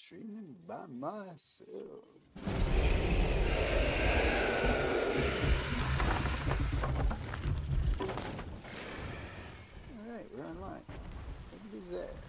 streaming by myself. Alright, we're online. Look at his ass.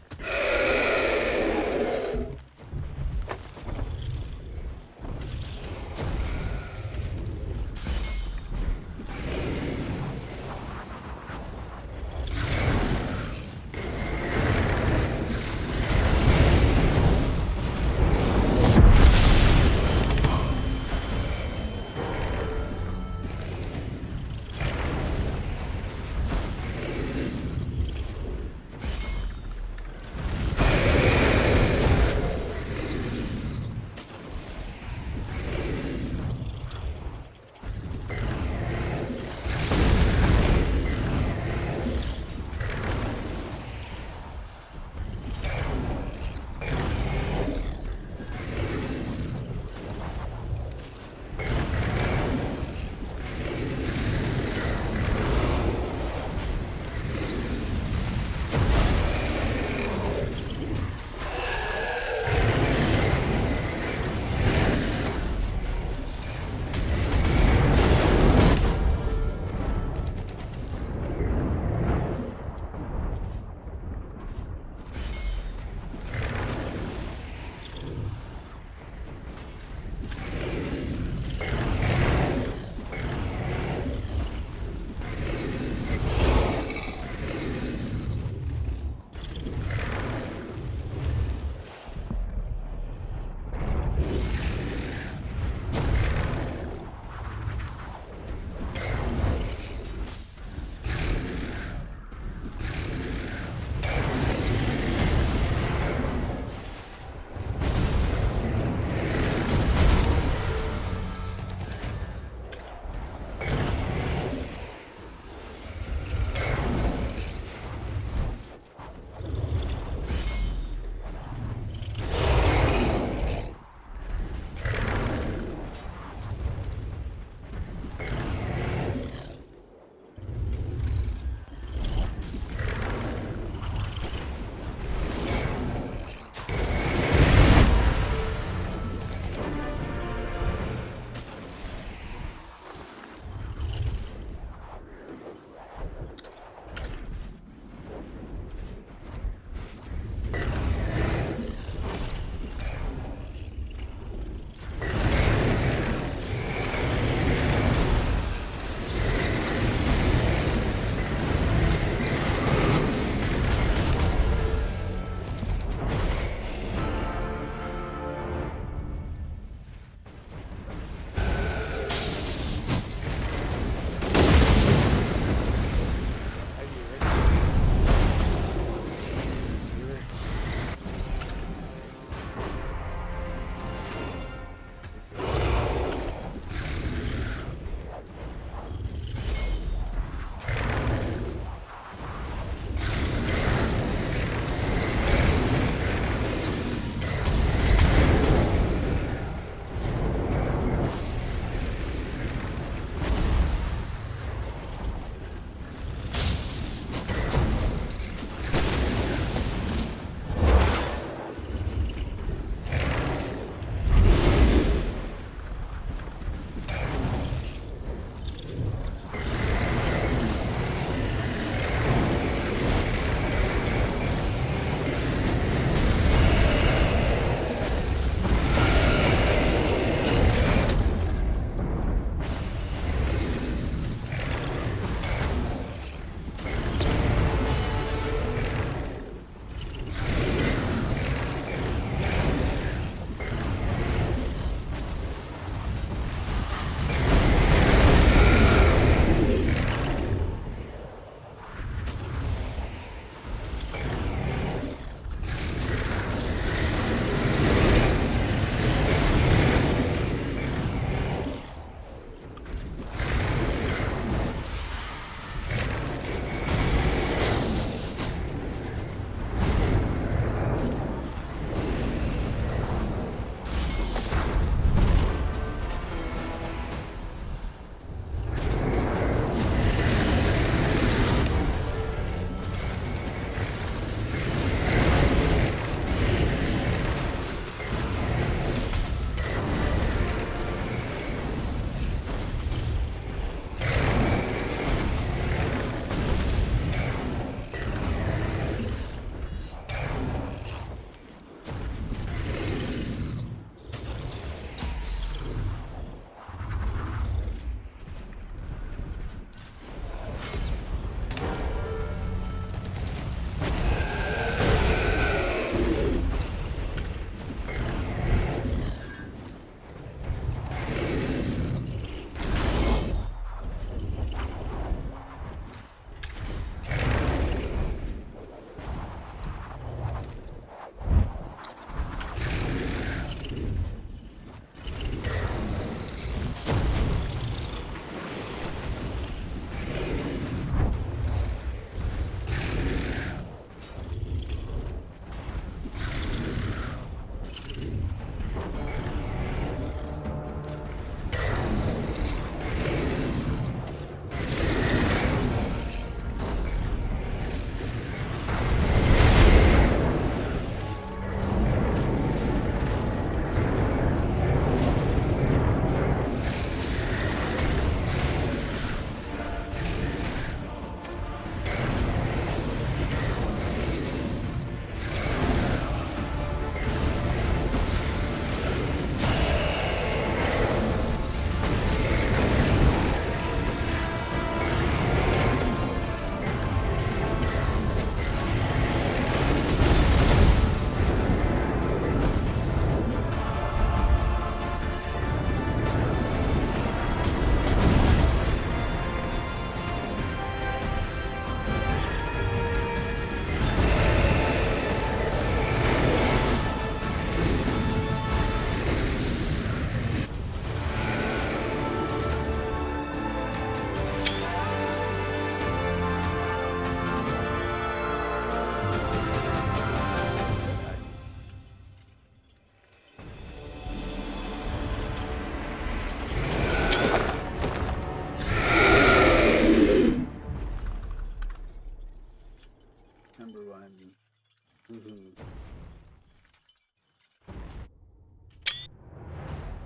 Mm-hmm.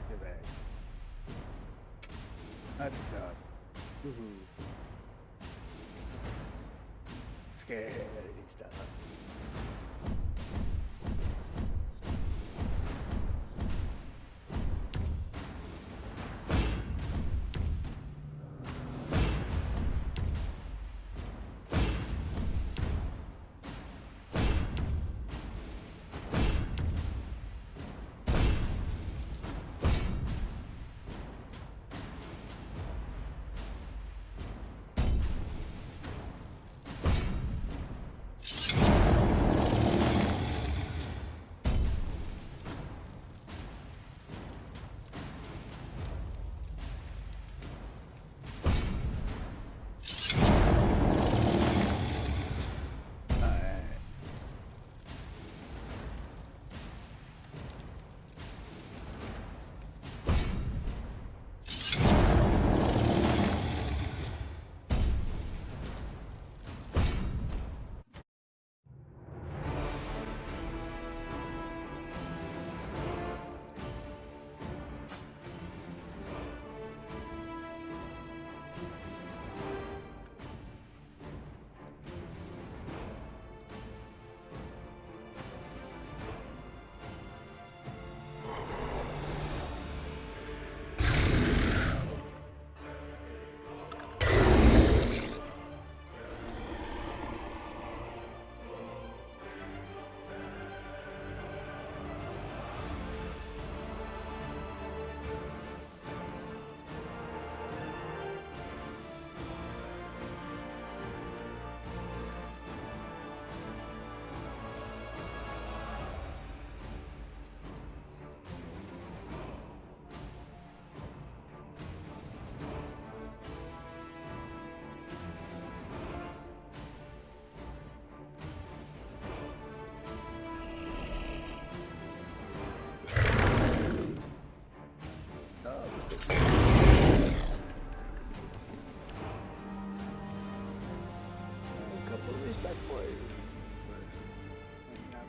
Look at that. Not the top. Mm-hmm. Scary stuff. Oh, looks like a couple of respect boys. Hanging out.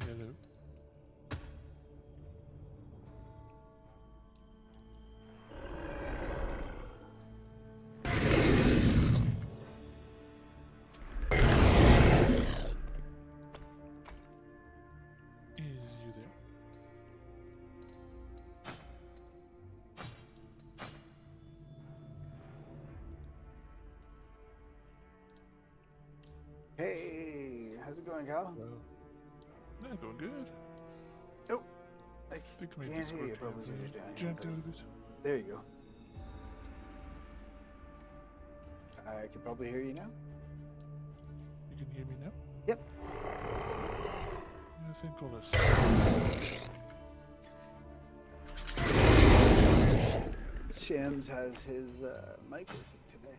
Hello. Is you there? Hey, how's it going, Cal? Well, no, going good. Oh, I Think my can't hear Discord you. cam Probably just down here. jacked out a bit. There you go. I can probably hear you now. You can hear me now? Yep. Yeah, same colors. Shams has his mic working today.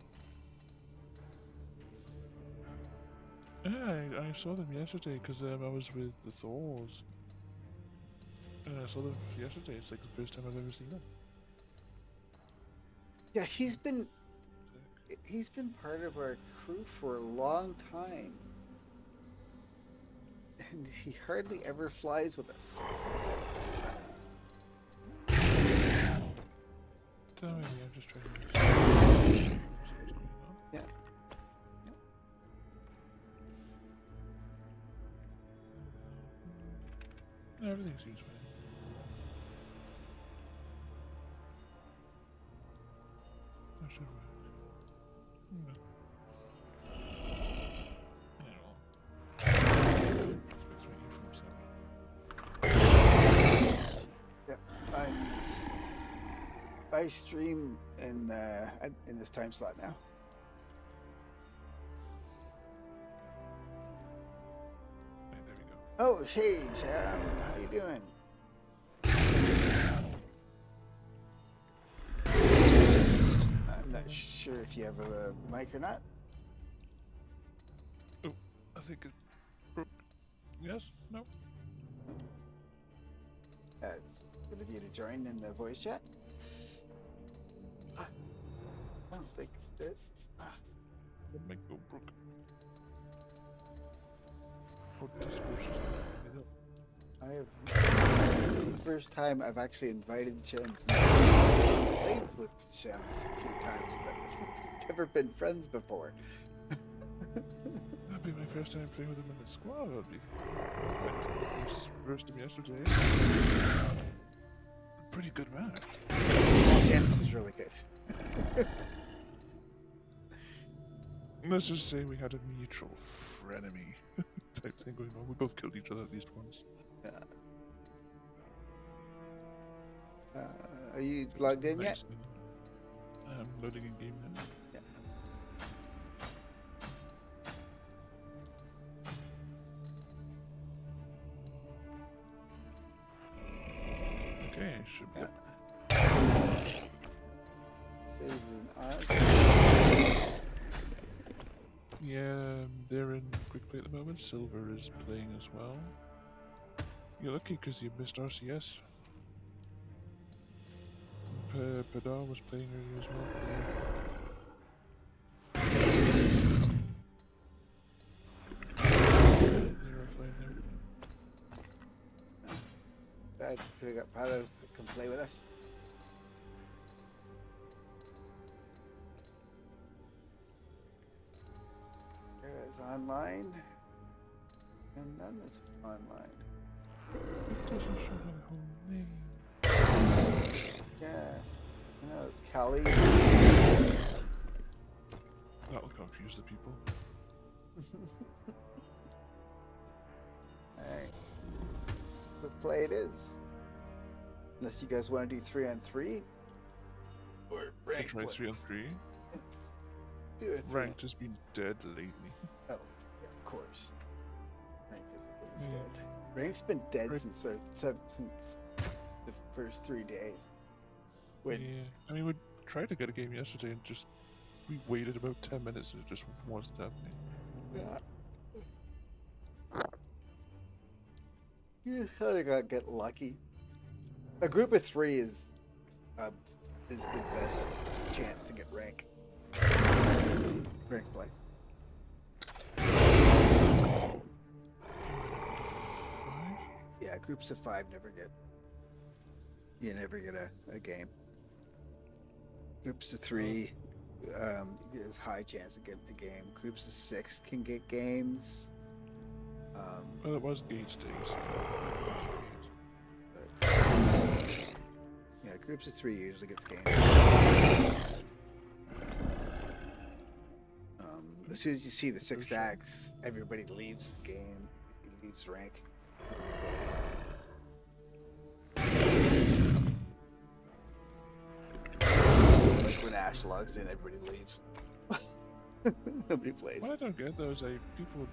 Yeah, I saw them yesterday because I was with the Thors. I saw them yesterday. It's like the first time I've ever seen them. Yeah, he's been part of our crew for a long time. And he hardly ever flies with us. Tell me, I'm just trying to understand what's going on. Yeah. No, everything seems fine. I should work. No. Yeah. I stream in this time slot now. Right, there we go. Oh, hey, Sam. How you doing? I'm not sure if you have a mic or not. Oh, I think it broke. Yes? No? It's good of you to join in the voice chat. I don't think that. The mic go broke. Oh, Discord's just not picking it up. This is the first time I've actually invited Shams. I've played with Shams a few times, but we've never been friends before. That'd be my first time playing with him in the squad. That'd be versed him yesterday. Pretty good match. Shams is really good. Let's just say we had a mutual frenemy type thing going on. We both killed each other at least once. Are you logged in yet? I'm loading in game now. Yeah. Okay, should be. There's an Oz. Yeah, they're in quick play at the moment. Silver is playing as well. You're lucky because you missed RCS. Padar was playing earlier as well. They're offline now. I could have got Paolo to come play with us. There's online. And none is online. It doesn't show my whole name. Yeah. I know, it's Callie. That'll confuse the people. Alright. What play it is. Unless you guys want to do 3-on-3. Or I tried 3-on-3. Do it. Ranked has been dead lately. Oh, yeah, of course. Rank is always dead. Rank's been dead since the first 3 days. When Yeah, I mean, we tried to get a game yesterday and just we waited about 10 minutes and it just wasn't happening. you just kind of got to get lucky. A group of 3 is the best chance to get rank play. Yeah, groups of 5 you never get a game. Groups of 3, there's high chance of getting a game. Groups of 6 can get games. Well, it was gauge days. Yeah, groups of 3 usually gets games. As soon as you see the 6 stacks, everybody leaves the game. Leaves rank. So like when Ash logs in, everybody leaves. Nobody plays. What I don't get though is like people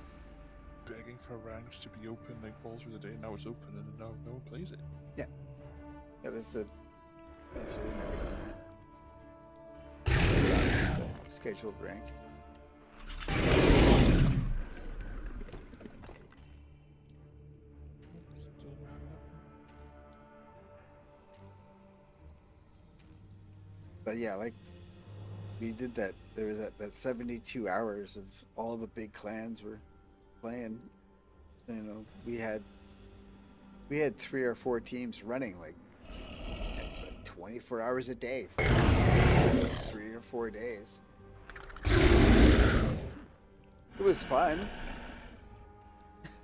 begging for ranks to be open like all through the day. Now it's open and now no one plays it. Yeah, that was the. They should have never done that. The scheduled rank. But yeah, like we did that. There was that 72 hours of all the big clans were playing. You know, we had 3 or 4 teams running like 24 hours a day for 3 or 4 days. It was fun.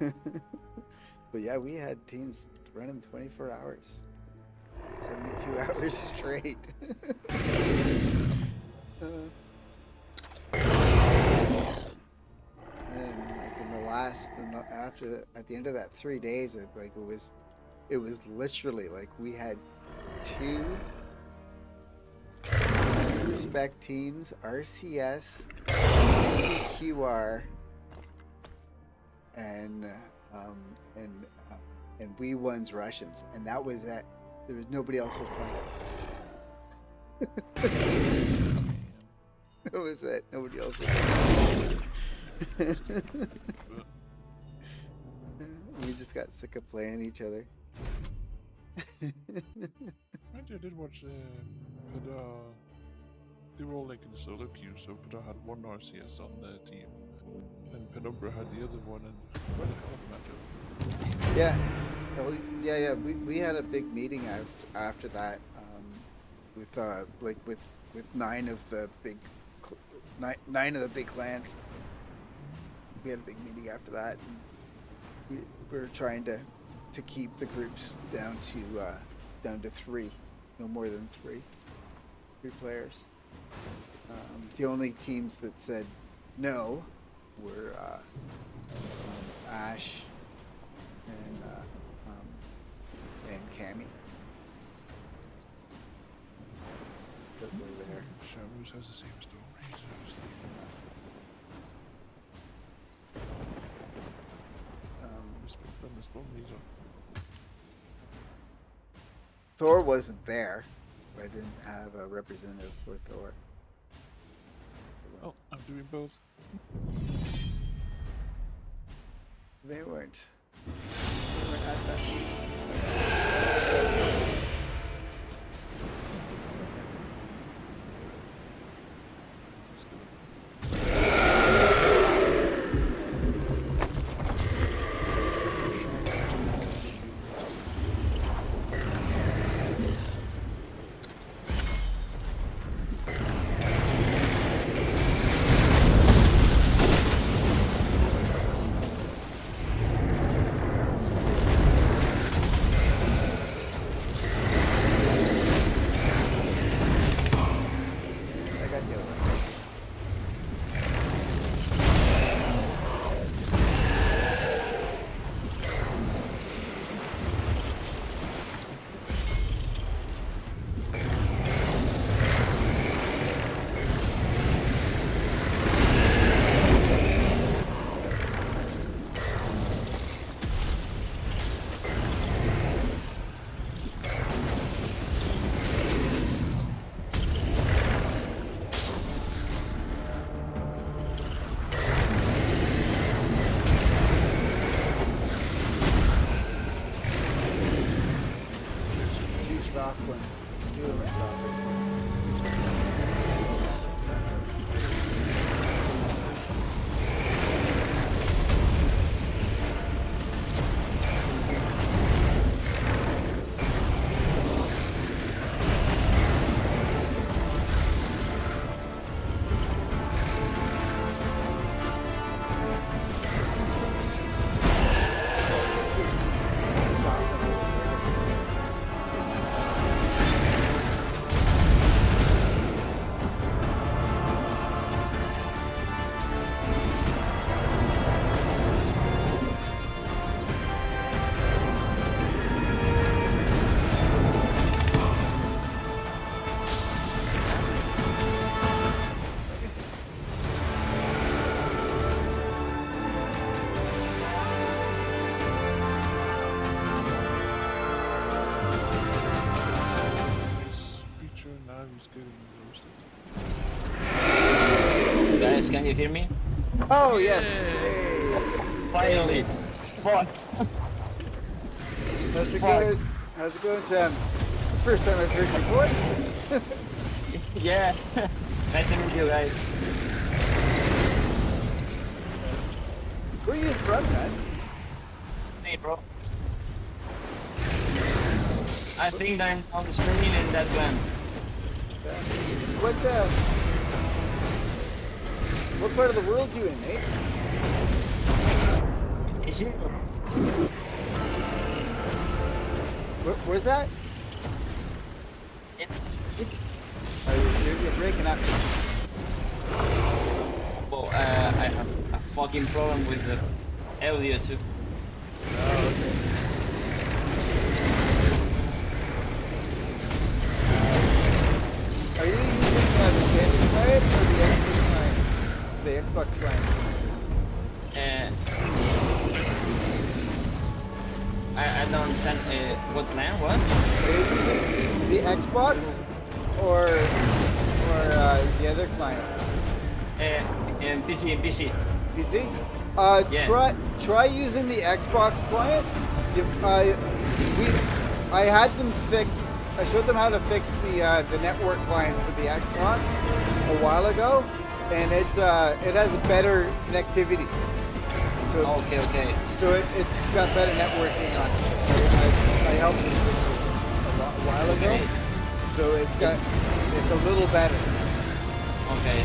But yeah, we had teams running 24 hours, 72 hours straight. And like at the end of that 3 days, it was literally like we had two respect teams, RCS, QR, and we one's Russians, and that was it. There was nobody else was playing. That was it. Nobody else was playing. We just got sick of playing each other. I did watch they were all like in solo queue, so Pada had one RCS on their team, and Penumbra had the other one, and what a hell of a matchup. Yeah. Yeah. We had a big meeting after that, with nine of the big clans. We had a big meeting after that. And we were trying to keep the groups down to 3, no more than 3 players. The only teams that said no were Ash and Cammy. That were there. Shamus has the same story. Respect them as long as Thor wasn't there. I didn't have a representative for Thor. Well, I'm doing both. They weren't at that meeting. Soft ones. 2 of them are soft. Guys, can you hear me? Oh yes! Hey. Finally! Fuck! How's it going? How's it going, James? It's the first time I've heard your voice. Yeah. Nice to meet you guys. Where are you from, man? Hey, bro. I think I'm on the screen in that plan. What part of the world you in, mate? Is it? Where's that? Oh, you're breaking up. Well, I have a fucking problem with the audio too. Oh, okay. Are you using the standard client or the Xbox client? The Xbox client. I don't understand what plan, what? Are you using the Xbox or the other client? PC. PC? Yeah. Try using the Xbox client. I had them fix. I showed them how to fix the network client for the Xbox a while ago, and it has better connectivity. So Okay. so it's got better networking on it. I helped them fix it a while ago, Okay. so it's a little better. Okay.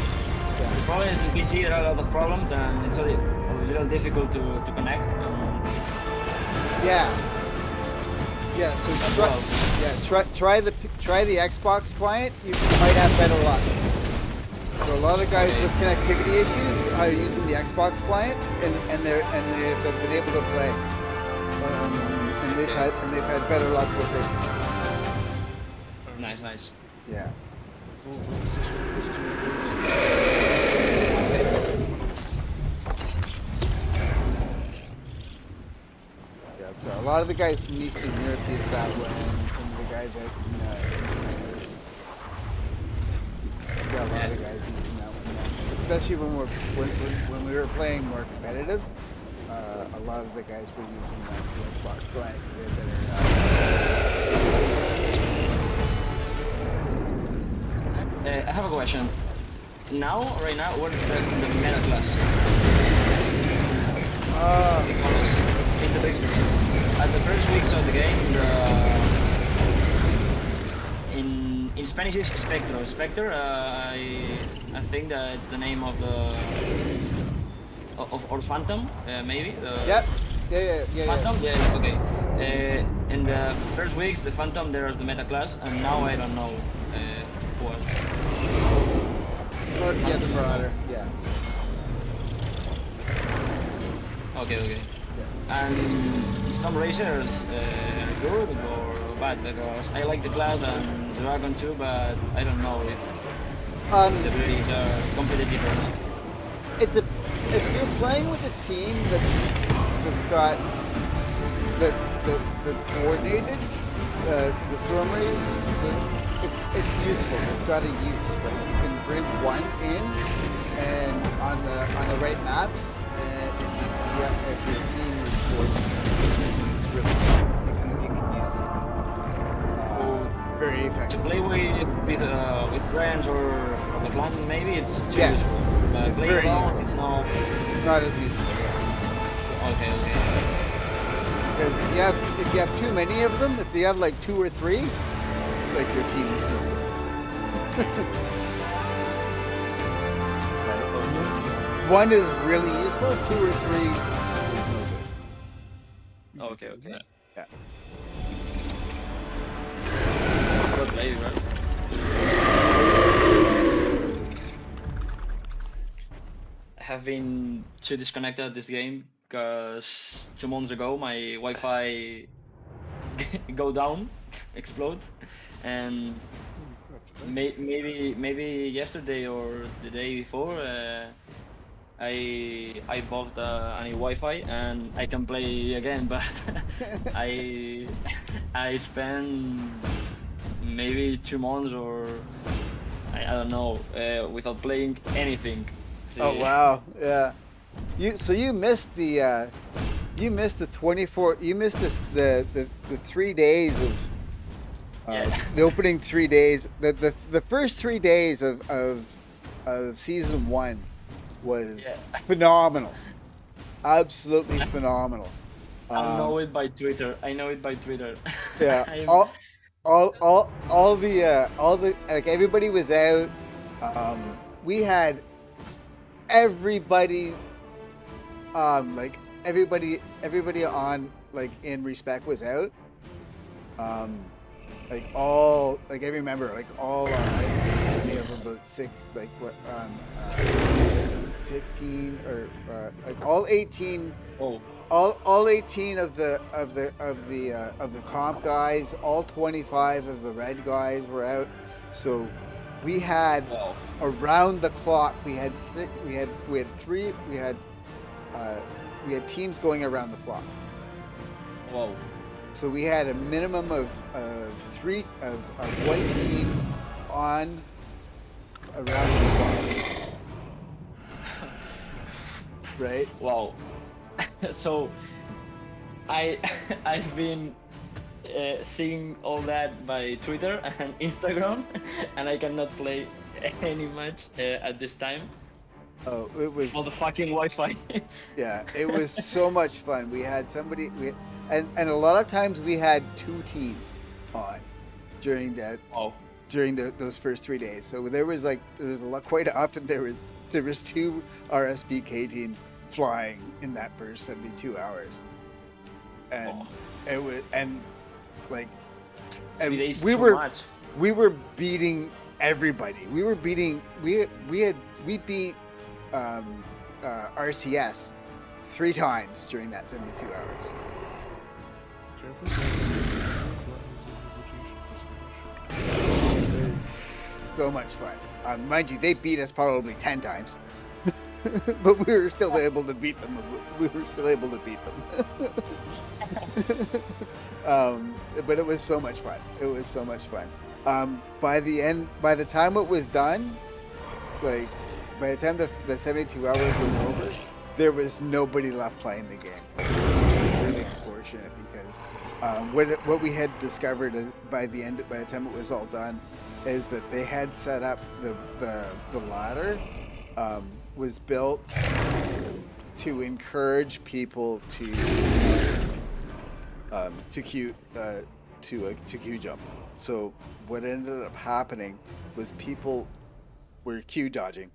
The problem is in PC there are a lot of problems and it's a little difficult to connect. Yeah. Yeah. So try the Xbox client. You might have better luck. So a lot of guys with connectivity issues are using the Xbox client, and they've been able to play, and they've had better luck with it. Nice. Yeah. Yeah. So a lot of the guys from Eastern Europe use that one, and some of the guys out in got a lot of guys using that one, yeah. Especially when we were playing more competitive. A lot of the guys were using the Xbox client. I have a question. Right now, what is the meta class? Because at the first weeks of the game, in Spanish it's Spectro. Spectre, I think that it's the name of or Phantom, maybe. Yep. Yeah. Phantom, yeah. Okay. In the first weeks, the Phantom there's the meta class, and now I don't know who was. Yeah, the Marauder. Yeah. Okay. Yeah. And some racers good or bad, because I like the class and Dragon too, but I don't know if the breeds are competitive or not. If you're playing with a team that's got that's coordinated, the Storm Raid, it's useful. It's got a use, but you can bring one in and on the right maps, and if your team is coordinated, it's really good. You can use it very To effectively. play with friends or the clan, maybe it's too Yeah. useful. But It's play very alone, useful. it's It's not as useful. Yeah. okay. Because if you have too many of them, if you have like 2 or 3, like your team is no good. Right. One is really useful. 2 or 3 is no good. Okay. Yeah. Good play, right? I have been too disconnected this game because 2 months ago my Wi-Fi go down, explode, and maybe yesterday or the day before I bought a new Wi-Fi and I can play again, but I spent maybe 2 months or I don't know without playing anything. Oh See, wow. Yeah. You missed the 24. You missed the 3 days Yeah. The opening 3 days, the first 3 days of season 1 was Yeah. phenomenal, absolutely phenomenal. I know it by Twitter. I know it by Twitter. Yeah, I'm, all the like everybody was out. We had everybody, like everybody on like in respect was out. Um, like all like every member, like all we have about six, like what 15 or like all 18 oh, all 18 of the comp guys, all 25 of the red guys were out. So we had wow. around the clock. We had three. We had teams going around the clock. Wow. So we had a minimum of one team on around the clock. Right? Wow. So I've been seeing all that by Twitter and Instagram, and I cannot play any match at this time Oh, it was for the fucking Wi-Fi. yeah, it was so much fun. We had somebody and a lot of times we had 2 teams on during that Wow. during those first 3 days. So there was a lot, quite often there was 2 RSBK teams flying in that first 72 hours. And Oh. it was like 3 days we too were much. we were beating everybody. We beat RCS 3 times during that 72 hours. It was so much fun. Mind you, they beat us probably 10 times. But we were still able to beat them. But it was so much fun. By the time it was done, like by the time the 72 hours was over, there was nobody left playing the game, which was really unfortunate because what we had discovered by the time it was all done is that they had set up the ladder was built to encourage people to queue jump. So what ended up happening was people were queue dodging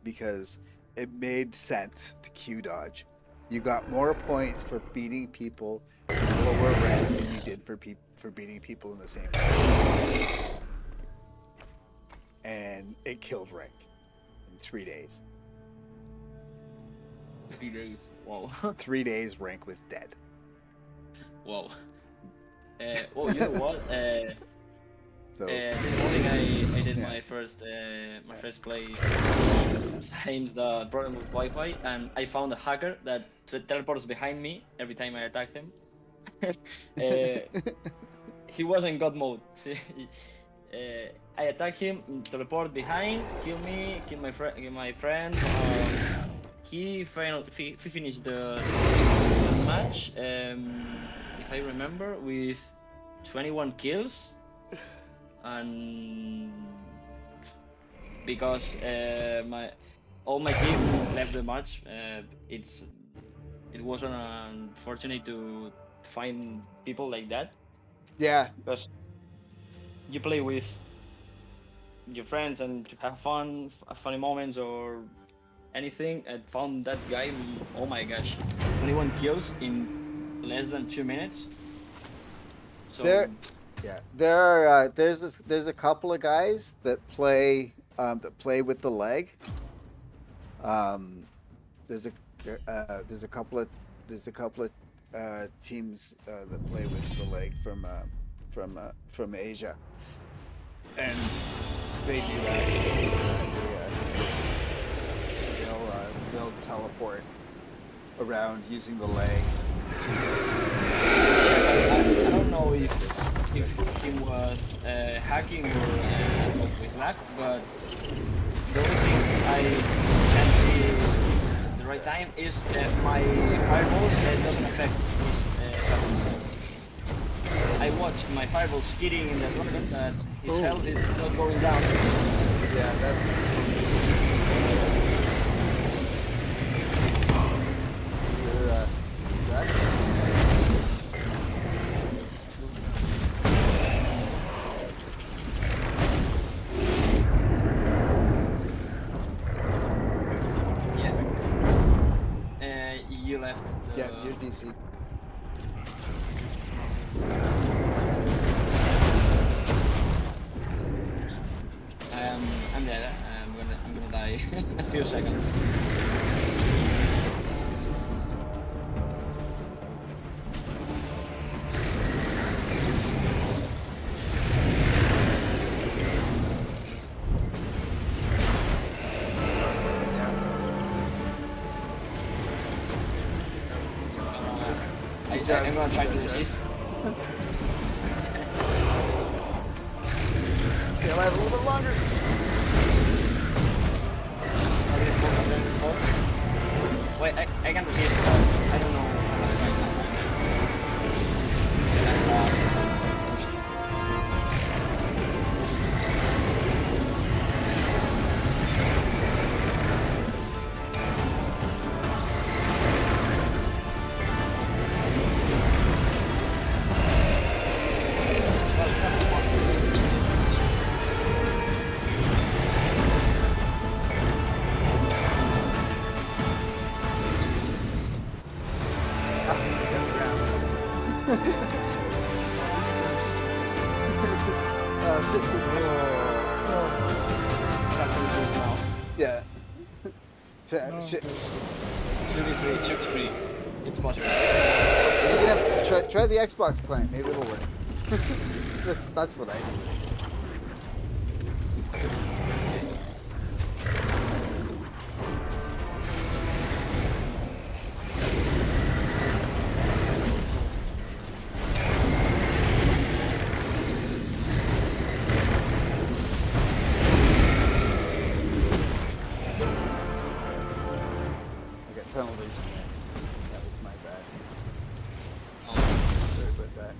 because it made sense to queue dodge. You got more points for beating people in lower rank than you did for beating people in the same rank. And it killed rank in 3 days. 3 days. Wow. 3 days, rank was dead. Wow. Well, you know what? So This morning I did Yeah. my first play since the problem with Wi-Fi, and I found a hacker that teleports behind me every time I attack him. He was in God mode. See, I attack him, teleport behind, kill me, kill my friend. He finished the match, if I remember, with 21 kills, and because all my team left the match, it was unfortunate to find people like that, yeah, because you play with your friends and to have fun, funny moments or anything. I found that guy. Oh my gosh, 21 kills in less than 2 minutes. So there are there's a couple of guys that play with the leg. There's a couple of teams that play with the leg from Asia, and they do that. So they'll teleport around using the leg. I don't know if he was hacking or with lag, but the only thing I can see the right time is my fireballs doesn't affect his I watched my fireballs hitting in the dragon that his Oh. health is not going down. Yeah, that's. You're, that? Yeah. You left. The... Yeah, you're DC. I'm dead. I'm gonna die in a few seconds. I'm gonna try to resist. Stay alive a little bit longer. Wait, I can resist, but I don't know how much time Shit. Yeah. Shit. 2v3. It's possible. You can have, try the Xbox client. Maybe it'll work. that's what I do. Tunnel vision. That was my bad. Sorry about that.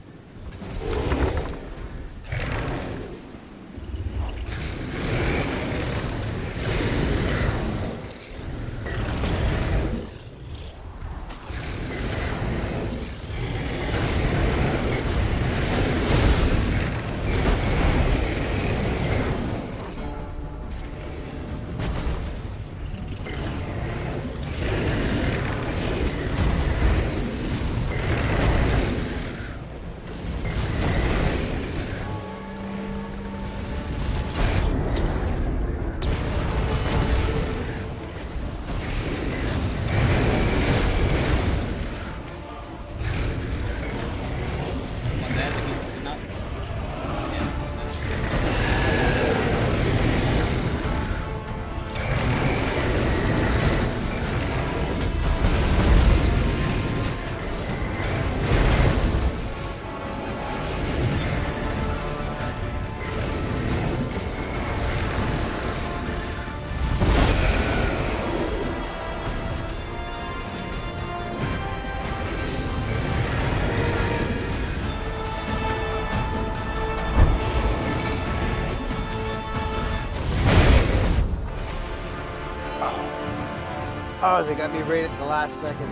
Oh, they got me right at the last second.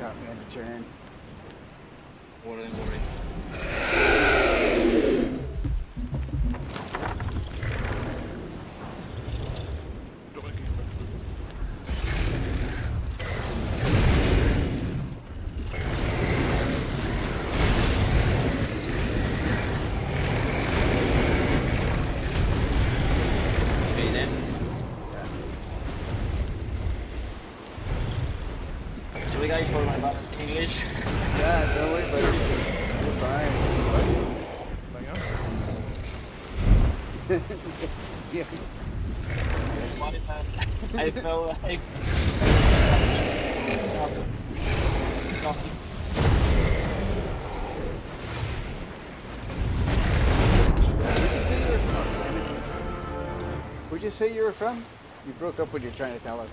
Got me on the turn. Worry. Sorry guys for my bad English. Yeah, don't worry about it. You're fine. Yeah. What is that? I felt like nothing. Where'd you say you were from? You broke up when you're trying to tell us.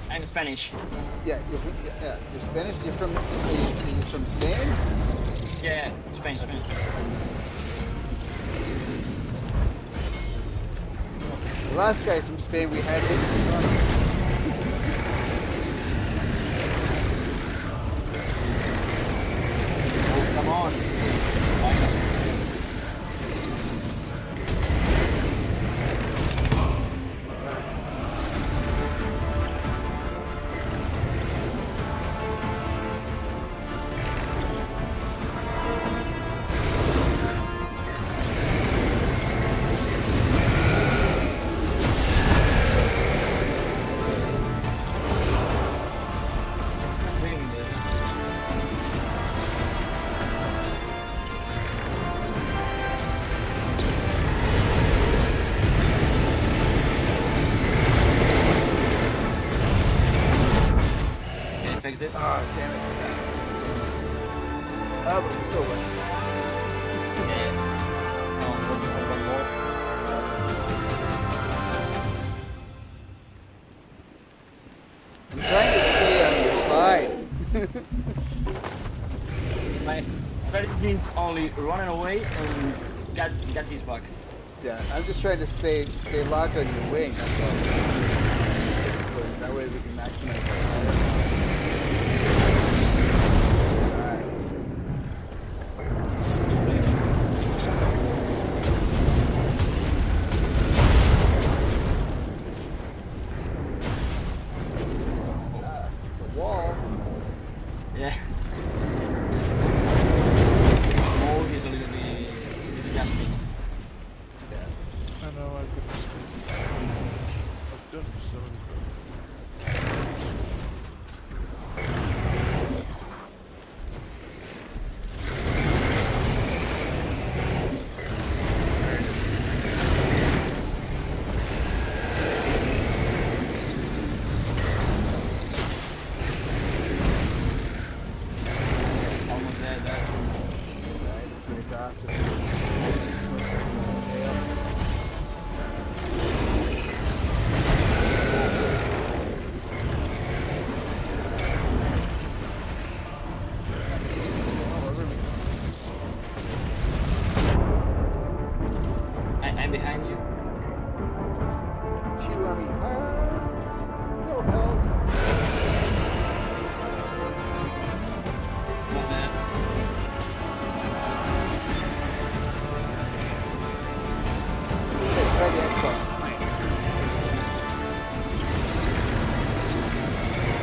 I'm Spanish. Yeah, you're Spanish. You're from Spain. Yeah, Spanish. The last guy from Spain we had lived in Toronto. Oh, come on. Fix it. Ah, damn it. Oh, but we're so wet. Yeah. No, one more. I'm trying to stay on your side. My strategy is only running away and get his back. Yeah, I'm just trying to stay locked on your wing. That's all. That way we can maximize our power. Alright. It's a wall. Yeah. Mode is a little bit disgusting. I know I've been I've done some of the Almost there. Put it off to the smoke that's on the tail. I'm behind you. Two on me. No help. Not there. Say, try the Xbox.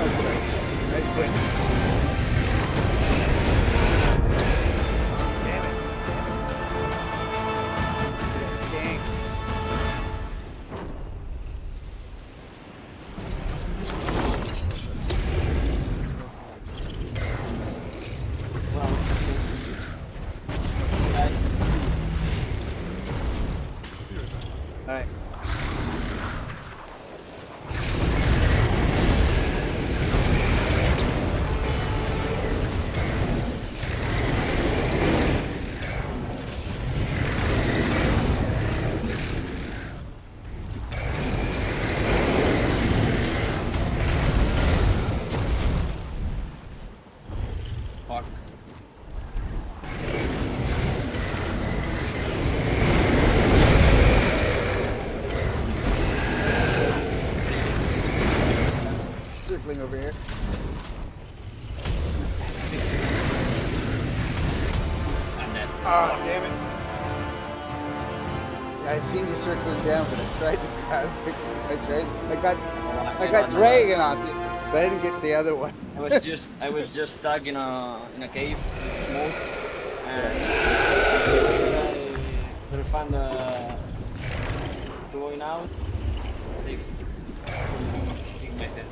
Okay. Nice win. Damn it. Dang. Well, Alright. fuck. Circling over here. I'm dead. Oh, damn it. Yeah, I seen you circling down, but I tried to grab the, I got dragon off you, but I didn't get the other one. I was just stuck in a cave with smoke, and I found going out. They kicked my head.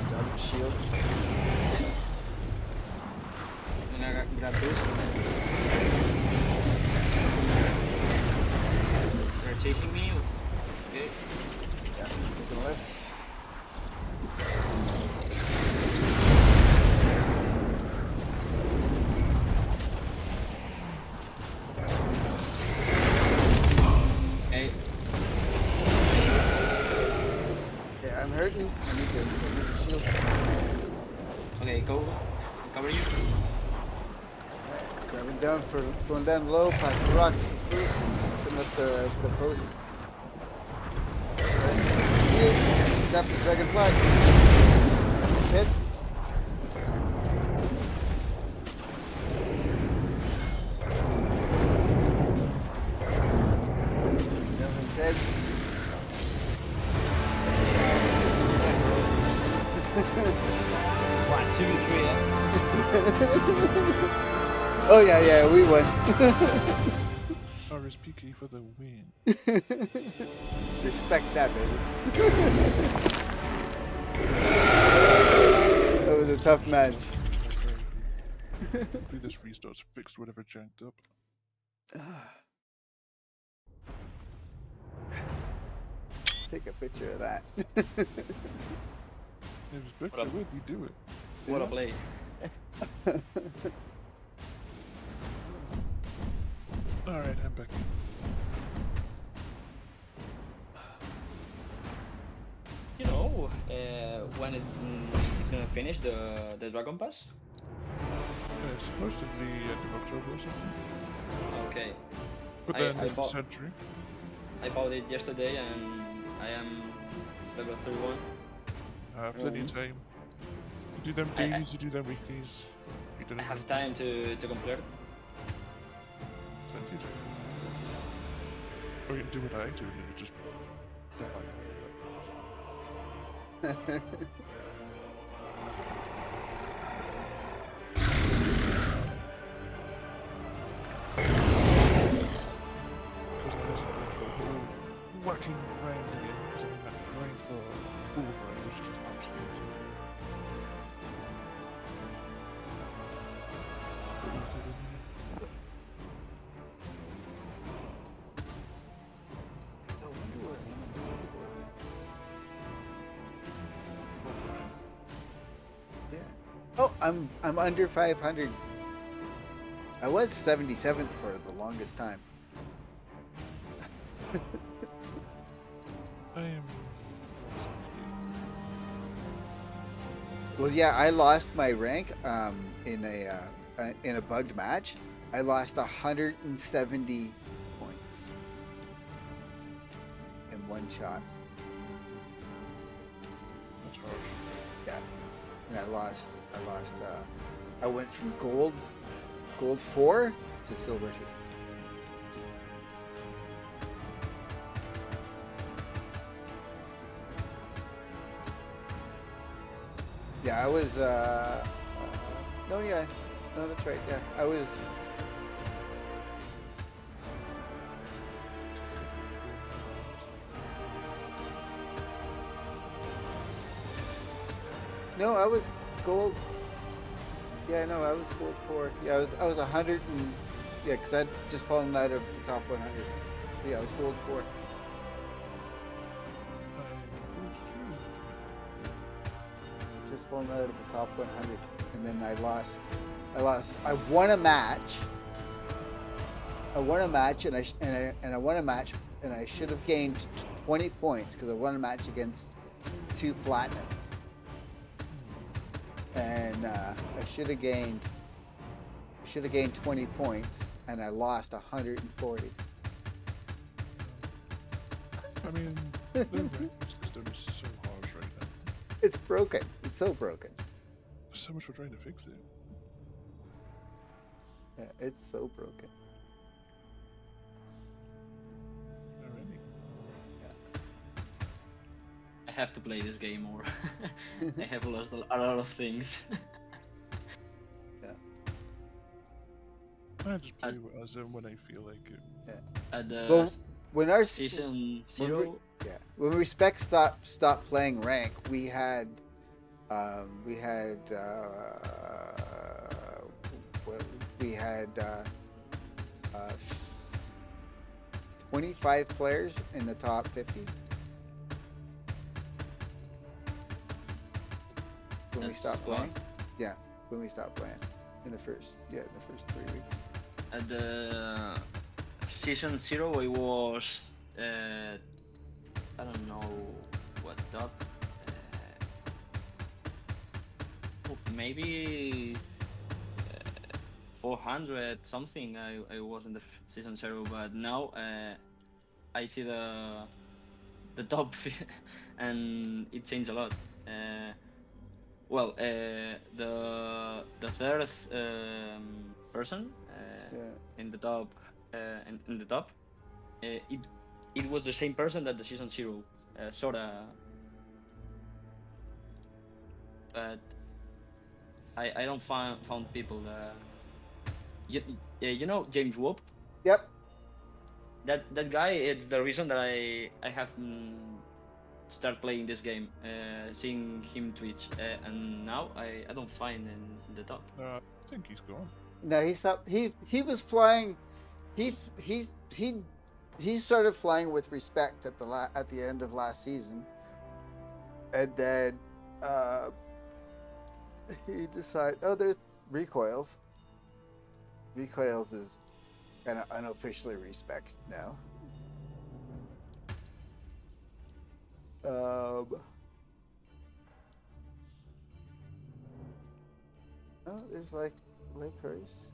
Got a shield. chasing me. Okay. Yeah, taking a left. Okay. Yeah, I'm hurting. I need the shield. Okay, go. I'll cover you. Alright, driving down for going down low past the rocks for boost. Putting up the post. Alright, see you. Got the dragonfly. Hit. I'm dead. One, two, three. Oh yeah, we won. RSPK for the win. Respect that, baby. That was a tough match. Hopefully this restarts fixed whatever janked up. Take a picture of that. If it's picture What up? it, we do it. What a play. Alright, I'm back. You know, when it's gonna finish the Dragon Pass? It's supposed to be end of October or something. Okay. But I- then I it's a bought- century. I bought it yesterday and I am level 31. Plenty of time. You do them days, you do them weeklies. You do I them have time to complete. plenty of time. Or you can do what I do and you just whacking grind again, because I mean that grind for full grind was just absolute. Yeah. Oh, I'm under 500. I was 77th for the longest time. I am. Well, yeah, I lost my rank in a bugged match. I lost 170 points in one shot. That's harsh. Yeah, and I went from gold 4 to silver 2. Yeah, I was, no, yeah, no, that's right, yeah, I was, no, I was gold, yeah, no, I was gold 4, yeah, I was 100 and, yeah, because I'd just fallen out of the top 100, yeah, I was gold 4. Just fallen out of the top 100, and then I won a match. I won a match, and I won a match, and I should have gained 20 points because I won a match against 2 platinums, and I should have gained 20 points, and I lost 140. I mean, the ranking system is so harsh right now. It's broken. It's so broken. There's so much for trying to fix it. Yeah, it's so broken. Already. I have to play this game more. I have lost a lot of things. Yeah. I just play as in when I feel like it. At the Well, when our season when 0, when Respect stopped playing rank, we had 25 players in the top 50 when we That's stopped a lot. playing. Yeah, when we stopped playing in the first 3 weeks. At the season 0, it was I don't know what top. Maybe 400 something. I was in the season 0, but now I see the top, and it changed a lot. Well, the third person Yeah. in the top, in the top, it was the same person that the season 0, sorta, but I don't found people. You know James Whoop. Yep. That guy is the reason that I have start playing this game, seeing him Twitch, and now I don't find in the top. I think he's gone. No, he stopped. He was flying. He started flying with respect at the end of last season, and then he decided. Oh, there's recoils. Recoils is kind of unofficially respect now. Oh, there's like Lakers.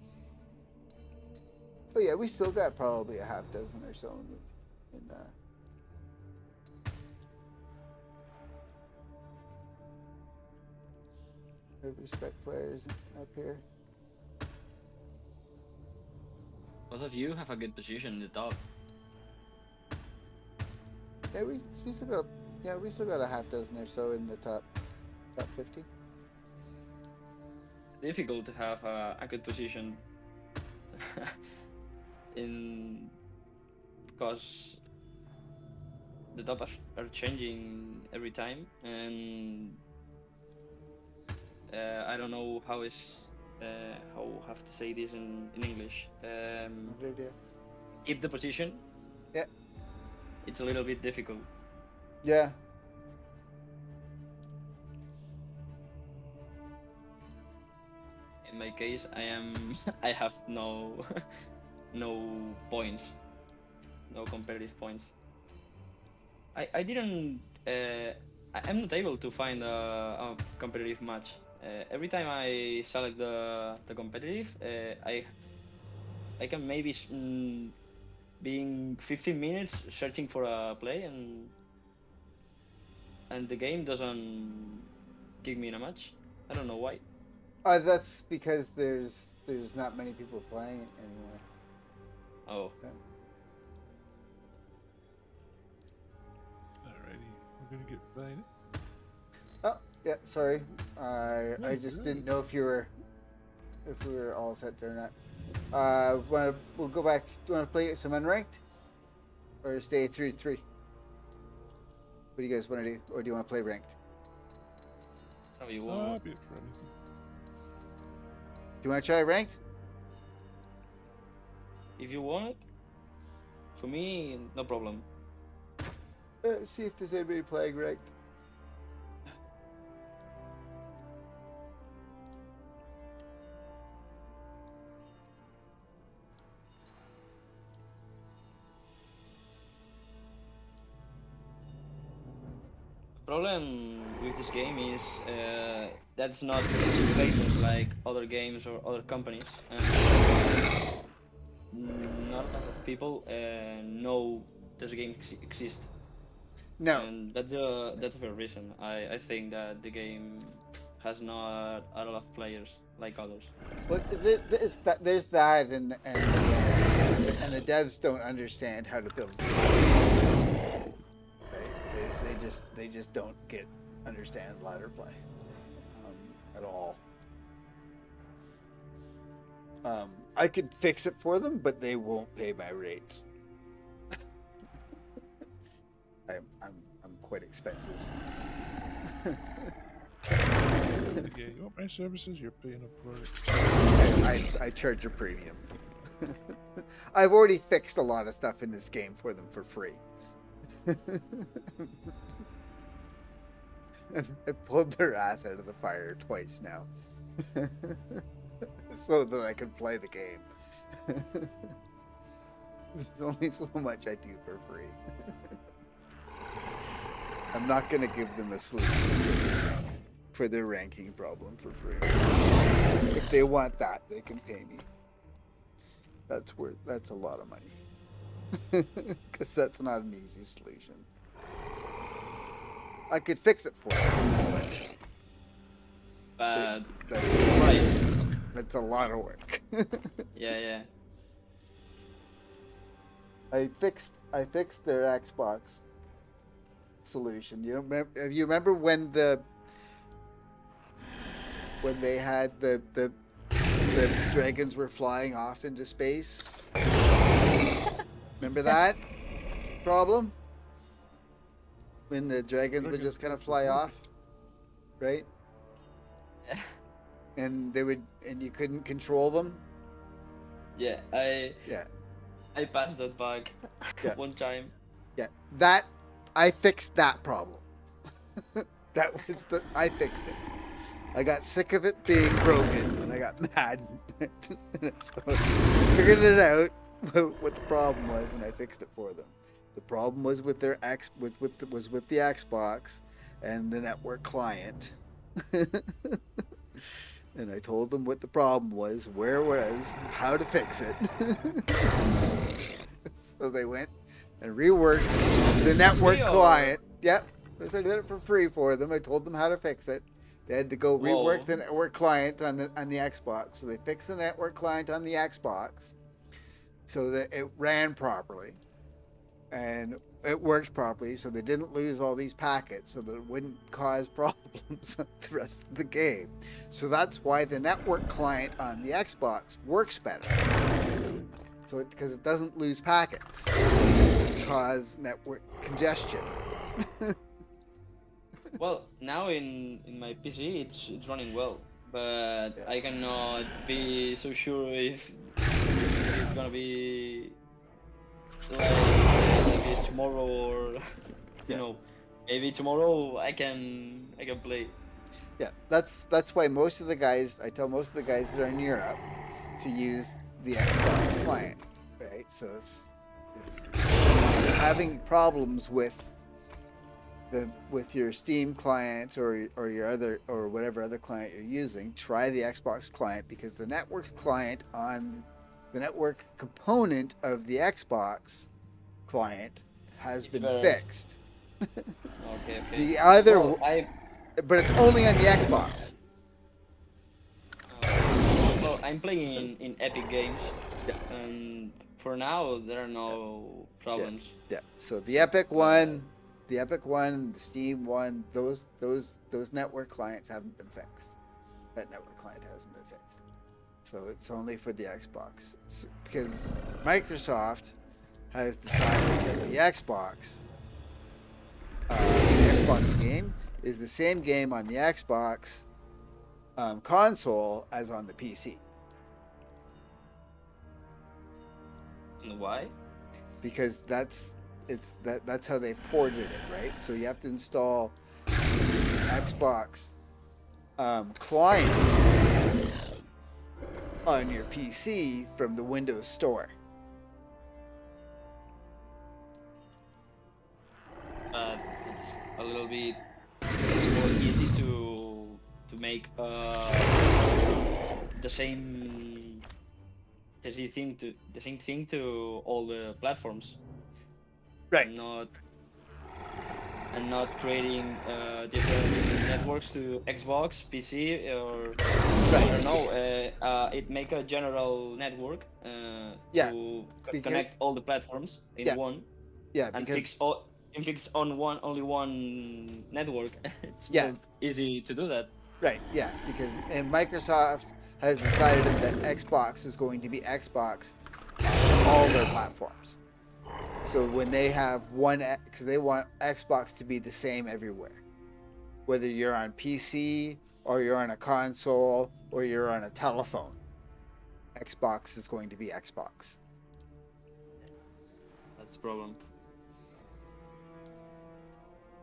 Oh yeah, we still got probably a half dozen or so in respect players up here. Both of you have a good position in the top. Yeah, we still got a half dozen or so in the top 50. Difficult to have a good position in because the top are changing every time, and I don't know how have to say this in English. Good idea. Keep the position. Yeah. It's a little bit difficult. Yeah. In my case, I have no points, no competitive points. I didn't. I'm not able to find a competitive match. Every time I select the competitive, I can maybe being 15 minutes searching for a play, and the game doesn't give me in a match. I don't know why. That's because there's not many people playing it anymore. Oh. Yeah. Alrighty, we're gonna get fine. Oh yeah, sorry. I just didn't know if we were all set there or not. We'll go back. Do you want to play some unranked, or stay 3-3? What do you guys want to do, or do you want to play ranked? How you I'll want? be up for anything. Do you want to try ranked? If you want it, for me, no problem. See if there's anybody playing ranked. Problem with this game is that's not famous like other games or other companies, and not a lot of people know this game exists. No. And that's a fair reason. I think that the game has not a lot of players like others. Well, there's that, and the devs don't understand how to build. They just don't understand ladder play at all. I could fix it for them, but they won't pay my rates. I'm quite expensive. Yeah, you want my services? You're paying up for it. I charge a premium. I've already fixed a lot of stuff in this game for them for free. I've pulled their ass out of the fire twice now. So that I can play the game. There's only so much I do for free. I'm not going to give them a solution for their ranking problem for free. If they want that, they can pay me. That's a lot of money. Because that's not an easy solution. I could fix it for them, But that's price. a lot of work. Yeah. I fixed their Xbox solution. You remember when they had the dragons were flying off into space? Remember that problem? When the dragons would just kind of fly off, right? And you couldn't control them. Yeah, I passed that bug one time. Yeah, I fixed that problem. I fixed it. I got sick of it being broken and I got mad. So I figured it out what the problem was and I fixed it for them. The problem was with their with the Xbox and the network client. And I told them what the problem was, where it was, how to fix it. So they went and reworked the network client. Yep, I did it for free for them. I told them how to fix it. They had to go rework the network client on the Xbox. So they fixed the network client on the Xbox so that it ran properly and it worked properly, so they didn't lose all these packets, so that it wouldn't cause problems on the rest of the game. So that's why the network client on the Xbox works better. So because it doesn't lose packets, cause network congestion. Well, now in my PC it's running well, but I cannot be so sure if it's gonna be like tomorrow or you know, maybe tomorrow I can play. Yeah, that's why most of the guys, I tell most of the guys that are in Europe to use the Xbox client, right? So if you're having problems with your Steam client or your other or whatever other client you're using, try the Xbox client, because the network client on the network component of the Xbox client has been fixed. Okay. The other, but it's only on the Xbox. Well, I'm playing in Epic Games, and for now there are no problems. Yeah. So the Epic one, the Steam one, those network clients haven't been fixed. That network client hasn't been fixed. So it's only for the Xbox, because Microsoft has decided that the Xbox game is the same game on the Xbox console as on the PC. And why? Because that's how they've ported it, right? So you have to install the Xbox client on your PC from the Windows Store. It's a little bit more easy to make the same thing to all the platforms. Right. And not creating different networks to Xbox, PC, or I don't know. It make a general network to connect all the platforms in one. Yeah, and because fix on only one network. It's more easy to do that. Right. Yeah, because Microsoft has decided that Xbox is going to be Xbox on all their platforms. So when they have because they want Xbox to be the same everywhere, whether you're on PC or you're on a console or you're on a telephone. Xbox is going to be Xbox. That's the problem.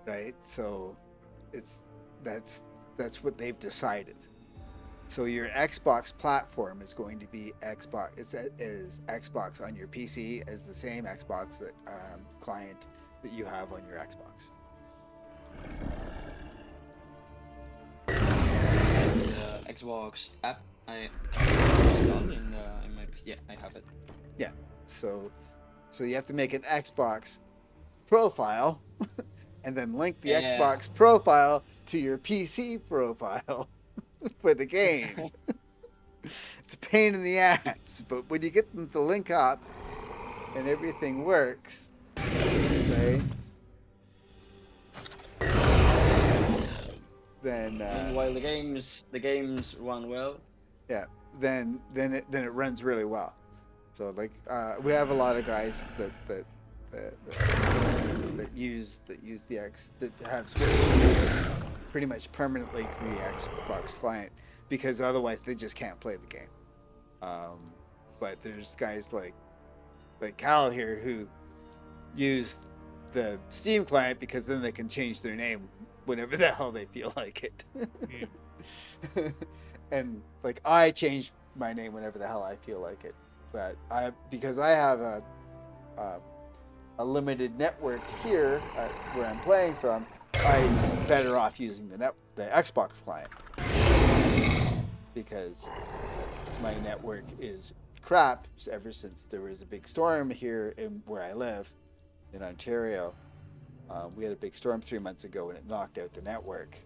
Right? So that's what they've decided. So your Xbox platform is going to be Xbox. Is Xbox on your PC as the same Xbox that client that you have on your Xbox. The Xbox app I installed in my PC. Yeah, I have it. Yeah. So you have to make an Xbox profile and then link the Yeah. Xbox profile to your PC profile for the game. It's a pain in the ass, but when you get them to link up and everything works, right? Then And while the games run well. yeah, then it runs really well. So like we have a lot of guys that use the X that have switched pretty much permanently to the Xbox client because otherwise they just can't play the game. But there's guys like Cal here who use the Steam client because then they can change their name whenever the hell they feel like it. And like I change my name whenever the hell I feel like it. But because I have a limited network here where I'm playing from, I'm better off using the Xbox client because my network is crap ever since there was a big storm here in where I live in Ontario. We had a big storm 3 months ago and it knocked out the network.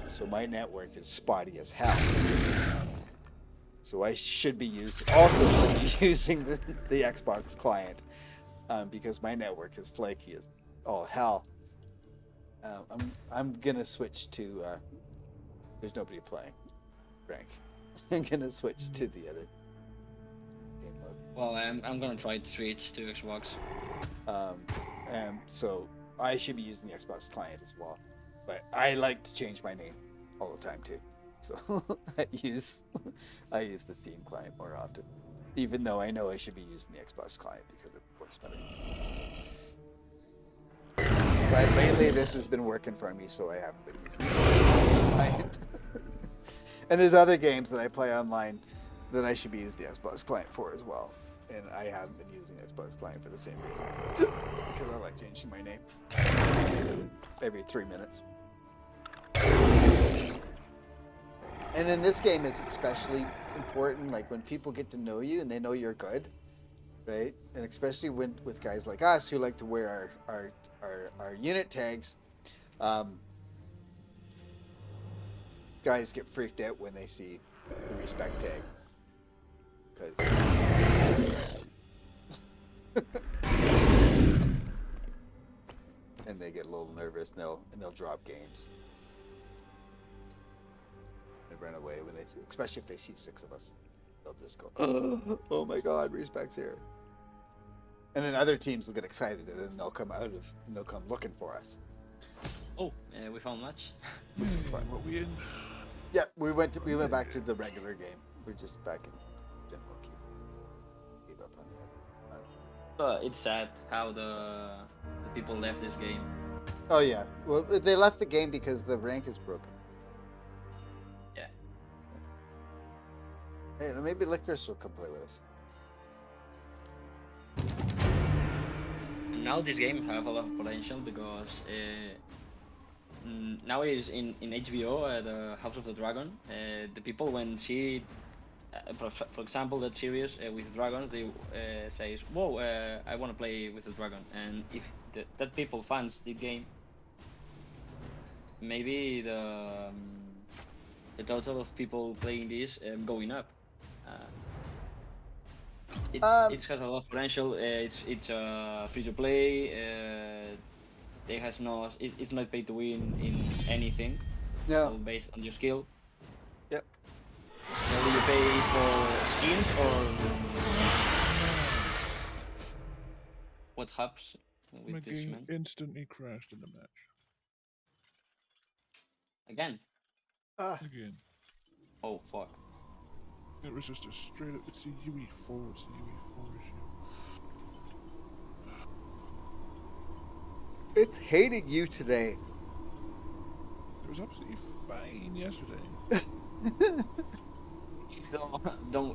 So my network is spotty as hell. So I should be using the Xbox client because my network is flaky as all hell. I'm gonna switch to. There's nobody playing, Frank. I'm gonna switch to the other game mode. Well, I'm gonna try to switch to Xbox. And so I should be using the Xbox client as well, but I like to change my name all the time too. So I use the Steam client more often, even though I know I should be using the Xbox client because it works better. But lately this has been working for me, so I haven't been using the Xbox client. And there's other games that I play online that I should be using the Xbox client for as well. And I haven't been using the Xbox client for the same reason. Because I like changing my name every 3 minutes. And in this game, it's especially important, like when people get to know you and they know you're good, right? And especially with guys like us who like to wear our unit tags, guys get freaked out when they see the respect tag. Because and they get a little nervous and they'll drop games. They run away when especially if they see 6 of us. They'll just go, oh my god, respect's here. And then other teams will get excited and then they'll come looking for us. Oh, we found match. Which is fun. What we in? Yeah, we went back to the regular game. We're just back in general queue. Gave up on the other. It's sad how the people left this game. Oh yeah. Well, they left the game because the rank is broken. Yeah. Hey, maybe Licorice will come play with us. And now this game have a lot of potential because now it is in HBO, the House of the Dragon. The people when see, for example, that series with dragons, they says, "Whoa, I want to play with the dragon." And if that people fans the game, maybe the total of people playing this going up. It has a lot of potential. It's free to play. It has no. It's not pay to win in anything. It's all based on your skill. Yep. Whether you pay for skins or what happens with My this game man instantly crashed in the match. again. Again. Oh fuck. It was just a straight up. It's a UE4. It's a UE4 issue. It's hating you today. It was absolutely fine yesterday.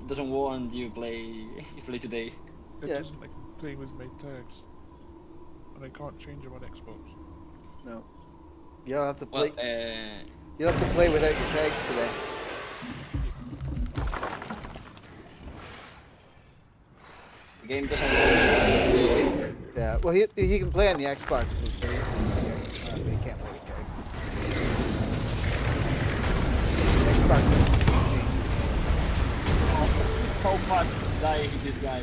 Doesn't want you play today. It Yeah. doesn't like playing with my tags, and I can't change them on Xbox. No. You'll have to play. Well, You'll have to play without your tags today. the game doesn't want you to play today. Yeah. Well, he can play on the Xbox, but he can't play with tags. Xbox has to change. How fast die this guy?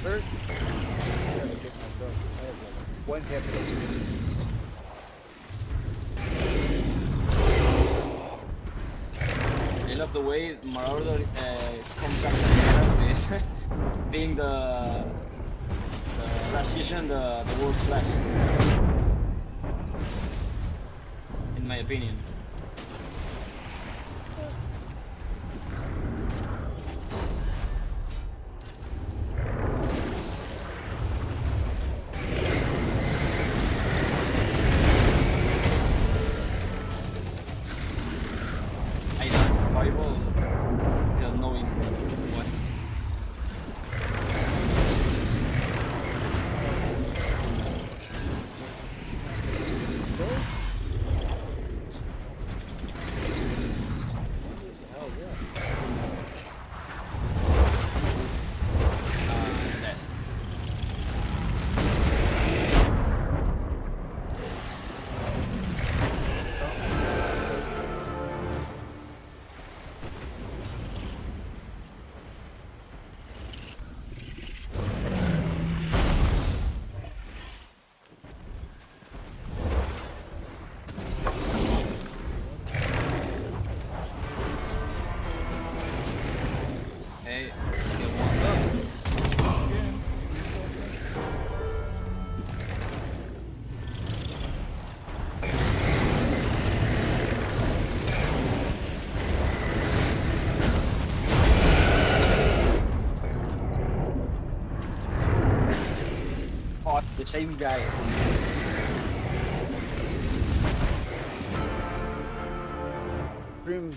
Third. I'm trying to get myself. I have like one hit. I love the way Marauder comes up with being the last season the world's class, in my opinion. I done survival without knowing what. Hell yeah. That. Hey, get one up. Fuck, the same guy. Broom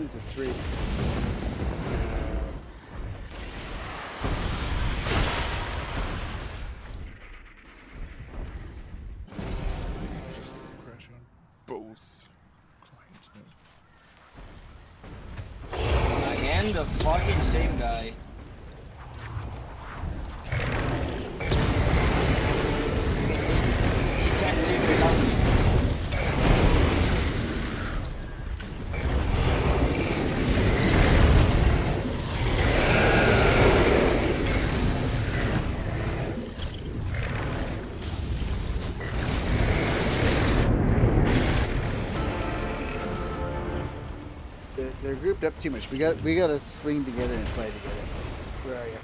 is a 3. Just pressure on both clients now. Again, the fucking same guy. He can't live without me. They're grouped up too much. We gotta swing together and play together. Where are you?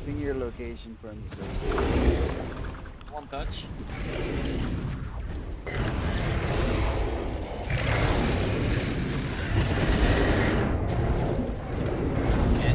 Ping your location for me, so. One touch. Yeah.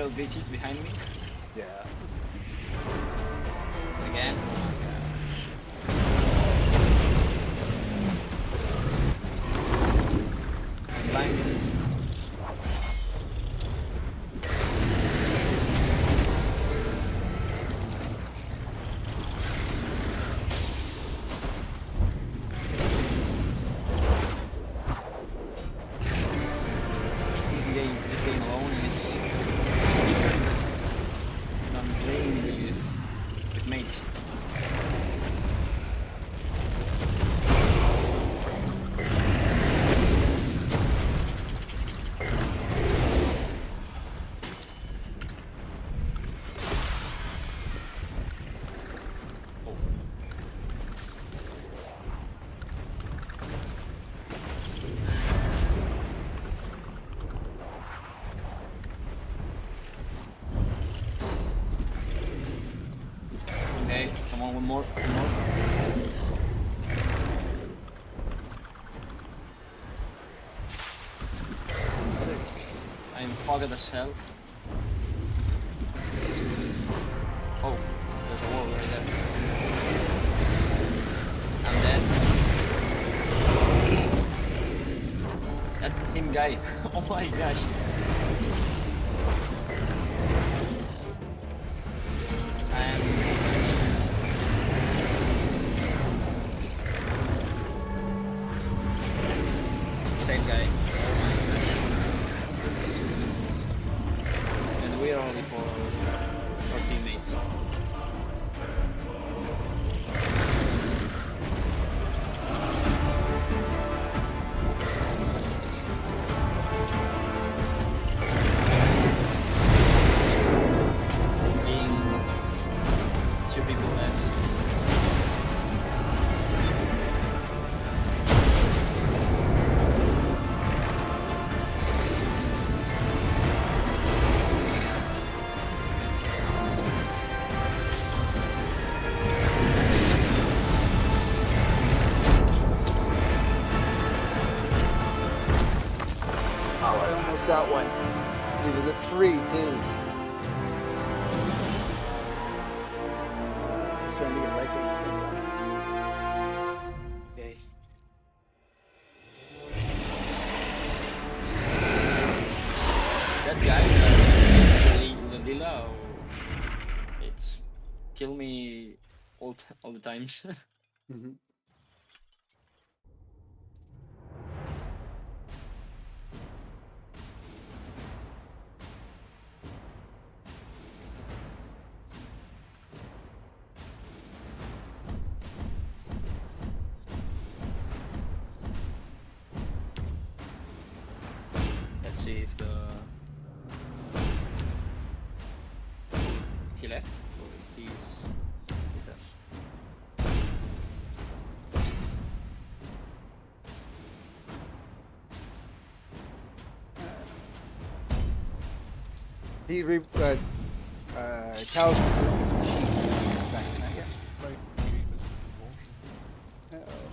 little bitches behind me. Yeah. Again. I'm blind. This game alone is different than playing with mates. Okay, come on, one more, one more. I'm fogged as hell. Oh, there's a wall right there. I'm dead. That's the same guy. Oh my gosh. Same guy. Oh my gosh. And we're only for teammates. Being two people less. Oh, I almost got one. It was a 3 too. I was trying to get right face to the Okay. That guy, the Lila, it's kill me all the times. Let's see if he left or if he's with us. He Cal's removed his machine back in that yet. Right, game is in motion. Uh-oh.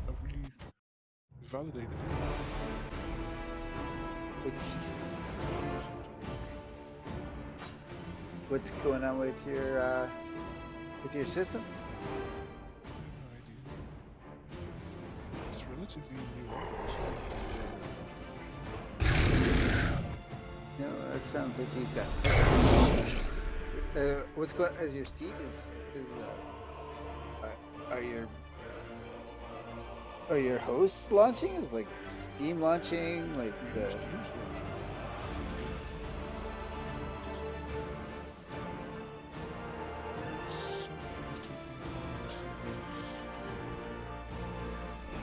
I've really validated it. What's going on with your system? No idea. It's relatively new objects. No, that sounds like you've got something. What's going? Is your Steam are your hosts launching? Is like Steam launching? Like the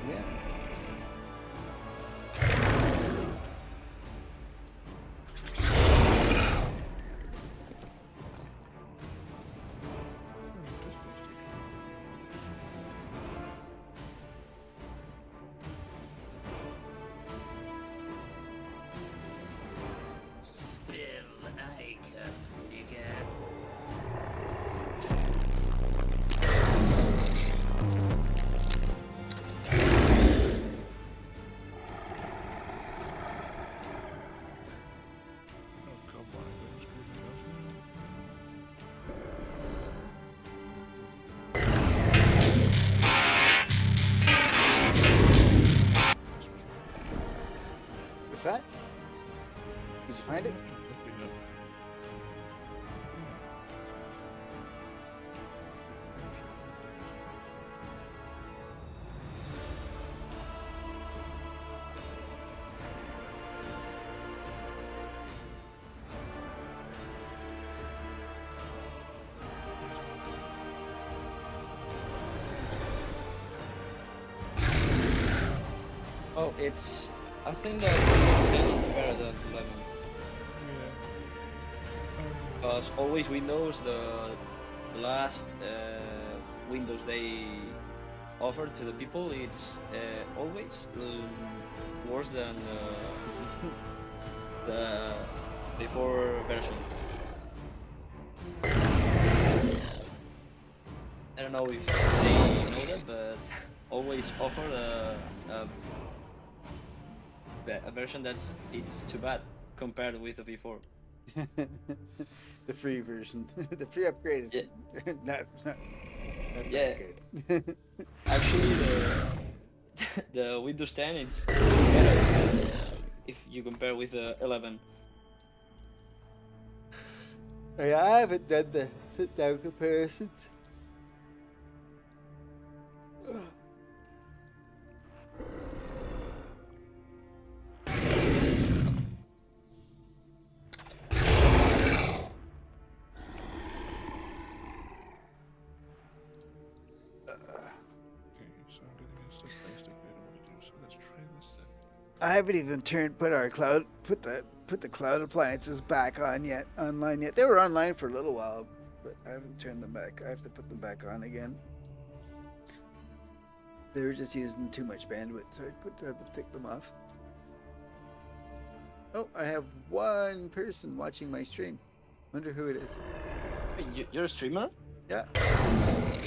yeah. Oh, it's. I think that Windows 10 is better than 11. Yeah. Because always Windows, the last Windows they offer to the people, it's always worse than the before version. I don't know if they know that, but always offer a version that's it's too bad compared with the before. The free version, the free upgrade is Yeah. not Yeah. that good. Actually, the Windows 10 it's better if you compare with the 11. I haven't done the sit down comparisons. Okay, so I'm getting a step-by-step guide on what to do. So let's try this then. I haven't even put the cloud appliances back online yet. They were online for a little while, but I haven't turned them back. I have to put them back on again. They were just using too much bandwidth, so I had to take them off. Oh, I have one person watching my stream. Wonder who it is. Wait, you're a streamer Yeah,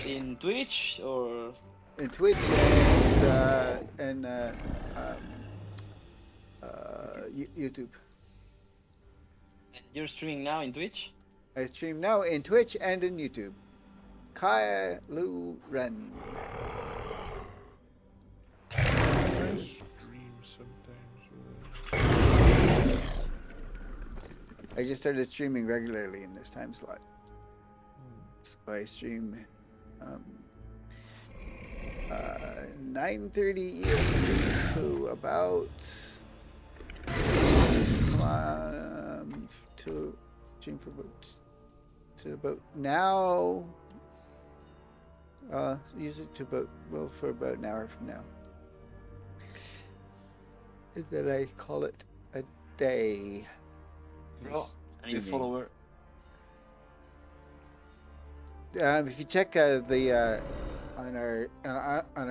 in Twitch or in Twitch and YouTube. and you're streaming now in Twitch? I stream now in Twitch and in YouTube. Wren. I stream sometimes. I just started streaming regularly in this time slot. So I stream 9:30 EST to about to stream for about now. Use it to for about an hour from now. And then I call it a day. Bro, I need a follower. If you check the on our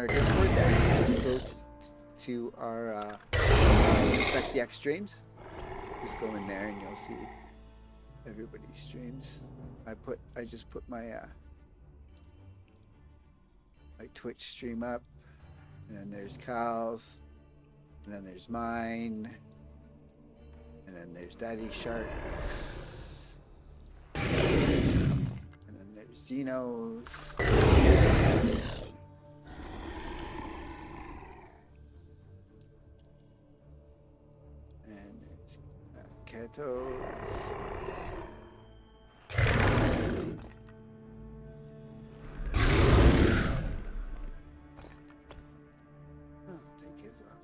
Discord there, if you go to our Respect the X streams, just go in there and you'll see everybody's streams. I just put my my Twitch stream up, and then there's Cal's, and then there's mine, and then there's Daddy Shark's, and then there's Zeno's. And there's Keto's. Oh, take his off.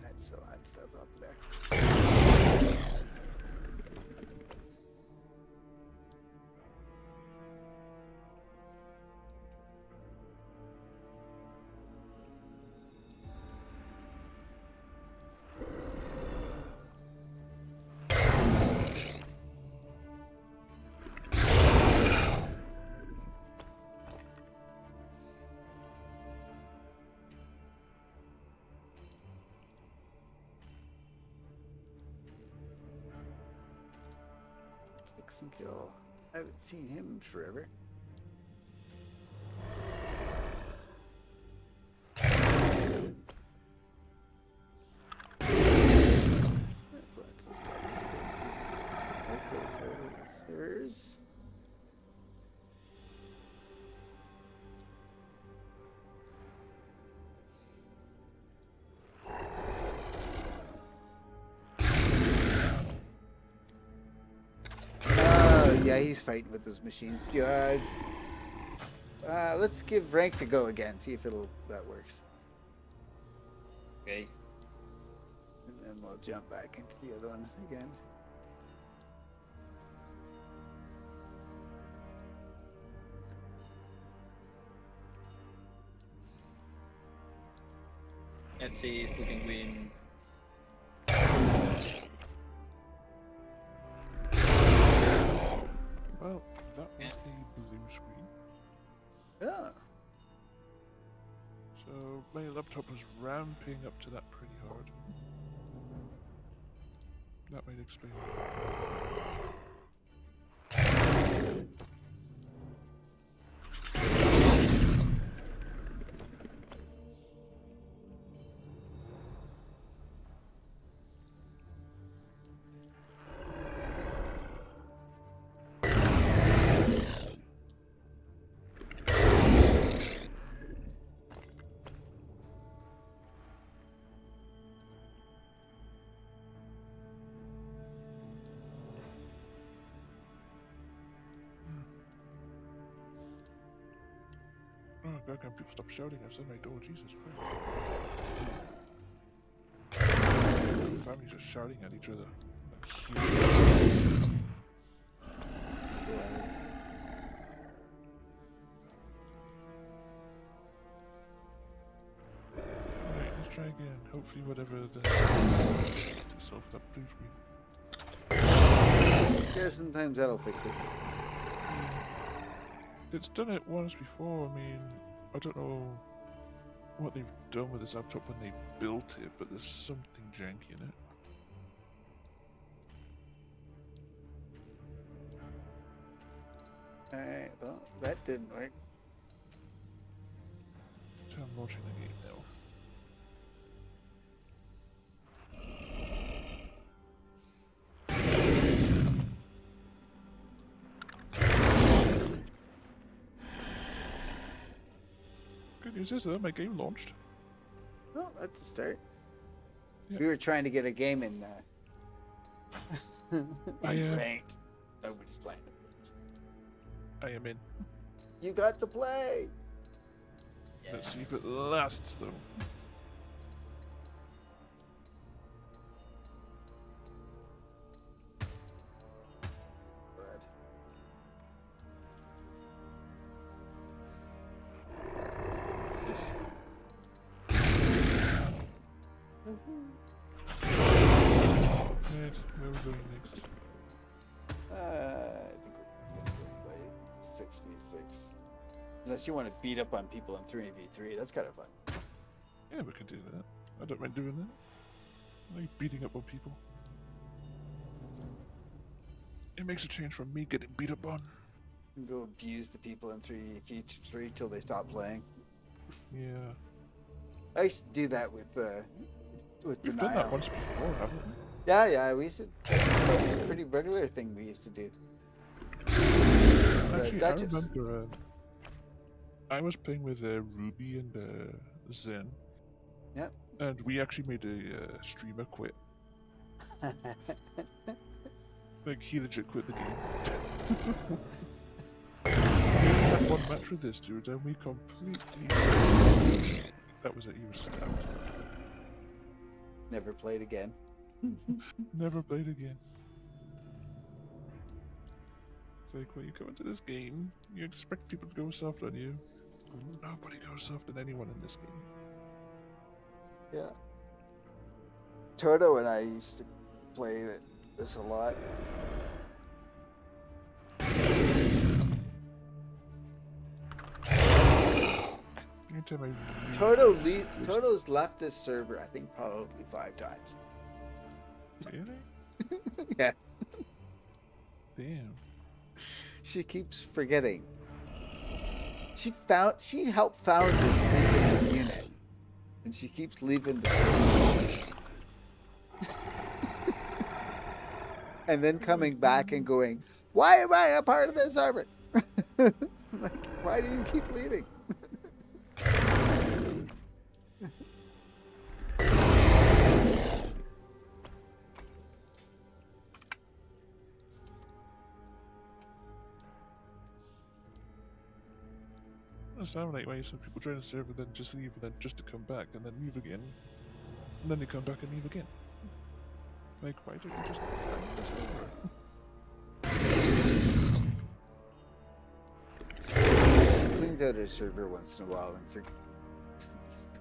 That's still had stuff up there. Fix and kill. I haven't seen him in forever. Servers. Yeah, he's fighting with those machines. Let's give rank a go again. See if that works, Okay. and then we'll jump back into the other one again. Let's see if we can win. Well, that was Yeah. a blue screen. Yeah. So my laptop was ramping up to that pretty hard. That might explain it. Oh god, can people stop shouting outside my door? Jesus Christ. Families are shouting at each other. Like, huge. 2 hours. Alright, let's try again. Hopefully whatever the solve that blue screen. Yeah, sometimes that'll fix it. It's done it once before. I mean, I don't know what they've done with this laptop when they built it, but there's something janky in it. Alright, well, that didn't work. So I'm launching the game now. Good news is that my game launched. Well, that's a start. Yeah. We were trying to get a game in I ranked. Nobody's playing it. I am in. You got to play! Yeah. Let's see if it lasts though. Brad. Right, where are we going next? I think we're just gonna go play 6v6. Unless you want to beat up on people in 3v3, that's kind of fun. Yeah, we can do that. I don't mind doing that. I like beating up on people. It makes a change from me getting beat up on. You can go abuse the people in 3v3 till they stop playing. Yeah. I used to do that with We've Denial. done that once before, haven't we? Yeah, we used to. That was a pretty regular thing we used to do. Actually, Duchess. I remember I was playing with Ruby and Zen. Yep. And we actually made a streamer quit. Like, he legit quit the game. We had one match with this dude, and we completely... That was it, he was just out. Never played again. Never played again. It's like, when you come into this game, you expect people to go soft on you. Nobody goes soft on anyone in this game. Yeah. Toto and I used to play this a lot. Anytime I Toto's left this server, I think, probably 5 times. Really? Yeah. Damn. She keeps forgetting. She helped found this freaking unit, and she keeps leaving the server. And then coming back and going, "Why am I a part of this server?" Like, why do you keep leaving? I understand like why some people join a server, then just leave, and then just to come back, and then leave again, and then they come back and leave again. Like, why don't you just join the server? She cleans out her server once in a while and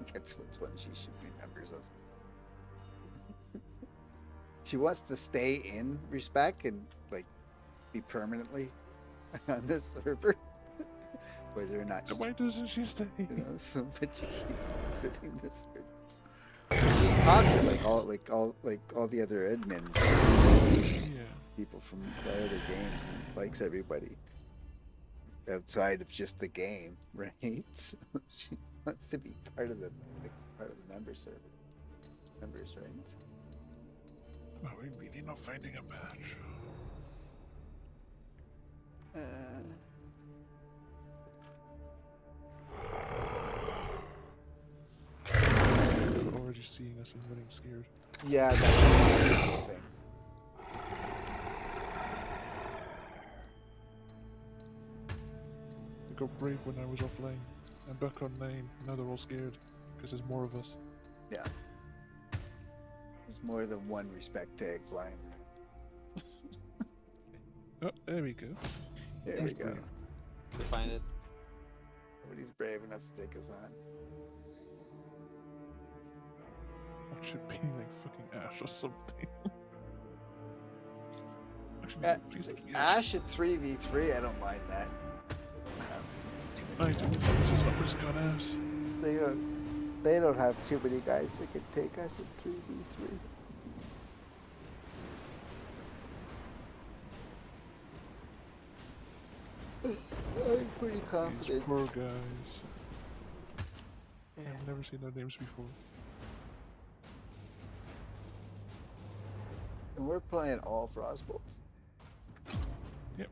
forgets That's what's one she should be members of. She wants to stay in respect and like be permanently on this server. Whether or not Then why doesn't she stay? so but she keeps exiting this server. She's talked to all the other admins, Yeah. people from the other games, and likes everybody outside of just the game, right? So she wants to be part of the member server. Members, right? Are we really not finding a match? They're already seeing us and running scared. Yeah, that's the thing. They got brave when I was offline. I'm back online. Now they're all scared because there's more of us. Yeah. There's more than one respect tag flying. Oh, there we go. There There's we go. brave. To find it. Nobody's brave enough to take us on. That should be like fucking Ash or something. Actually, Yeah, please it's like don't be Ash at 3v3, I don't mind that. I do think it's not risk on Ash. They don't have too many guys that can take us at 3v3. I'm pretty These confident. poor guys. Yeah. I've never seen their names before. And we're playing all frostbolts. Yep.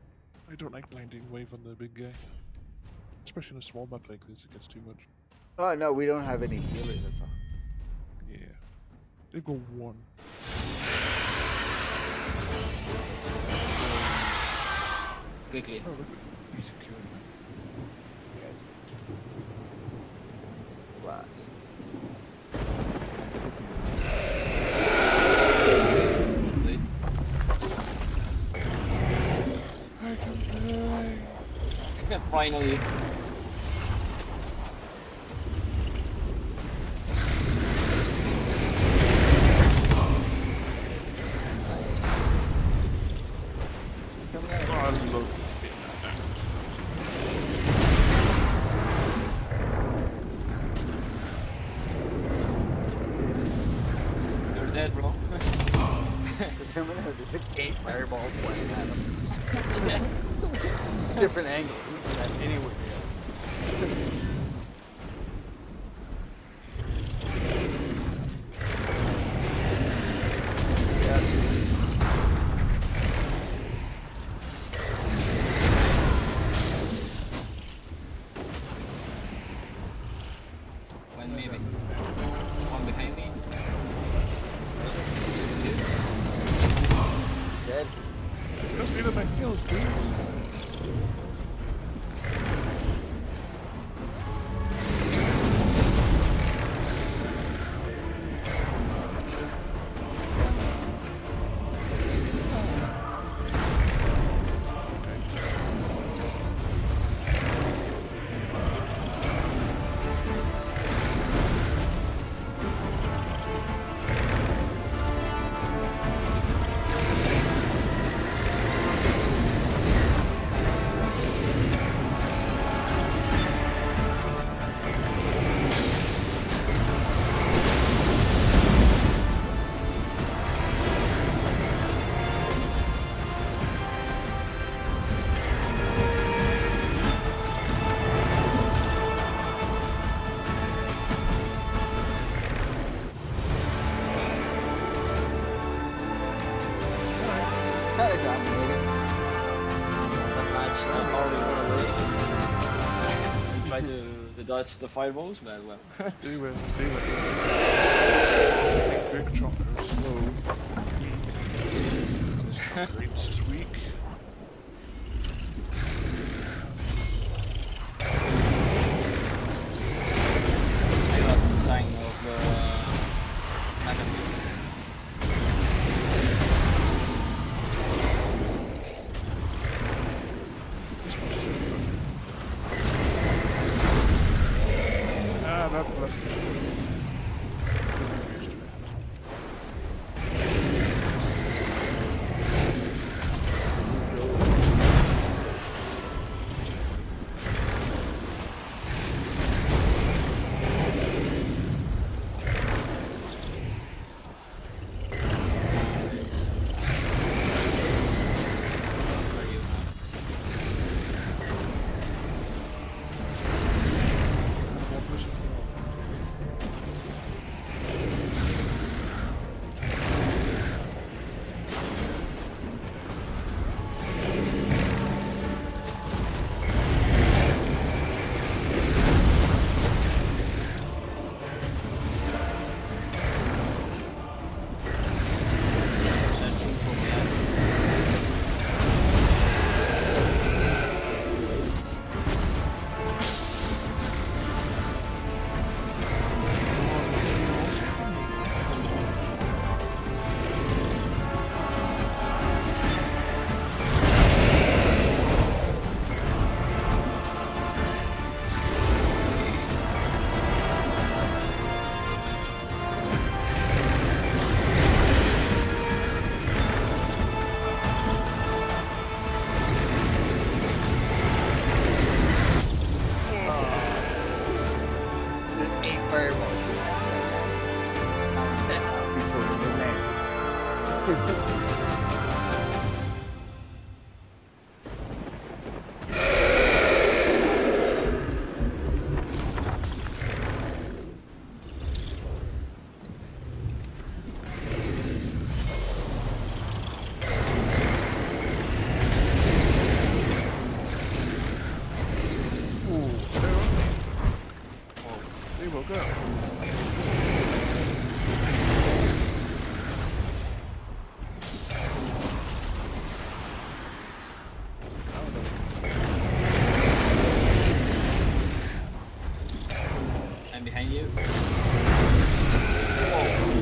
I don't like blinding wave on the big guy. Especially in a small map like this, it gets too much. Oh no, we don't have any healers, that's all. Yeah. They've got one. Quickly. Oh, look, he's secured. You guys are last. See? I can play. Finally. Oh, I love it. You're dead, bro. There's like 8 fireballs flying at him. Different angles. We can have anywhere. One maybe. One behind me. Dead. Just needed my kills, dude. Kind of dominating. That match, how we won away. Try to dodge the fireballs, but well. They win. They win. I think Big Chunker's slow. This Chunker is weak. I got the sign of the enemy. Ah, that blessed me. Ooh, there are they. Oh, they will go. I'm behind you.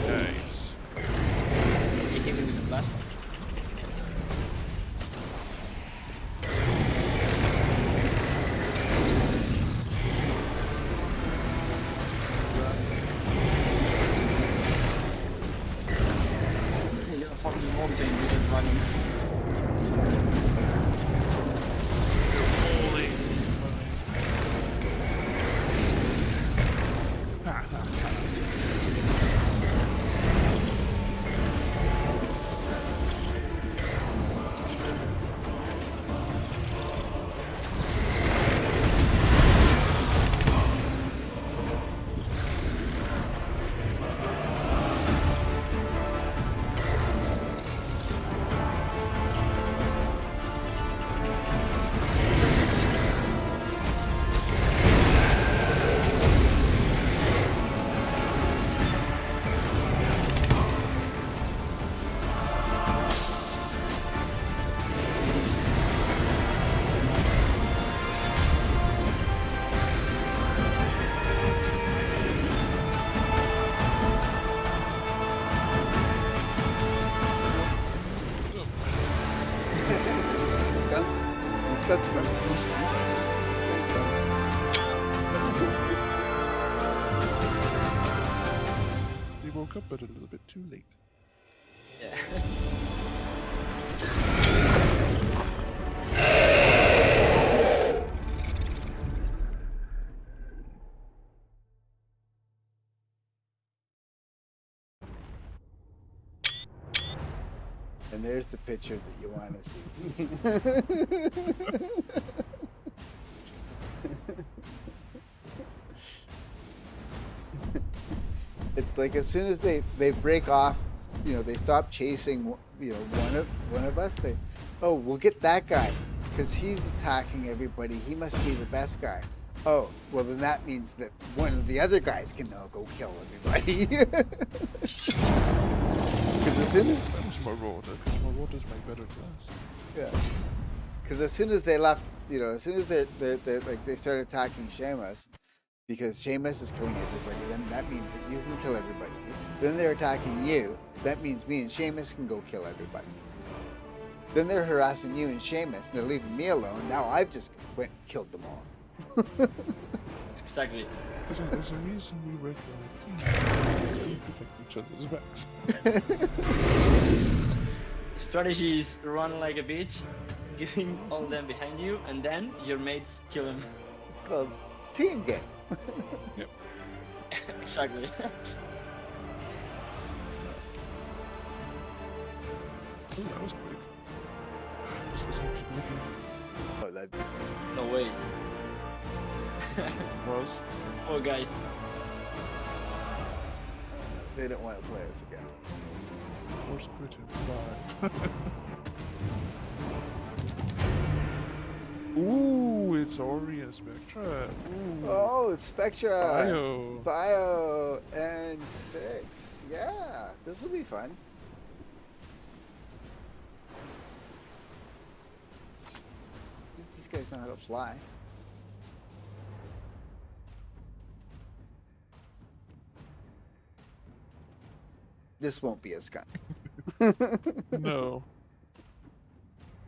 Nice. You hit me with the blast. You got a fucking mountain with it running. Holy Ha ha ha. Skunk. Skunk. They woke up but a little bit too late. Yeah. And there's the picture that you want to see. It's like as soon as they break off, you know, they stop chasing, you know, one of us. They, oh, we'll get that guy because he's attacking everybody. He must be the best guy. Oh, well then that means that one of the other guys can now go kill everybody. Because as soon as That was Marauder, because Marauders make better class. yeah, because as soon as they left, you know, as soon as they're like they start attacking Seamus, because Seamus is killing everybody, then that means that you can kill everybody. Then they're attacking you. That means me and Seamus can go kill everybody. Then they're harassing you and Seamus, and they're leaving me alone. Now I've just went and killed them all. Exactly. There's a reason we work on a team. So we protect each other's backs. Strategy is run like a bitch, giving all them behind you, and then your mates kill them. It's called team game. Yep. Exactly. Oh, that was quick. Was this actually looking? Oh, that'd be so. No way. Was? Oh, guys. They don't want to play us again. Force crit in 5. Ooh, it's Ori and Spectra. Ooh. Oh, it's Spectra. Bio. Bio and 6. Yeah, this will be fun. These guys know how to fly. This won't be a skunk. No.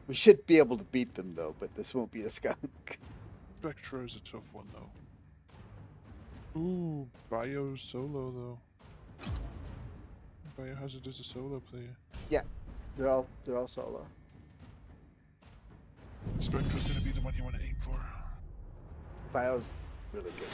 We should be able to beat them though, but this won't be a skunk. Spectra is a tough one though. Ooh, Bio solo though. Biohazard is a solo player. Yeah, they're all solo. Spectra's gonna be the one you want to aim for. Bio's really good.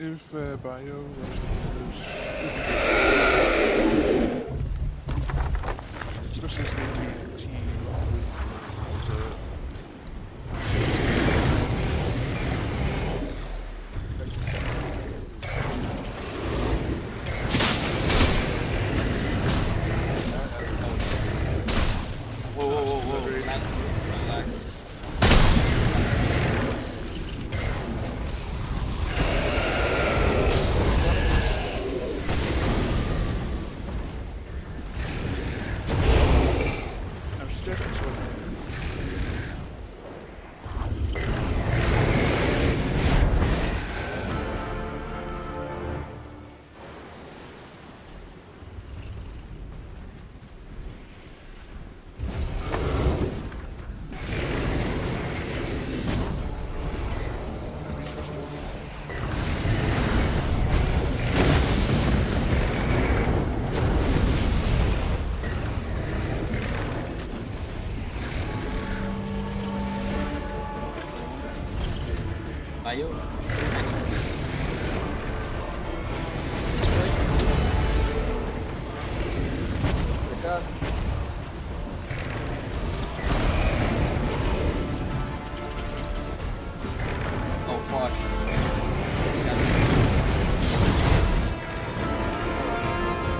If Bio especially as they do team with the Spectre Scott's next to Whoa, whoa, whoa, whoa. Relax. Relax. I'm just dead, so Bio. pick up. Oh fuck.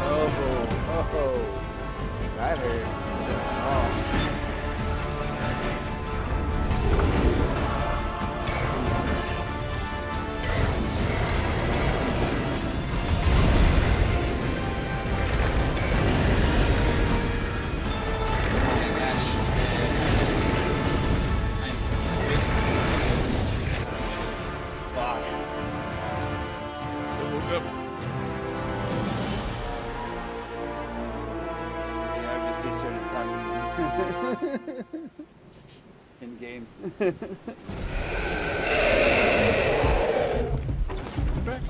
Oh, that hurt. Oh. Oh my gosh. I'm fuck. don't look up. Yeah, I just started talking in game. Back.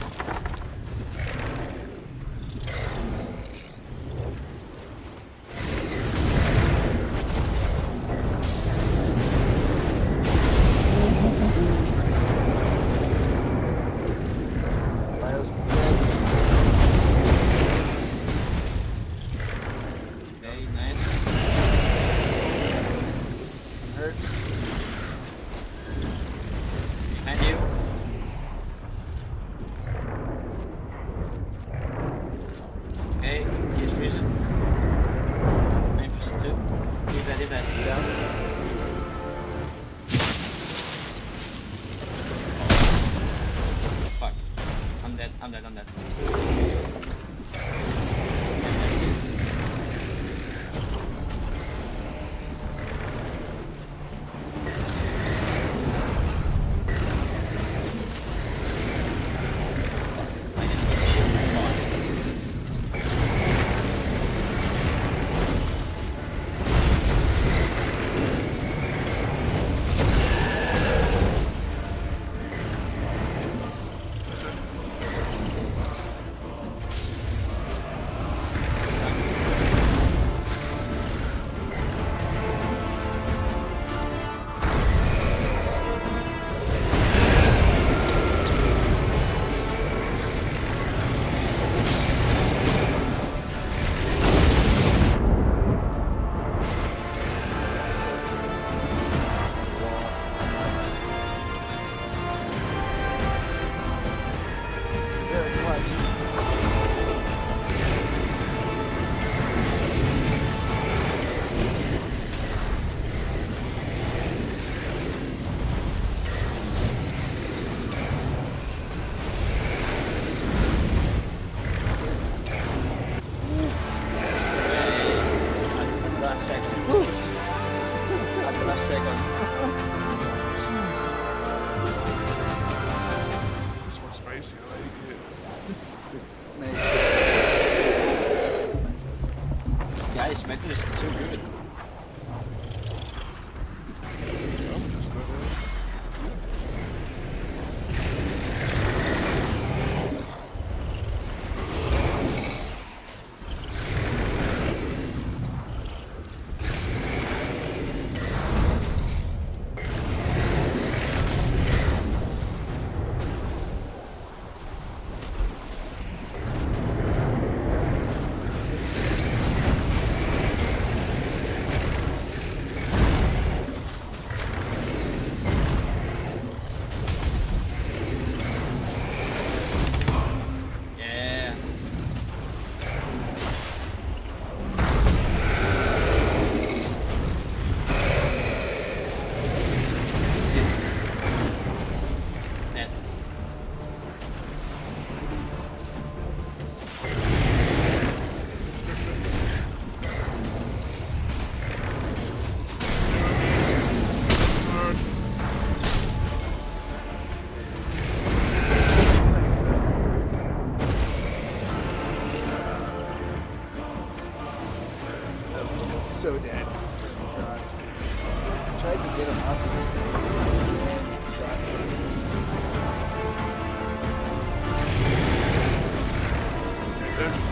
Bio's dead. Okay, nice. I'm hurt. Behind you. Okay, he's freezing. I'm freezing too. He's dead, he's dead. Down. Fuck. I'm dead, I'm dead, I'm dead. I didn't get shit. Fuck. so dead. Cross. Tried to get him up and shot him. They're just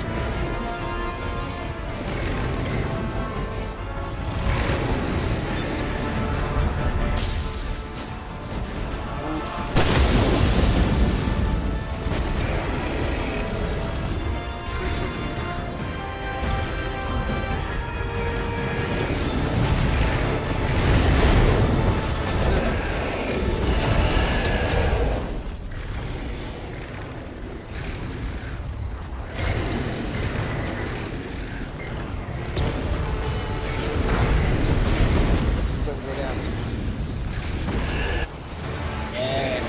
Just let me go down. Yeah.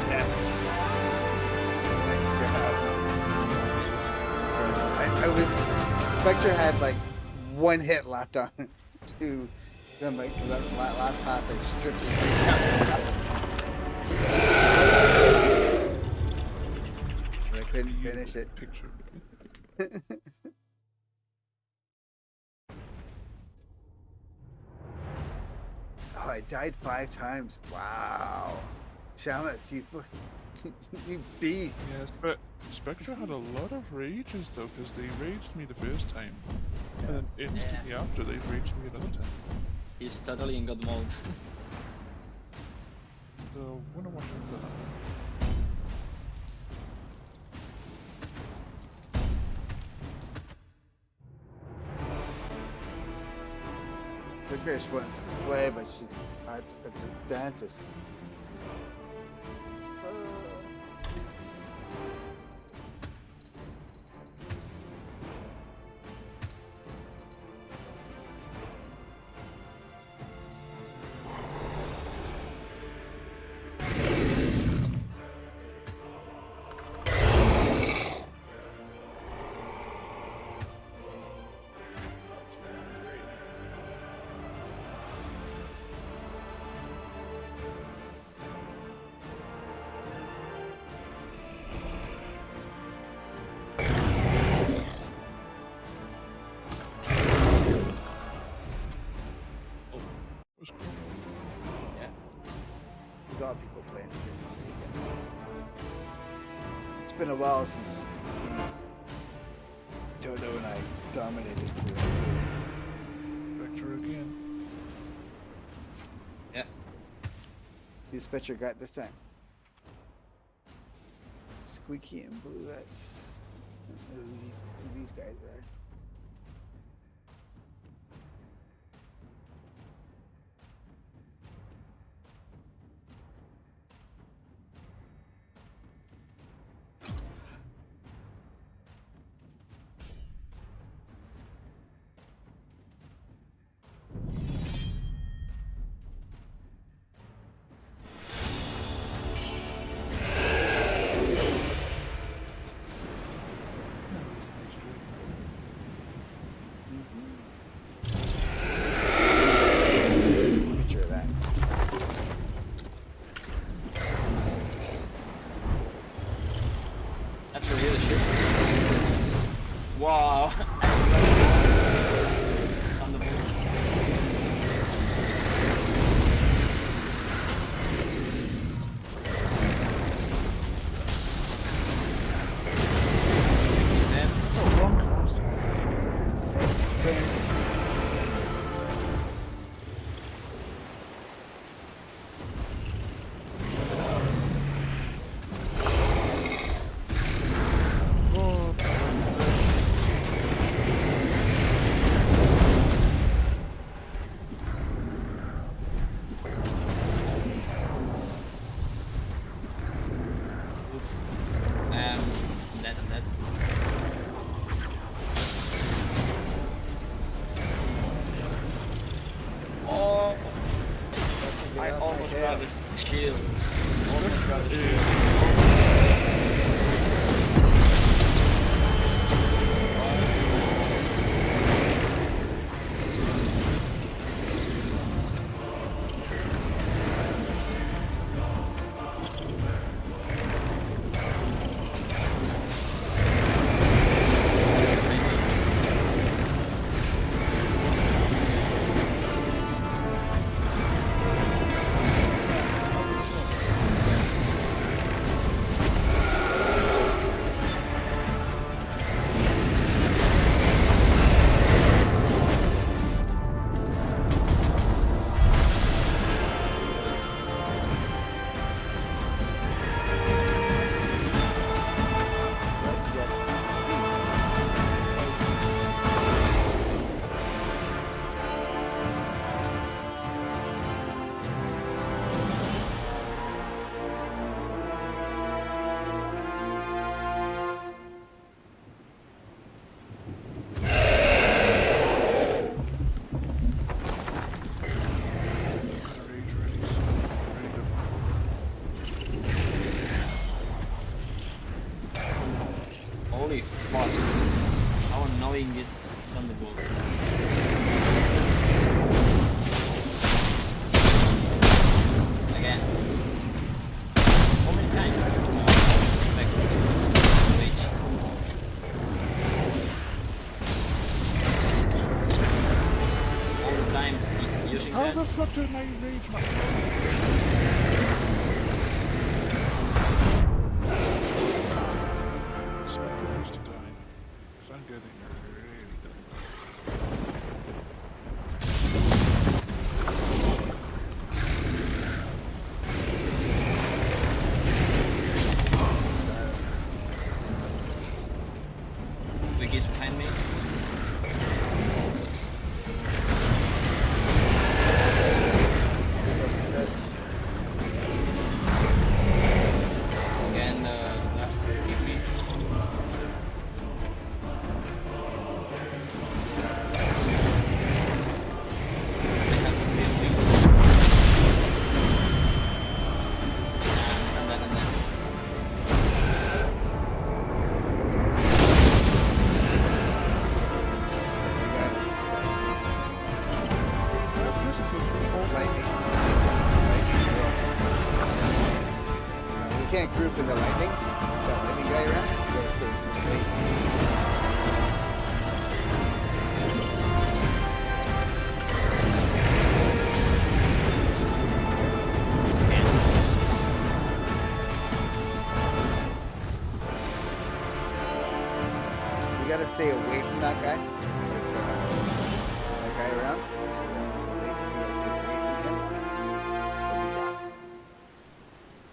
Yes. I was. Spectre had like one hit left on it. Then like that last pass, I stripped it right down. But I couldn't finish it. picture. Oh, I died 5 times. Wow. Shamus, you you beast. Yeah, but Spectre had a lot of rages though, because they raged me the first time, and then instantly after they raged me another time. He's totally in God mode. So when I watch him for that. Licorice wants to play, but she's at the dentist. What's cool? Yeah. There's a lot of people playing this game. It's been a while since Toto and I dominated through it. Spectre again. Yeah. Who's Spectre got this time? Squeaky and Blue. That's who these guys are. Picture of that. That's really the shit. Wow. On the move. And Oh, wrong class. Oh, I'm dead. Oh, I almost grabbed his shield. Almost grabbed his shield. Fuck. How annoying is Thunderbolt. Again. How many times? Back. Reach. All the times using How that. the fuck did my rage not? Spectre needs to die. 'Cause I'm getting really done. Wiggy's behind me. Again, last give me. And then. Lightning. We can't group in the lightning. That lightning guy around. You gotta stay away. We gotta stay away from that guy. That guy around. So we gotta stay away from him. Or we die.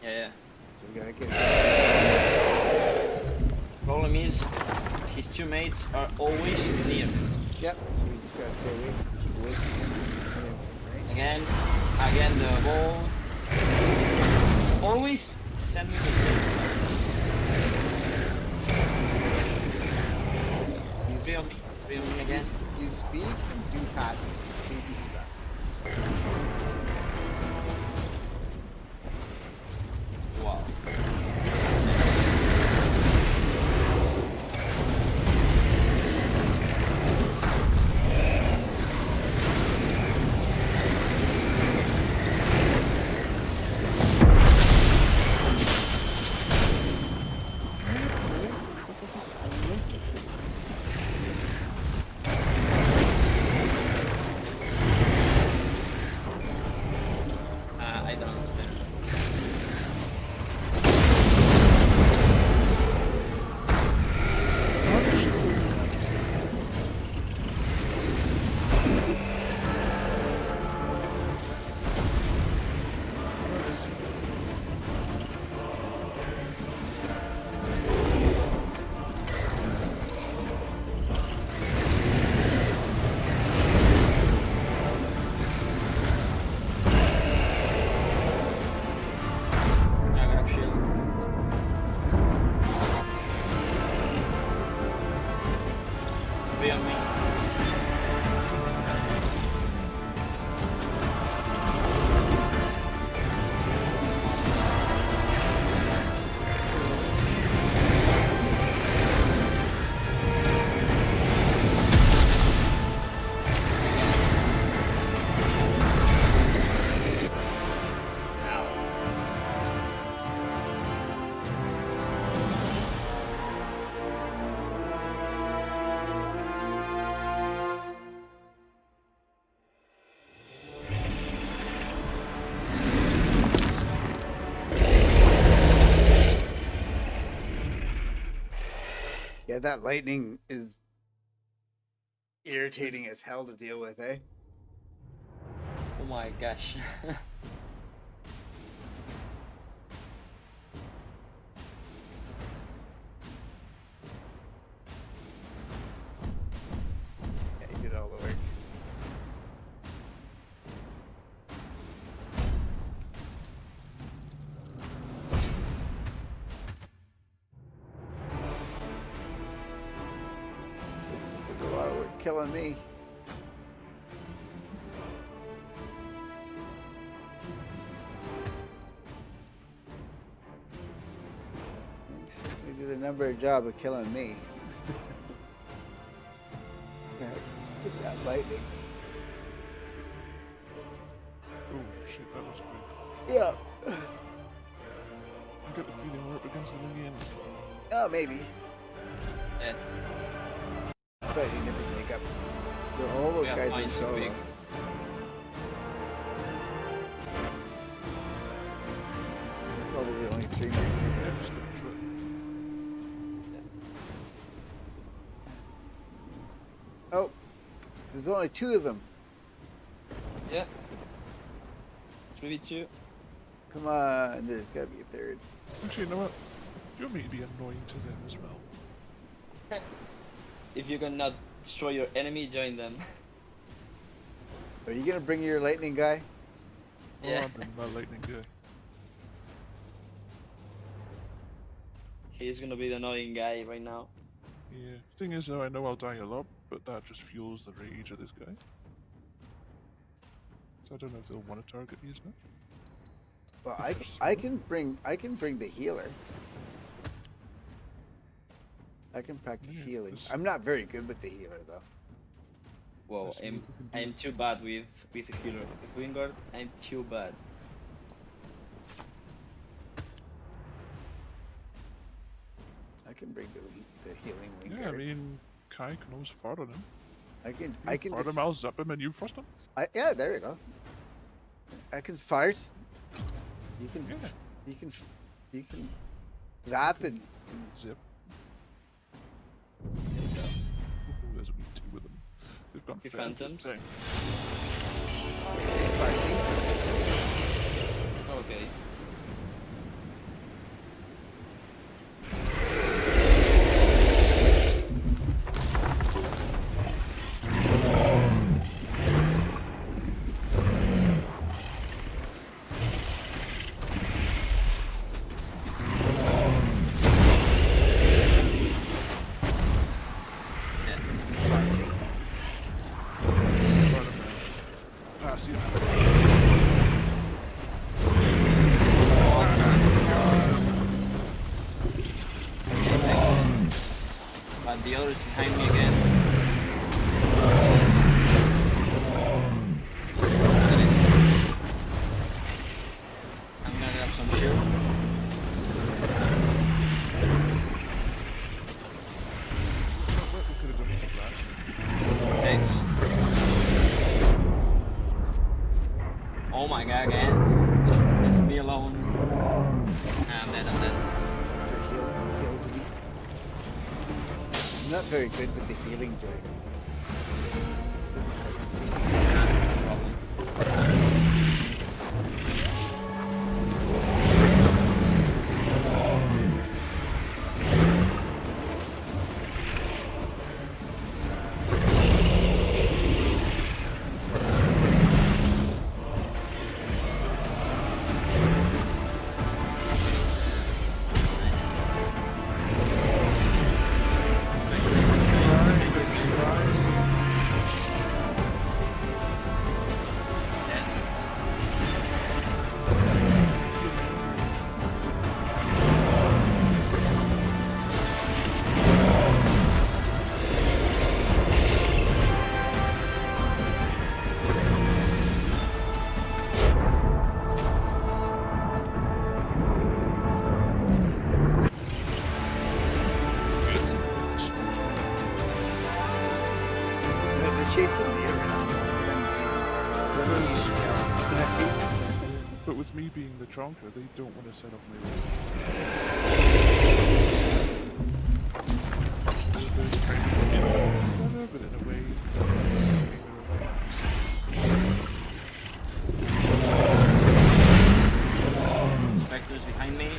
Yeah. So we gotta get. Problem is, his two mates are always near. Yep. So we just gotta stay away. Keep away from him. Right? Again the ball. Always send me the ball. Use, Three on me again. use speed and do passing. Use speed and do passing. Wow. I don't understand. I got up shield. Three on me. Yeah, that lightning is irritating as hell to deal with, eh? Oh my gosh. Yeah, you did all the work. You did a lot of work killing me. You did a number of job of killing me. lightning. Oh shit, that was quick. Yeah. I get the feeling we're up against them again. Oh, maybe. Yeah. I thought you'd never make up. All those Yeah, guys are mine's solo. big. Probably the only 3 men. Yeah, just been a trip. Oh, there's only 2 of them. Yeah. 3v2. Come on, there's gotta be a 3rd. Actually, you know what? You want me to be annoying to them as well. If you cannot destroy your enemy, join them. Are you gonna bring your lightning guy? Yeah. Oh, I've been my lightning guy. He's gonna be the annoying guy right now. Yeah. Thing is, though, I know I'll die a lot, but that just fuels the rage of this guy. So I don't know if they'll want to target me as much. Well, It's I just can bring the healer. I can practice Yeah, healing. this- I'm not very good with the healer though. Whoa, Let's see what we can do. I'm too bad with the healer. With Wingard, I'm too bad. I can bring the healing wing Yeah, I guard. mean, Kai can always fart on him. I can You fart just, him, I'll zap him, and you frost him. yeah, there you go. I can fart. You can Yeah. you can zap and Zip. Oh, there's only 2 of them. They've gone The fat this phantoms? thing. farting. Okay. Farting. Fart him now. Pass you. Thanks. But the other is behind me again. Nice. I'm gonna grab some shield. What we could have done with a blast. Thanks. Oh my god, again. Leave me alone. I'm dead, I'm dead. To heal me. I'm not very good with the healing joint. No problem. They're chasing me around. But with me being the chonker, they don't want to set off my road. They're trying to get me, but in a way, Spectres behind me.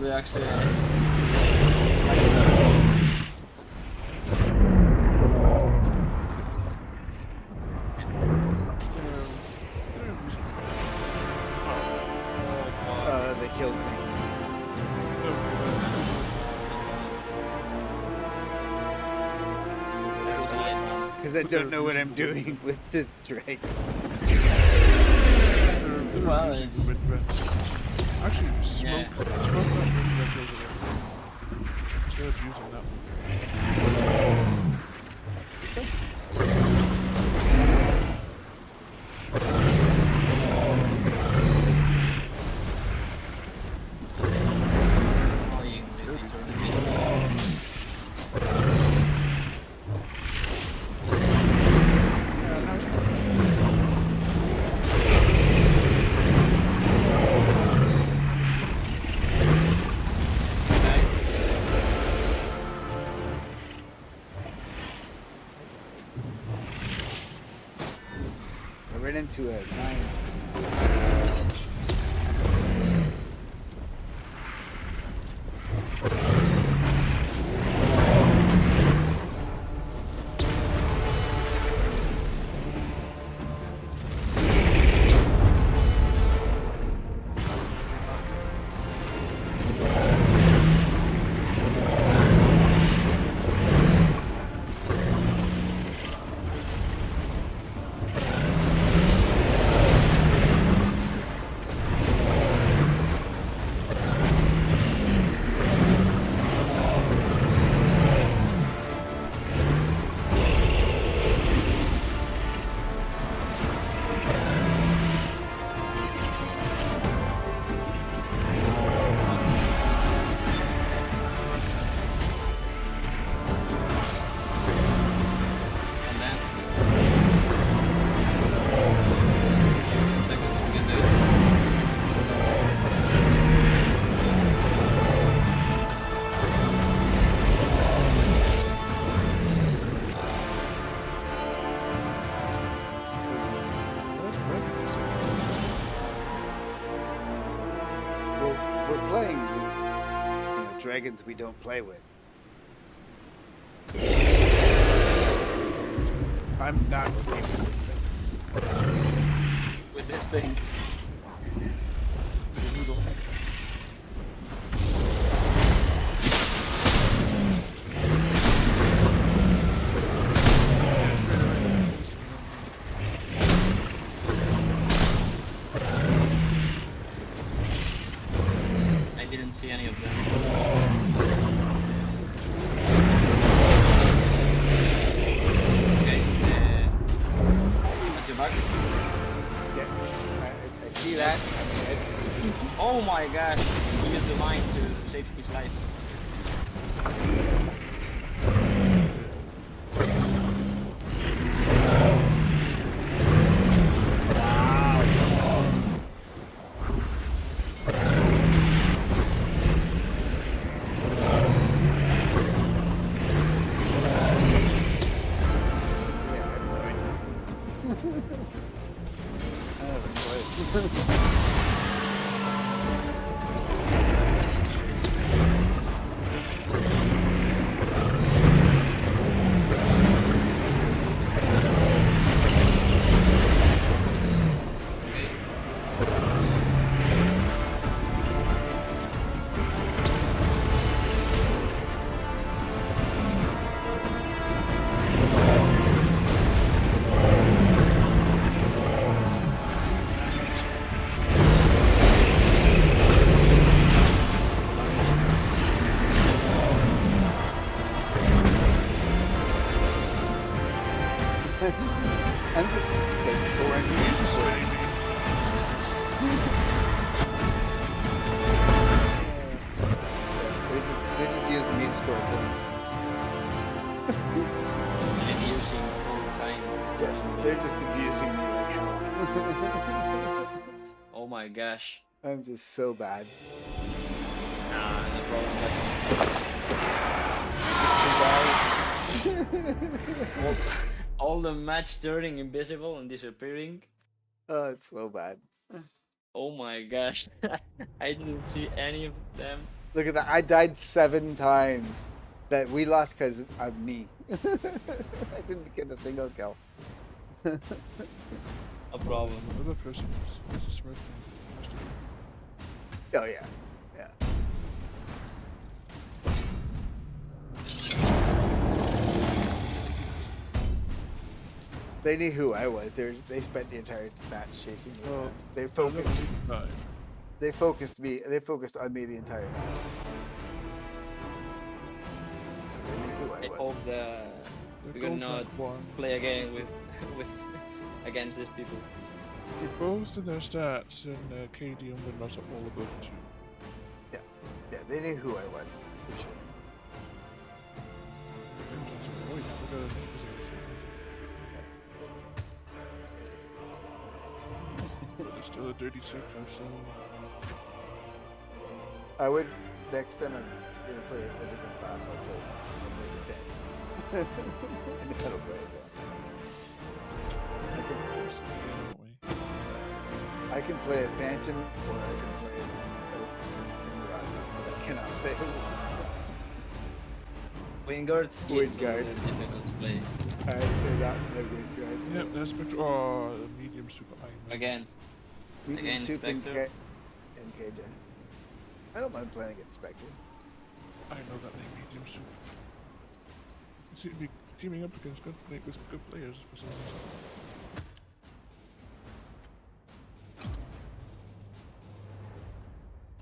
the accent. They killed me. Because I don't know what I'm doing with this drake. Well, it's... Actually, smoke, Yeah. smoke that mini red over there. Instead of using that Annoying with the tournament. Yeah, now it's not. I ran into a 9. And then... 10 seconds to get there. We're playing with dragons we don't play with. I'm not okay with this thing. With this thing. I didn't see any of them. Okay, at your back. Yeah, I see that. I mean, Oh my gosh, he used the mine to save his life. I have a clue. I'm just like scoring. They're just using me to score points. And using all the time. Yeah, they're just abusing me like hell. Oh my gosh. I'm just so bad. Nah, no problem. All the match turning invisible and disappearing. Oh, it's so bad. Oh my gosh. I didn't see any of them. Look at that. I died 7 times. That we lost because of me. I didn't get a single kill. No problem. Another person was a Smurf. Oh yeah, yeah. They knew who I was. They spent the entire match chasing me around. They focused. They focused me. They focused on me the entire match. So they knew who I I was. hope that we will not play again with against these people. Both of their stats and KD and Wren not all above 2. Yeah, they knew who I was for sure. But there's still a dirty circle, so I would next time I'm gonna play a different class. I'll play the Phantom. I know how to play it. I can play a Phantom or I can play a but I cannot play Wingard is Wingard. difficult to play. I cannot play Wingard. yep, there's Spectre. Oh, the medium super Iron Man. Again. Medium Again, Soup and Spectre. KJ. I don't mind playing against Spectre. I know that name, medium super. You seem to be teaming up against good players for some reason.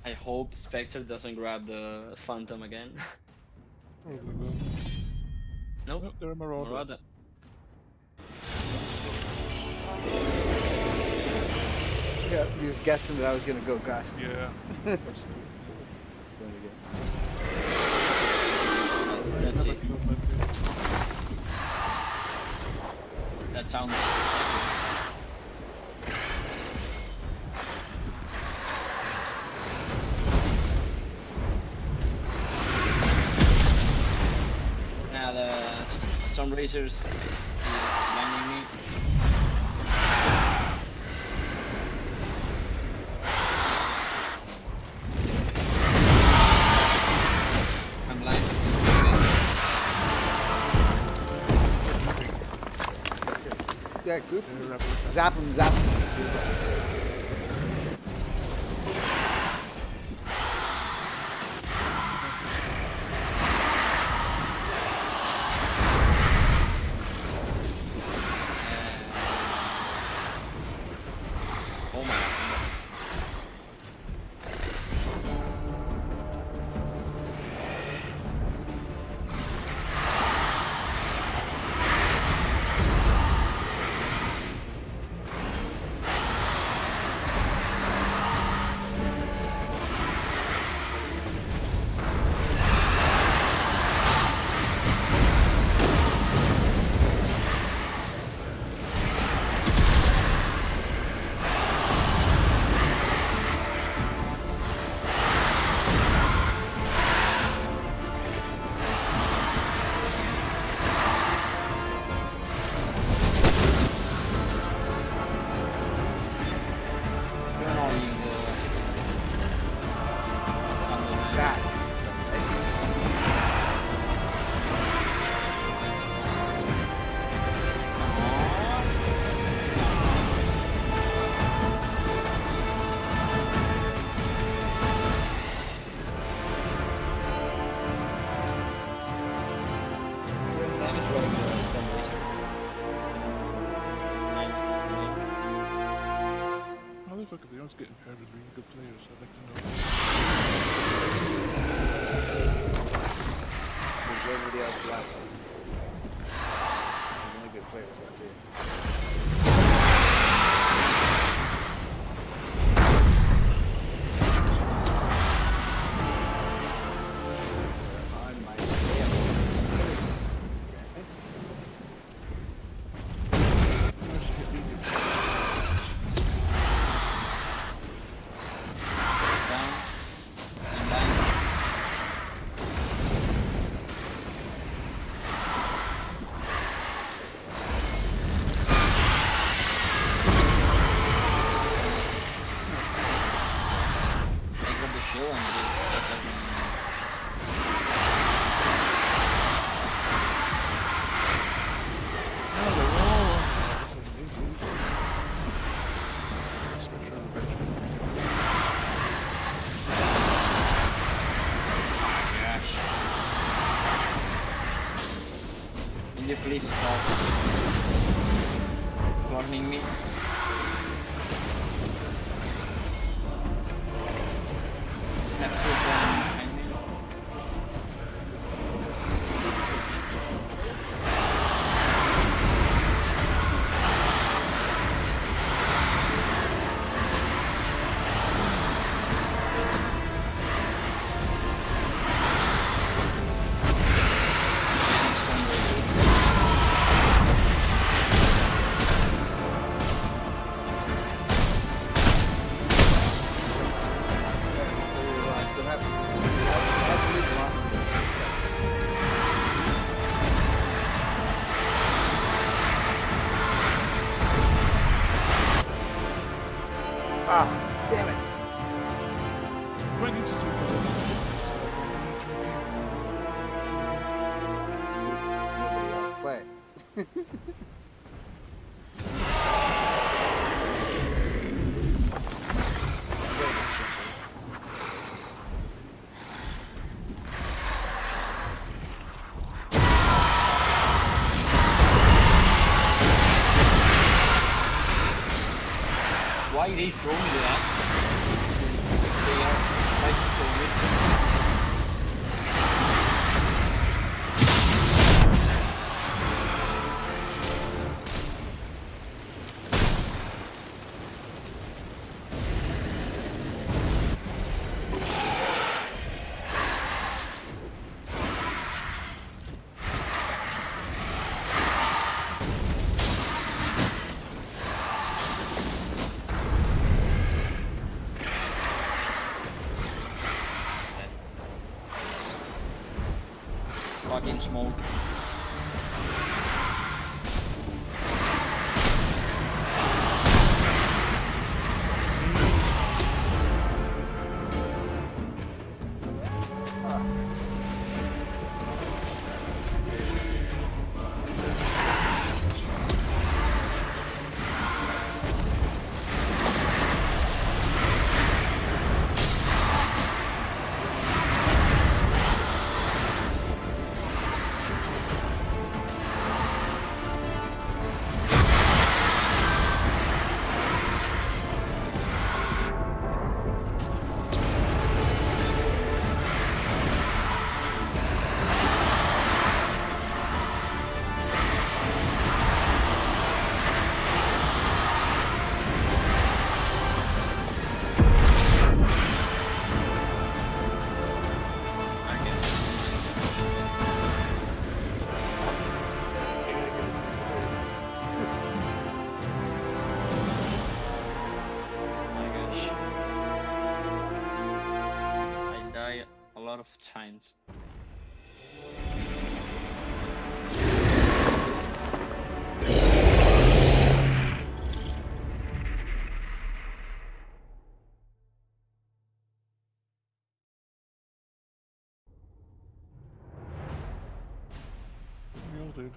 I hope Spectre doesn't grab the Phantom again. Probably will. Nope. Nope, they're a Marauder. Marauder. Yeah, he was guessing that I was gonna go Gust. Yeah. Going against. That's it. That sounds. Now the Sunrazers is blinding me. I'm blind. Yeah, good. They're rebel. Zap him, zap him. Oh my. You're annoying the That. How the fuck are they always getting paired with really good players? I'd like to know. There's everybody else left. There's only good players left here. On my tail. Where's the medium? down. I'm blind. Could you please stop warning me? Snap to behind me. What happened? I believe we lost. Ah, damn it. Do I need to take a look at Nobody else play. Why they throw me that? They are fighting for me. Fucking smoke. Lot of times. We all did.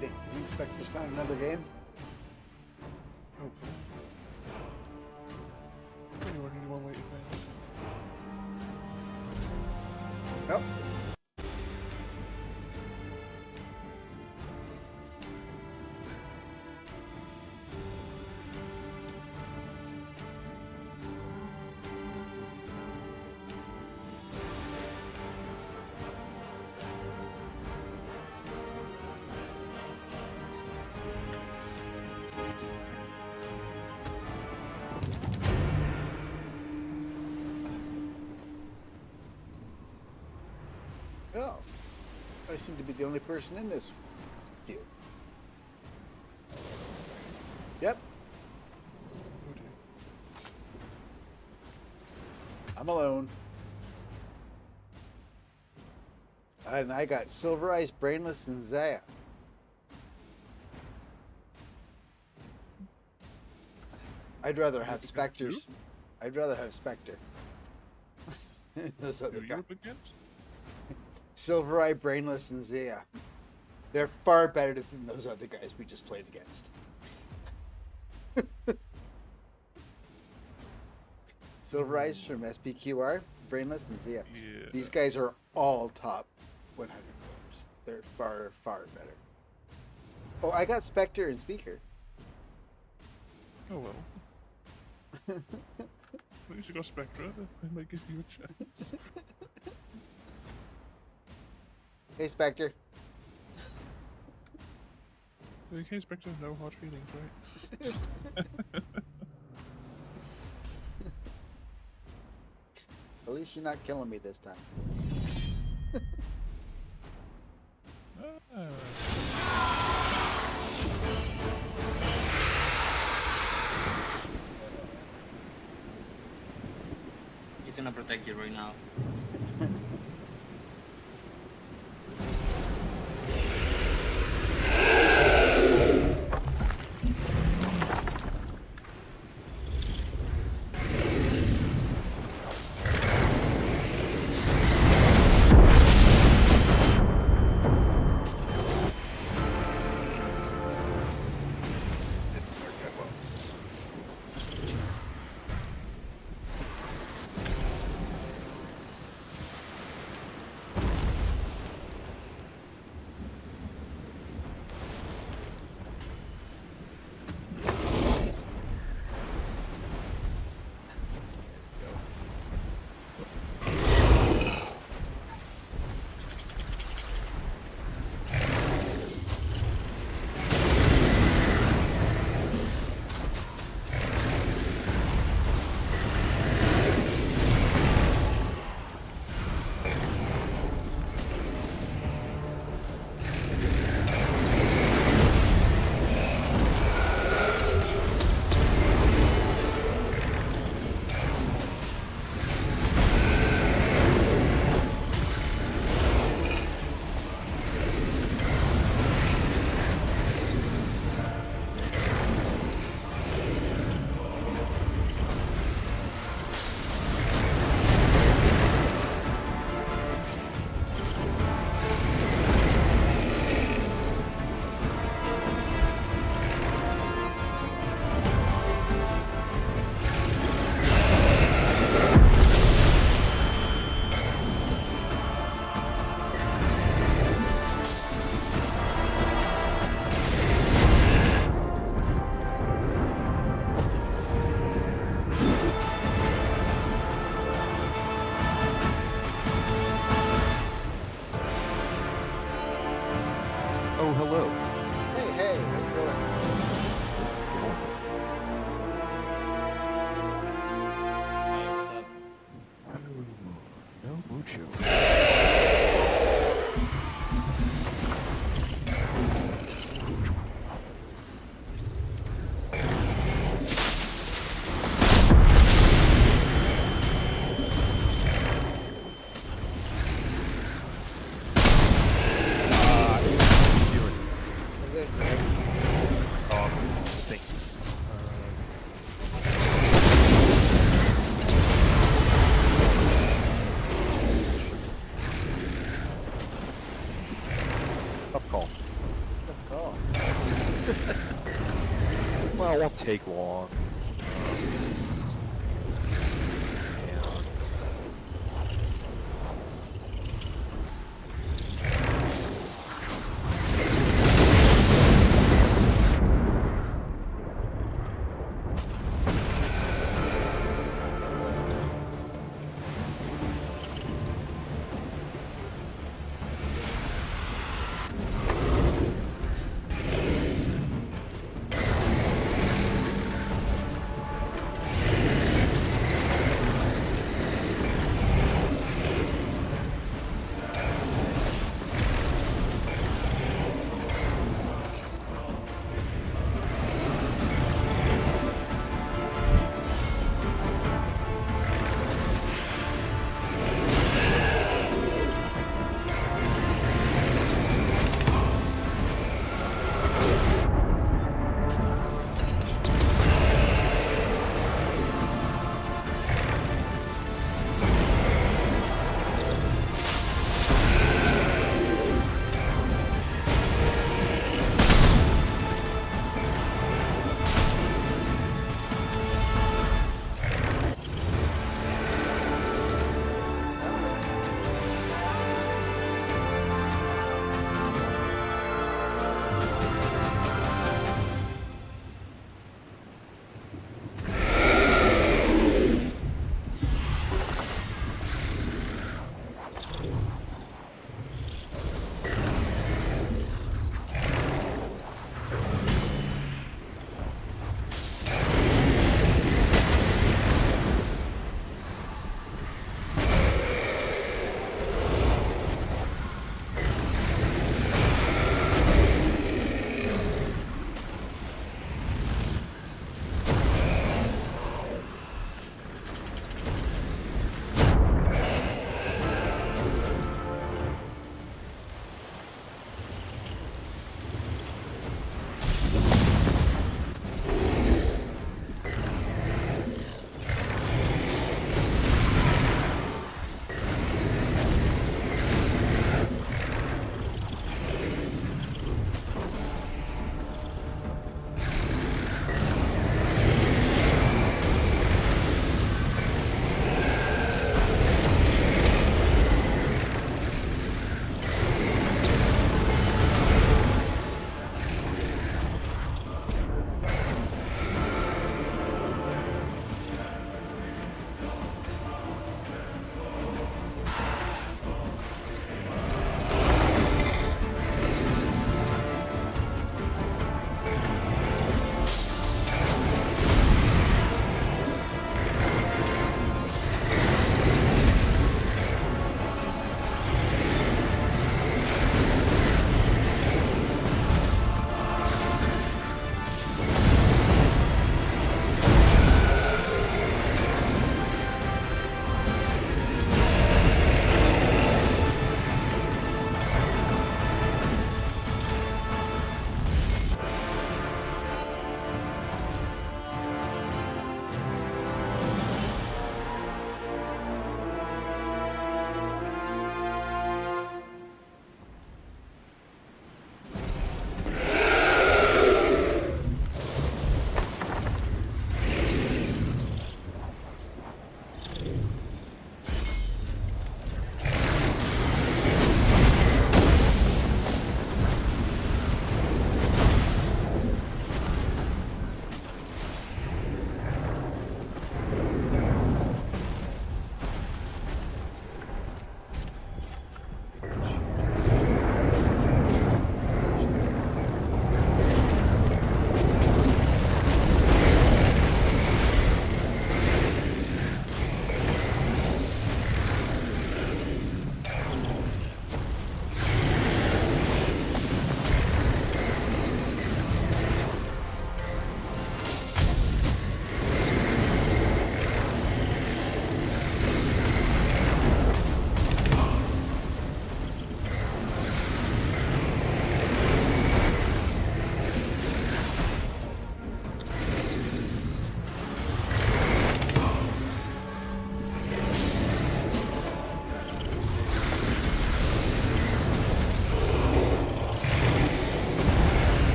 think Spectre's found another game? Hopefully. Only one way to find. Nope. Oh, I seem to be the only person in this view. Yep, Oh dear. I'm alone. And I got Silver Eyes, Brainless, and Zaya. I'd rather have against Spectres. I'd rather have Spectre. Those other Who are you guys. up against? Silver Eye, Brainless, and Zaya. They're far better than those other guys we just played against. Silver Eyes from SPQR, Brainless, and Zia. Yeah. These guys are all top 100 players. They're far, far better. Oh, I got Spectre and Speaker. Oh well. At least you got Spectra. I might give you a chance. Hey, Spectre. In case Spectra, no hard feelings, right? At least you're not killing me this time. He's gonna protect you right now. Didn't work that well. Oh, hello. Hey, hey, how's it going? Hey, what's up? No mucho. Is it Greg? Thank you. Up call. Tough call. Well, it won't take long. And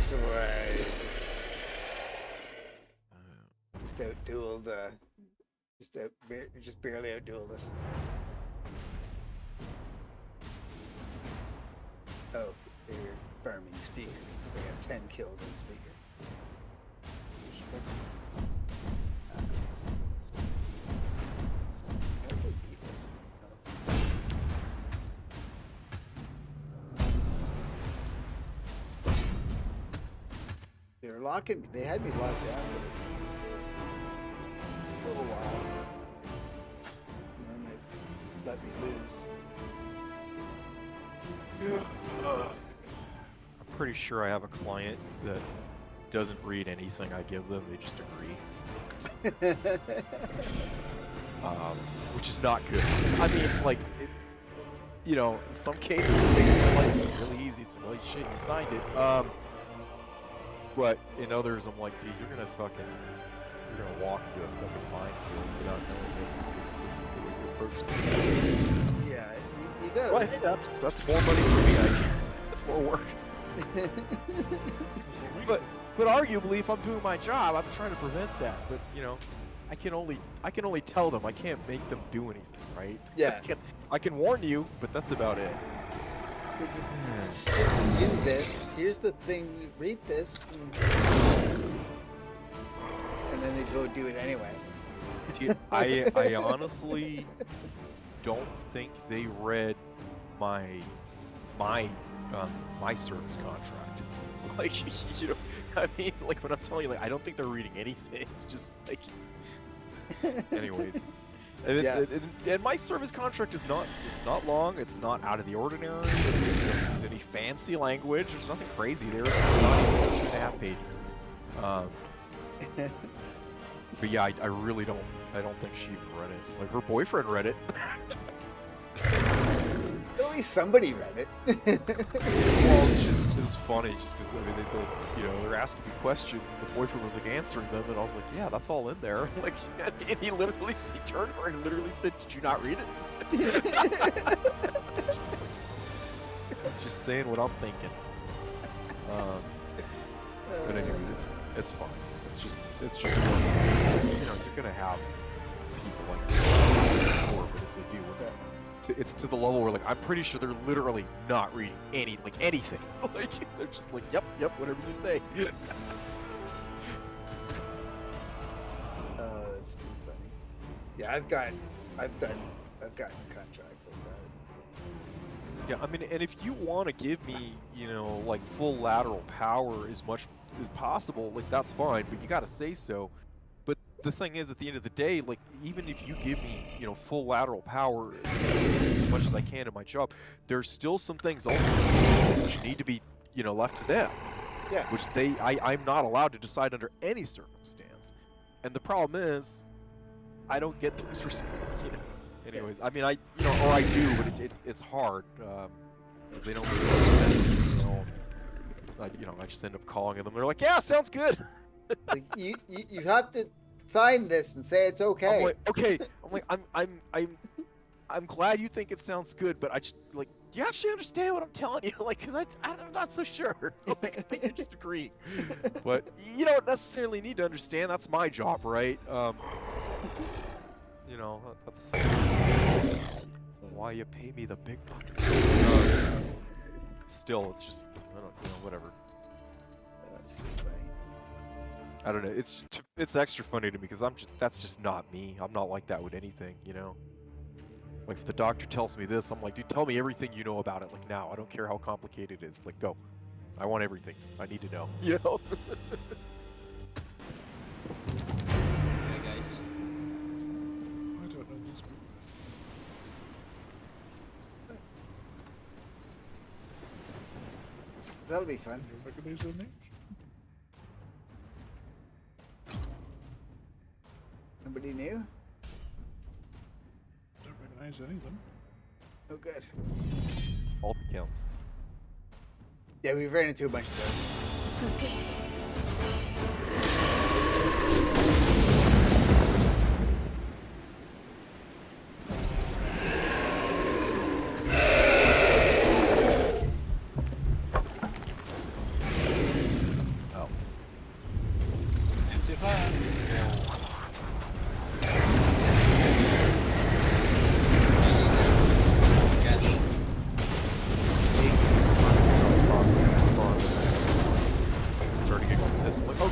so I Uh, just out-dueled, just barely out-dueled us. Oh, they're farming speaker. They got 10 kills on speaker. How did they beat us? Oh. They were locking me. They had me locked down for a little while. And then they let me loose. I'm pretty sure I have a client that doesn't read anything I give them, they just agree. Which is not good. I mean, like, in some cases it makes my life really easy. It's like, shit, you signed it. But in others, I'm like, dude, you're gonna walk into a fucking minefield without knowing that this is the way you approach this. Yeah, you gotta. Well, hey, that's more money for me. That's more work. But arguably, if I'm doing my job, I'm trying to prevent that. But I can only tell them. I can't make them do anything, right? Yeah. I can warn you, but that's about it. You just shouldn't do this. Here's the thing. Read this, and then they go do it anyway. See, I honestly don't think they read my service contract. Like, I mean, like when I'm telling you, like, I don't think they're reading anything. It's just like, anyways. And my service contract is it's not long, it's not out of the ordinary, it doesn't use any fancy language, there's nothing crazy there, it's not 2.5 pages. But yeah, I really don't think she even read it. Like, her boyfriend read it. At least somebody read it. Well, it was funny, just because they're asking me questions, and the boyfriend was like answering them, and I was like, yeah, that's all in there. Like, and he turned to her and literally said, "Did you not read it?" It's just saying what I'm thinking. But anyway, it's fine. It's just fun. You're gonna have people like this before, but it's like, dude, it's to the level where, like, I'm pretty sure they're literally not reading anything. Like, they're just like, yep, whatever you say. Oh, that's too funny. Yeah, I've gotten contracts like that. Yeah, I mean, and if you want to give me, like, full lateral power as much as possible, like, that's fine, but you gotta say so. But the thing is, at the end of the day, like, even if you give me, full lateral power as much as I can in my job, there's still some things ultimately which need to be, left to them. Yeah. Which I'm not allowed to decide under any circumstance. And the problem is, I don't get those responses. Anyways, I mean, or I do, but it's hard because they don't listen. I just end up calling them. They're like, "Yeah, sounds good." Like, you have to sign this and say it's okay. I'm like, okay. I'm glad you think it sounds good, but I just, like, do you actually understand what I'm telling you? Like, because I'm not so sure. Like, I think you're just agreeing. But you don't necessarily need to understand. That's my job, right? That's why you pay me the big bucks. Still, it's just, I don't, whatever. That's so funny. I don't know. It's extra funny to me because that's just not me. I'm not like that with anything, Like, if the doctor tells me this, I'm like, dude, tell me everything you know about it, like, now. I don't care how complicated it is. Like, go. I want everything. I need to know. Hey guys. I don't know these people. That'll be fun. You recognize their names? Nobody new? Don't recognize any of them. Oh, good. All accounts. Yeah, we've ran into a bunch of those.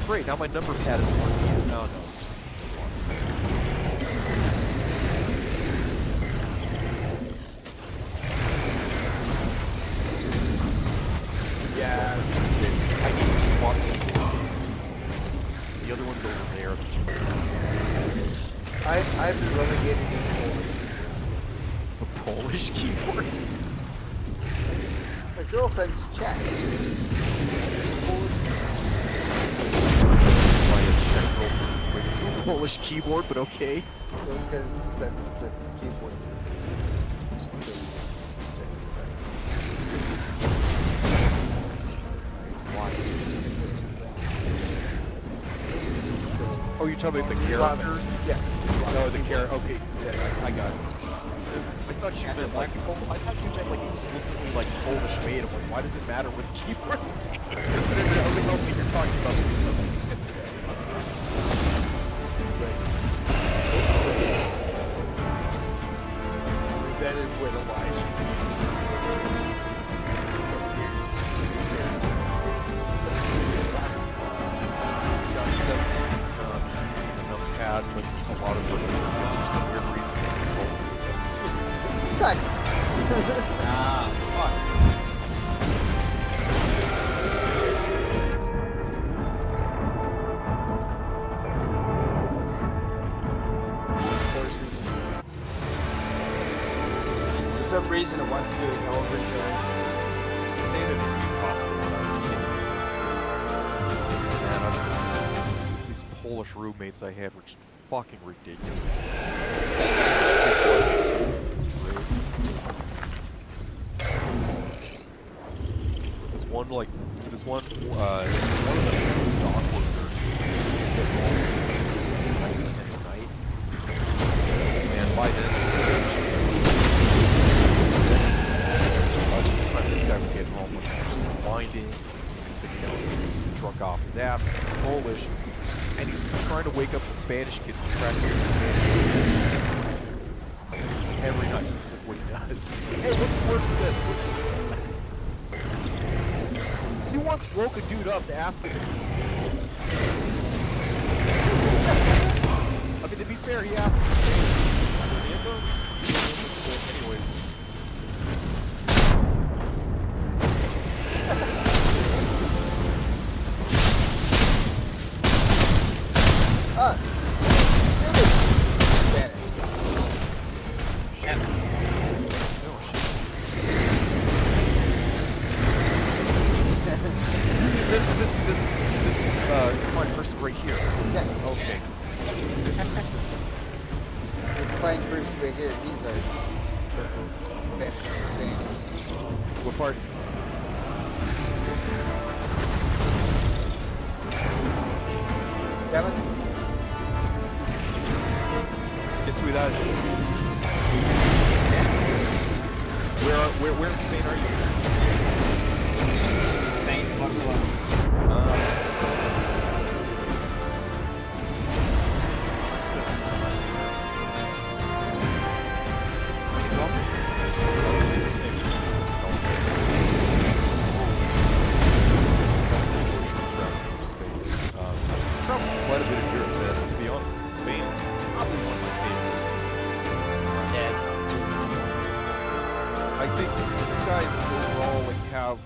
great. Now my number pad is working. No, it's just. Yeah. I need to swap the other one's over there. I've been relegated to The Polish keyboard. my girlfriend's Czech. Polish. Why a Czech girlfriend equates to a Polish keyboard, but okay. Because that's the keyboards. Oh, you're talking about the characters? Yeah. No, the character. Okay, yeah, I got it. I thought you meant like, I thought you meant like explicitly like Polish made. I'm like, why does it matter with keyboards? I was like, okay, you're talking about. That is where the lie should be. Got 17 enough pad, but a lot of them, for some weird reason, it's Polish. Exactly. Ah, fuck. Horses. For some reason, it wants to do a hell of a charge. These Polish roommates I had were just fucking ridiculous. This one of them was a dock worker. At night. And by then, this guy would get home when he's just winding, sticking out his truck off his ass, Polish, and he's trying to wake up the Spanish kids to practice his Spanish. Every night, this is what he does. Hey, what's the word for this? He once woke a dude up to ask him if he's I mean, to be fair, he asked him. Anyways. My person right here. Yes. Okay. This fine person right here, these are fans. What part? Thomas? Guess who that is? Where in Spain are you? Spain, Barcelona. Traveled quite a bit of Europe, but to be honest, Spain's probably one of my favorites. I think you guys overall have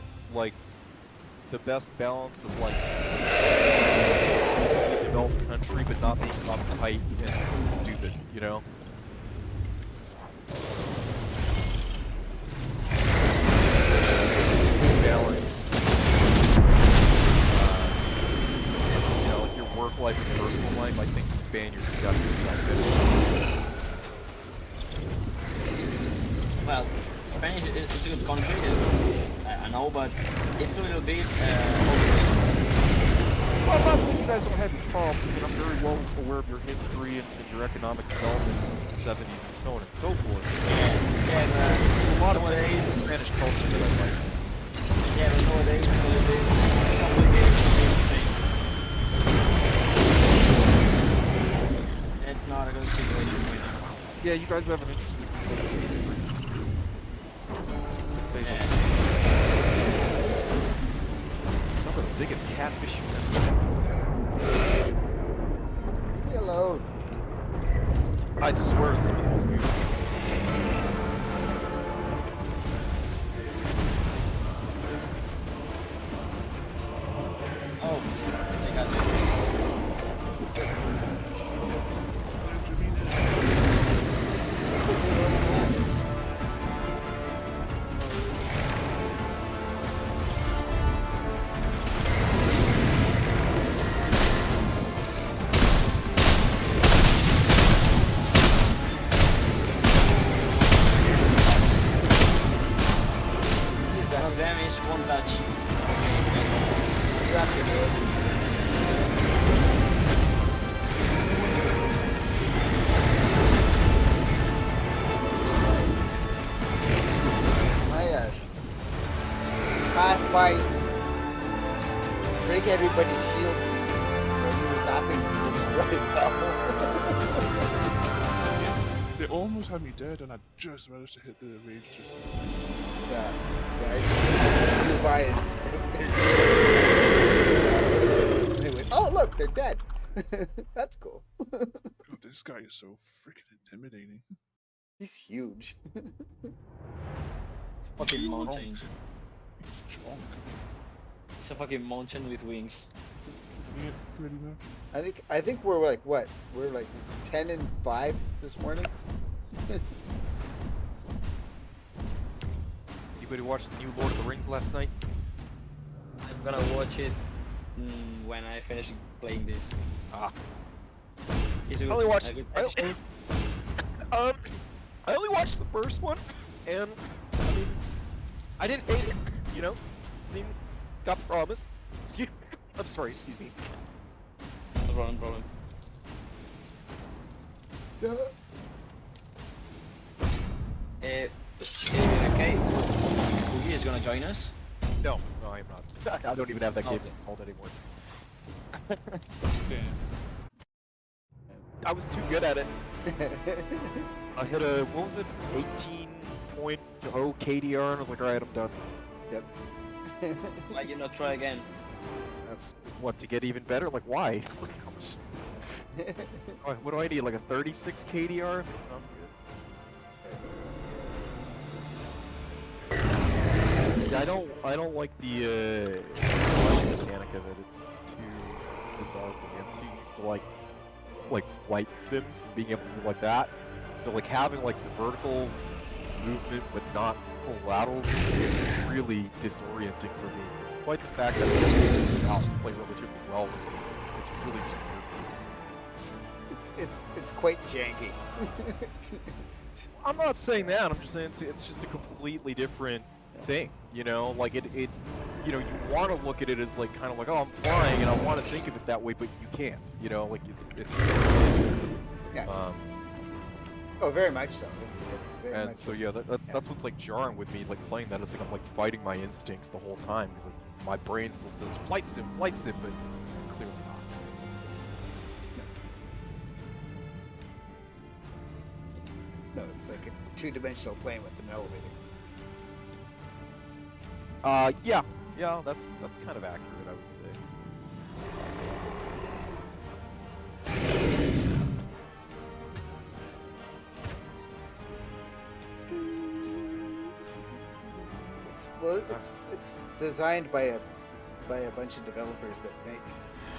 the best balance of a developed country, but not being uptight and stupid, you know? Balance. Your work life and personal life, I think the Spaniards have got to do that better. Well, Spain is a good country, I know, but it's a little bit Well, I'm not saying you guys don't have your problems. I mean, I'm very well aware of your history and your economic development since the 70s and so on and so forth. yeah, There's a lot of nowadays, Spanish culture that I like. yeah, but nowadays it's a little bit complicated to do things. It's not a good situation right now. Yeah, you guys have an interesting political history. To say the Yeah. least. Some of the biggest catfish you've ever seen. I swear, some of the most beautiful. Oh, they got me. One of them is one touch. Exactly, dude. My pass by break everybody's shield when he was zapping really well. They almost had me dead, and I just managed to hit the rage. Yeah, I just flew by and they went, oh look, they're dead. That's cool. God, this guy is so freaking intimidating. He's huge. Fucking mountain. He's strong. It's a fucking mountain with wings. Yeah, pretty much. I think we're like what? We're like 10-5 this morning. Anybody watch the new Lord of the Rings last night? I'm gonna watch it when I finish playing this. Ah. Is it I only watched. a good I episode? only watched the first one, and I mean, I didn't hate it. You know, got promised. I'm sorry. Excuse me. No problem. Okay, Boogie is gonna join us. No, I am not. I don't even have that game Okay. installed anymore. Yeah. I was too good at it. I hit a, what was it, 18.0 KDR, and I was like, alright, I'm done. Yep. Why you not try again? What, to get even better? Like, why? Look how much. What do I need, like a 36 KDR? I'm good. Yeah, I don't like the mechanic of it. It's too bizarre for me. I'm too used to like flight sims and being able to do like that. So like having like the vertical movement but not full lateral is really disorienting for me. So despite the fact that I play relatively well with this, it's really just It's quite janky. I'm not saying that. I'm just saying it's just a completely different thing. You know, like it you know, you want to look at it as like kind of like, oh, I'm flying, and I want to think of it that way, but you can't. You know, like it's Yeah. Oh, very much so. It's very and much so yeah, that's what's like jarring with me, like playing that. It's like I'm like fighting my instincts the whole time because like my brain still says flight sim, but clearly not. No, it's like a two-dimensional plane with an elevator. Yeah, that's kind of accurate, I would say. It's designed by a bunch of developers that make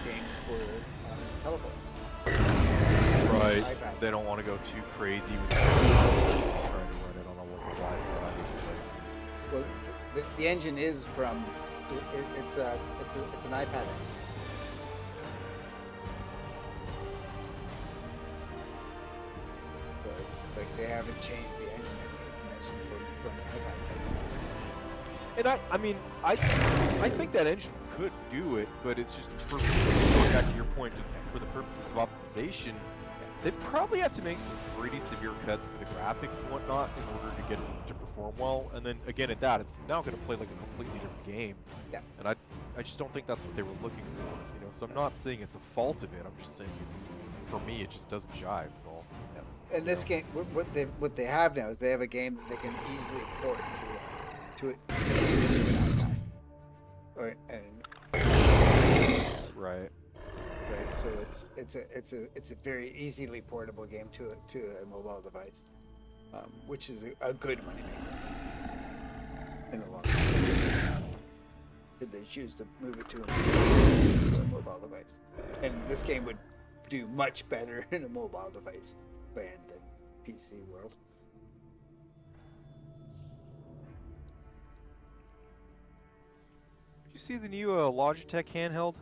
games for telephones. Right. iPads. They don't want to go too crazy with trying to run it on a local Wi-Fi devices. Well, the engine is from it's an iPad engine. So it's like they haven't changed the engine. It's an engine from an iPad. And I mean, I think that engine could do it, but it's just going back to your point, for the purposes of optimization, they'd probably have to make some pretty severe cuts to the graphics and whatnot in order to get it to perform well. And then again, at that, it's now going to play like a completely different game. Yeah. And I just don't think that's what they were looking for. You know, so I'm not saying it's a fault of it. I'm just saying, for me, it just doesn't jive. Is all. And this game, what they have now is they have a game that they can easily port to an iPad. Right. Right. So it's a very easily portable game to a mobile device, which is a good moneymaker in the long run. If they choose to move it to a mobile device, and this game would do much better in a mobile device than the PC world. Did you see the new Logitech handheld?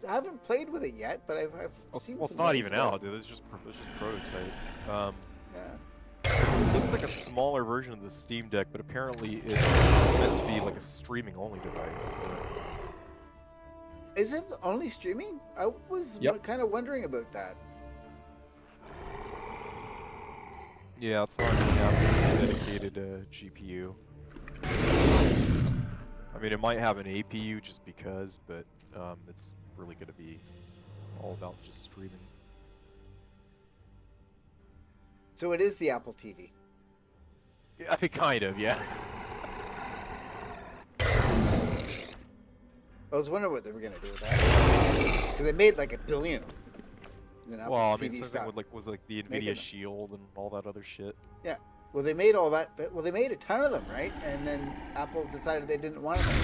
Haven't played with it yet, but I've seen. Well, it's some not nice even stuff. out, dude. It's just prototypes. Yeah. It looks like a smaller version of the Steam Deck, but apparently it's meant to be like a streaming only device. So. Is it only streaming? I was Yep. kind of wondering about that. Yeah, it's not going to have a dedicated GPU. I mean, it might have an APU just because, but it's really going to be all about just streaming. So it is the Apple TV. Yeah, I mean, kind of, yeah. I was wondering what they were gonna do with that, because they made like $1 billion. Then Apple Well, I TV mean, something stopped. with was like the making Nvidia them. Shield and all that other shit. Yeah. Well, they made all that. Well, they made a ton of them, right? And then Apple decided they didn't want them.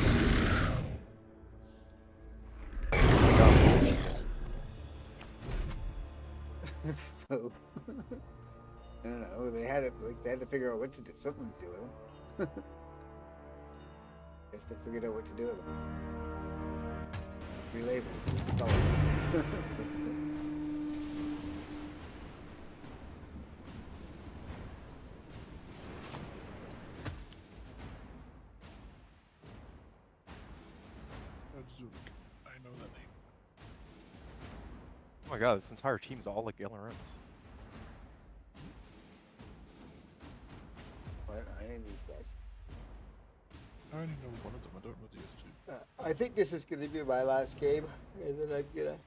So I don't know. They had to figure out what to do, something to do with them. Guess they figured out what to do with them. Relabel. Color. Zurich. I know that name. Oh my god, this entire team's all like LRMs. What are any of these guys? I only know one of them. I don't know the other two. I think this is going to be my last game, and then I'm gonna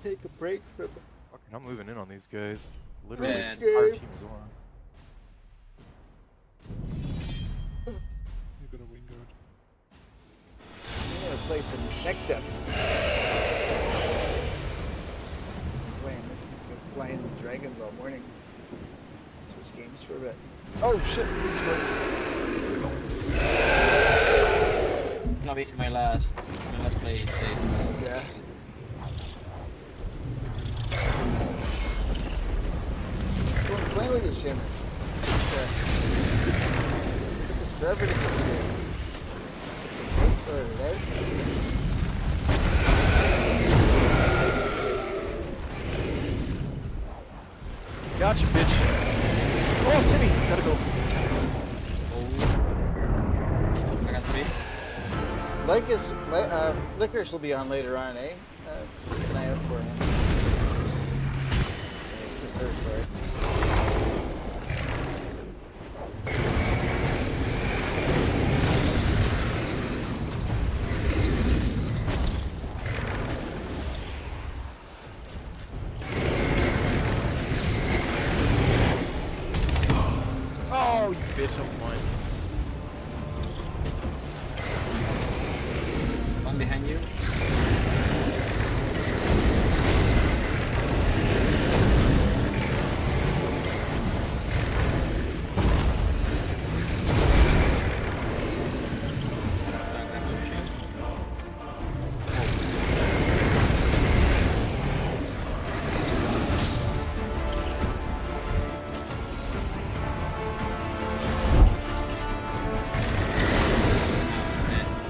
take a break from. Fucking, I'm moving in on these guys. Literally, Man. this entire team is on. You got a Wingard. I'm gonna play some neck dubs. Playing this flying the dragons all morning. Switch games for a bit. Oh shit! Gonna be my last play today. Yeah. Well, I'm playing with your Sheamus. Took us forever to get to the sorted out. Gotcha, bitch. Oh, Timmy, gotta go. I got the base. Licorice will be on later on, eh? So keep an eye out for him. For her, sorry. Oh, you bitch, that was mine. One behind you.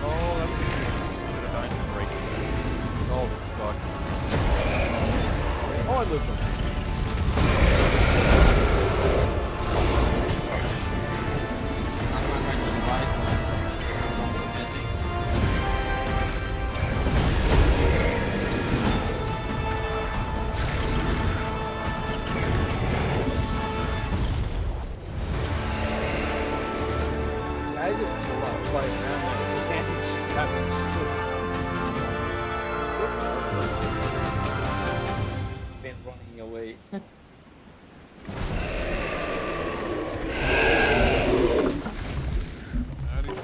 Oh, that's good. A dinosaur break. Oh, this sucks. Oh, I lived them. I'm not trying to survive. I'm submitting. I just do a lot of flying around and that Been running away. I didn't know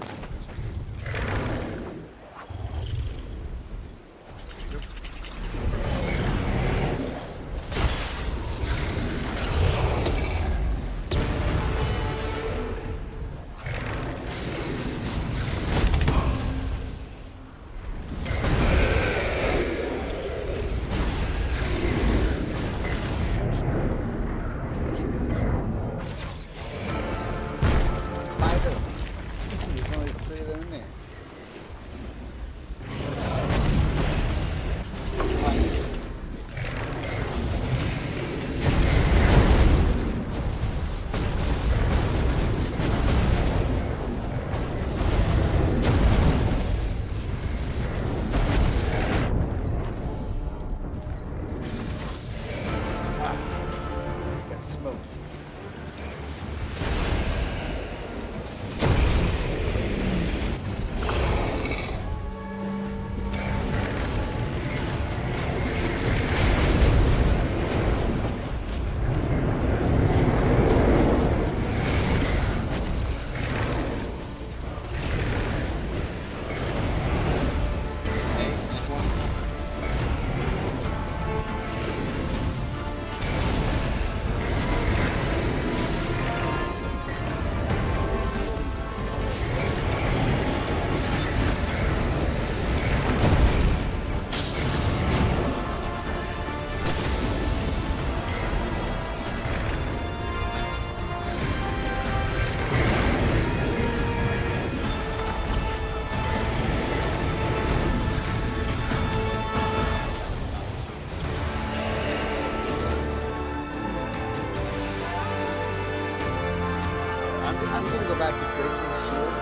back to breaking shields.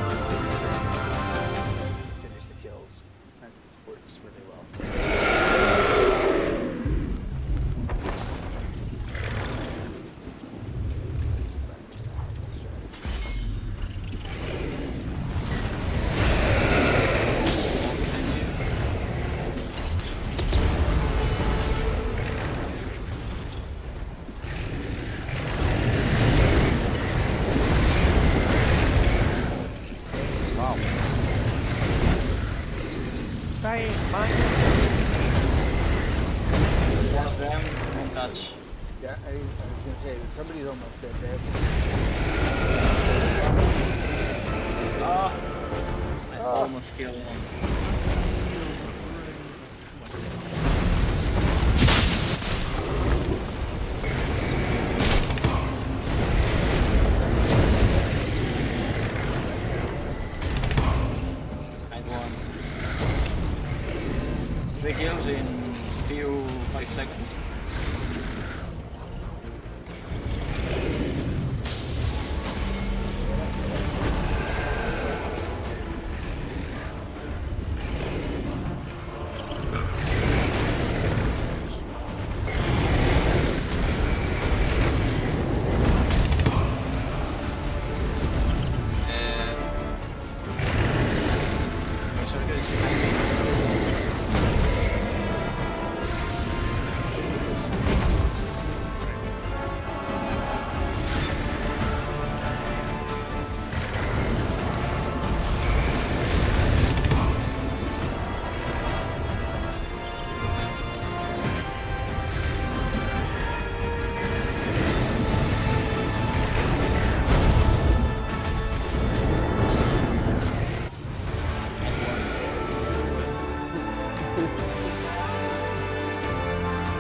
Finish the kills. That works really well. Wow. Playin, One of them won't touch. Yeah, I was gonna say somebody's almost dead there. Ah, I Ah. almost killed one. I won. 3 kills in few 5 seconds.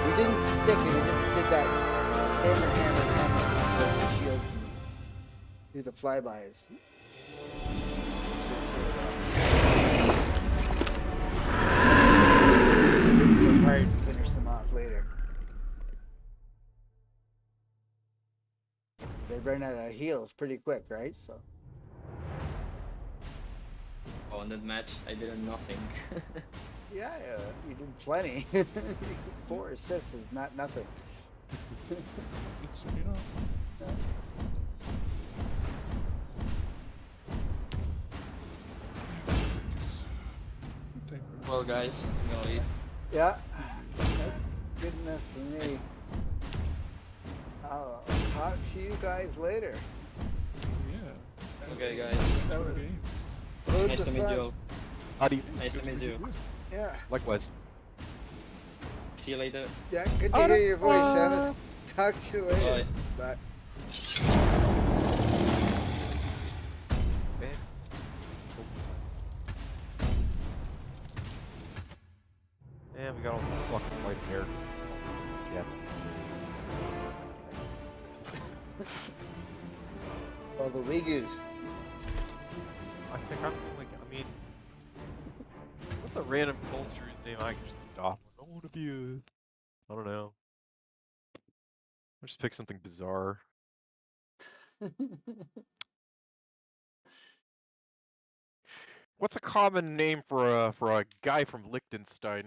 We didn't stick it, we just did that hammer with the shields and do the flybys. Work hard and finish them off later. They run out of heals pretty quick, right? So Oh, in that match, I did nothing. yeah, you did plenty. 4 assists is not nothing. It's, yeah. Take Well, guys, I'm gonna leave. Yeah, that's good enough for me. I'll talk to you guys later. Yeah. Okay, guys. That was Okay. loads Nice of to meet fun. you. Howdy. Nice to meet you. Yeah, Likewise. See you later. yeah, good to hear your voice, Shamus. Talk to you later. Bye. Spam. And we got all these fucking white Americans. All these Japanese. Oh, the Wigus. I think I'm like, I mean, what's a random culture's name I can just adopt? I want to be a, I don't know. I'll just pick something bizarre. What's a common name for a guy from Liechtenstein?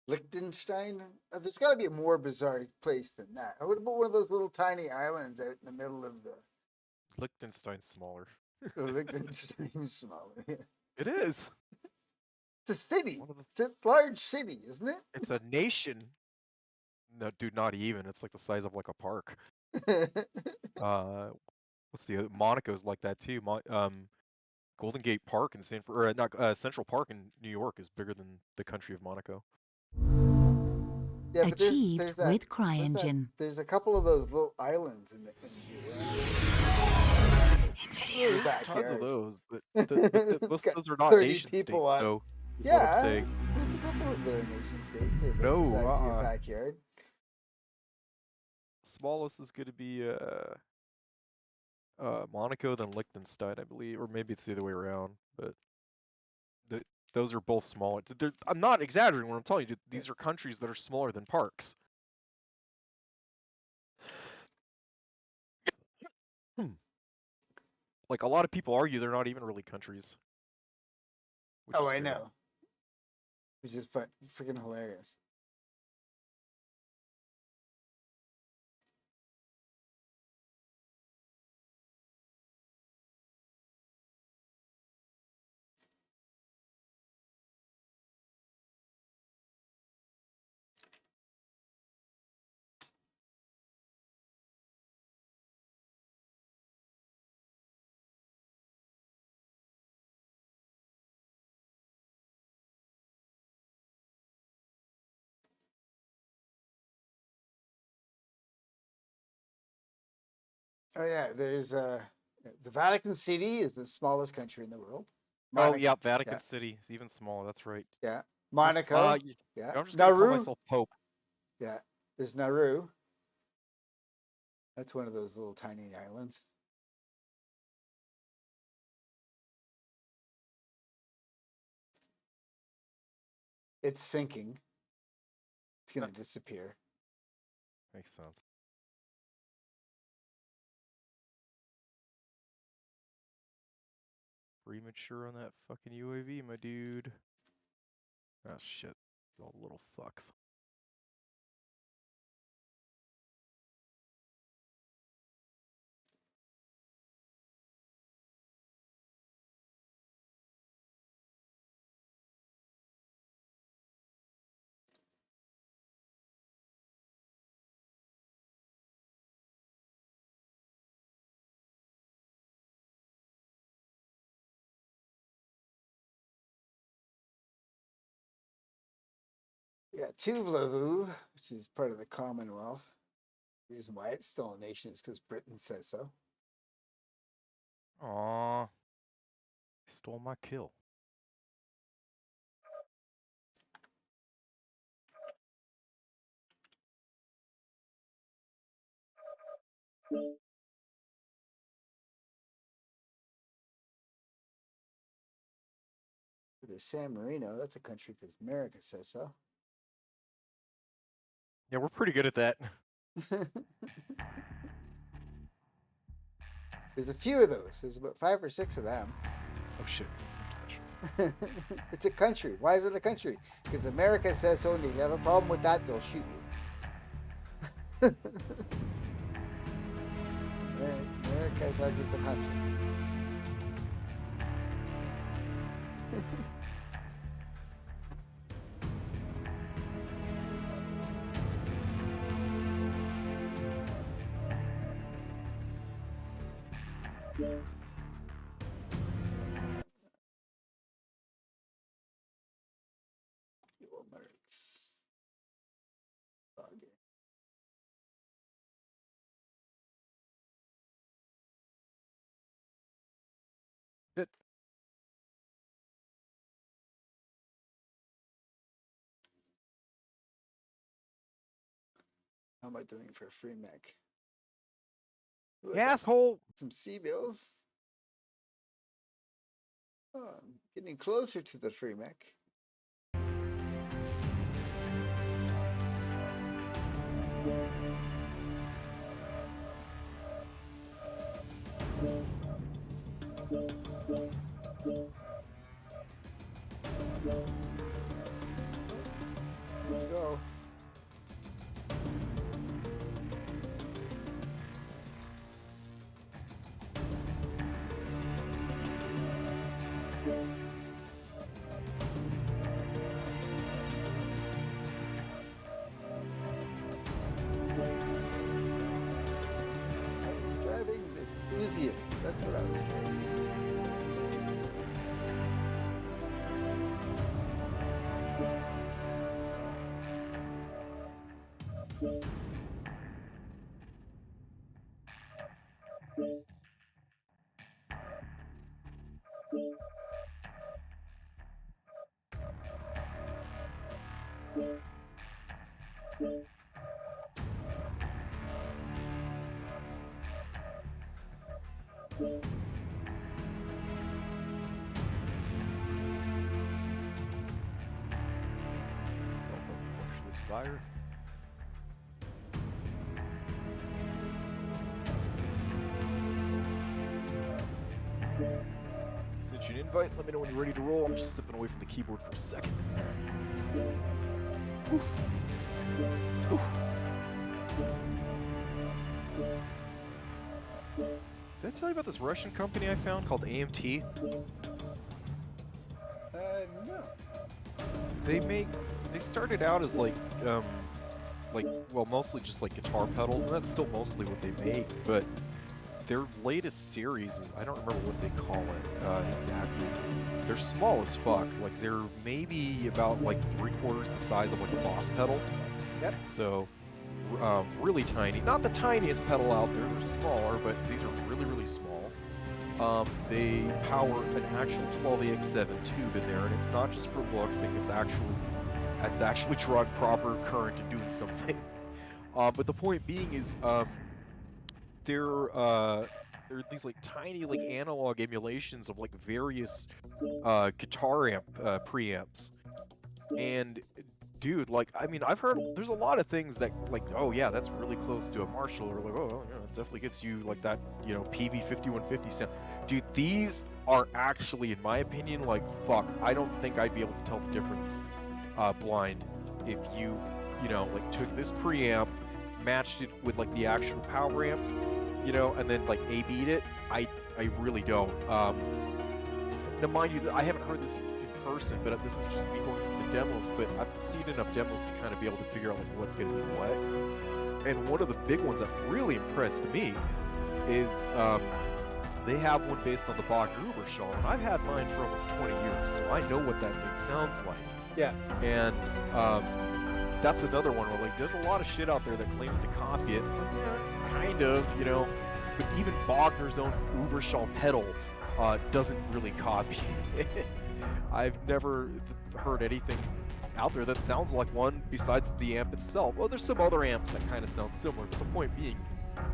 Liechtenstein? There's got to be a more bizarre place than that. What about one of those little tiny islands out in the middle of the Liechtenstein's smaller. Liechtenstein smaller? It is. It's a city. One of the- It's a large city, isn't It's a nation. No, dude, not even. It's like the size of like a park. it? What's the Monaco's like that too. Golden Gate Park in Central Park in New York is bigger than the country of Monaco. Yeah, but Achieved there's that, with there's CryEngine. there's a couple of those little islands in the NVIDIA. backyard. Tons of those, but It's most got of those are not 30 nation states, people on. so is what Yeah, I'm saying. there's a couple of their nation states. They're big No, the size of your uh-uh. backyard. Smallest is going to be Monaco, then Liechtenstein, I believe, or maybe it's the other way around. But those are both small. I'm not exaggerating when I'm telling you. These are countries that are smaller than parks. Like a lot of people argue, they're not even really countries. Which Oh, is I fair. know. Which is freaking hilarious. Oh yeah, there's the Vatican City is the smallest country in the world. Oh, Monaco, yeah, Vatican yeah, City is even smaller. That's right. yeah. Uh, Monaco, y- yeah. I'm just gonna call Nauru, myself Pope. yeah. There's Nauru. That's one of those little tiny islands. It's sinking. It's gonna disappear. Makes sense. Premature on that fucking UAV, my dude. Ah, shit. All little fucks. Yeah, Tuvalu, which is part of the Commonwealth. The reason why it's still a nation is because Britain says so. Aww. Stole my kill. There's San Marino. That's a country because America says so. Yeah, we're pretty good at that. There's a few of those. There's about 5 or 6 of them. Oh shit, it's been touched. It's a country. Why is it a country? Because America says so, and if you have a problem with that, they'll shoot you. America says it's a country. It, How am I doing for a free mech? Ooh, I you got asshole! some sea bills. Oh, I'm getting closer to the free mech. Here we go. I was driving this Uzi. That's what I was driving. Don't let me push this fire. invite. Let me know when you're ready to roll. I'm just stepping away from the keyboard for a second. Whew. Whew. Did I tell you about this Russian company I found called AMT? No. They started out as like, well, mostly just like guitar pedals, and that's still mostly what they make, but their latest series, I don't remember what they call it exactly. They're small as fuck. Like, they're maybe about like 3/4 the size of like a Boss pedal. Yep. So, really tiny. Not the tiniest pedal out there, they're smaller, but these are really, really small. They power an actual 12AX7 tube in there, and it's not just for looks, it's actually drawing proper current and doing something. But the point being is, they're these like tiny like analog emulations of like various guitar amp preamps, and dude, like, I mean, I've heard there's a lot of things that like, oh yeah, that's really close to a Marshall, or like, oh yeah, it definitely gets you like that, you know, PV 5150 sound. Dude, these are actually, in my opinion, like, fuck, I don't think I'd be able to tell the difference blind if you know, like, took this preamp, matched it with like the actual power amp, you know, and then like A/B'd it. I really don't. Now mind you, I haven't heard this in person, but this is just me going from the demos, but I've seen enough demos to kind of be able to figure out like what's going to be what. And one of the big ones that really impressed me is they have one based on the Bogner Uberschall, and I've had mine for almost 20 years, so I know what that thing sounds like. Yeah. And that's another one where like there's a lot of shit out there that claims to copy it. It's like, yeah, kind of, you know. But even Bogner's own Uberschall pedal doesn't really copy it. I've never heard anything out there that sounds like one besides the amp itself. Well, there's some other amps that kind of sound similar, but the point being,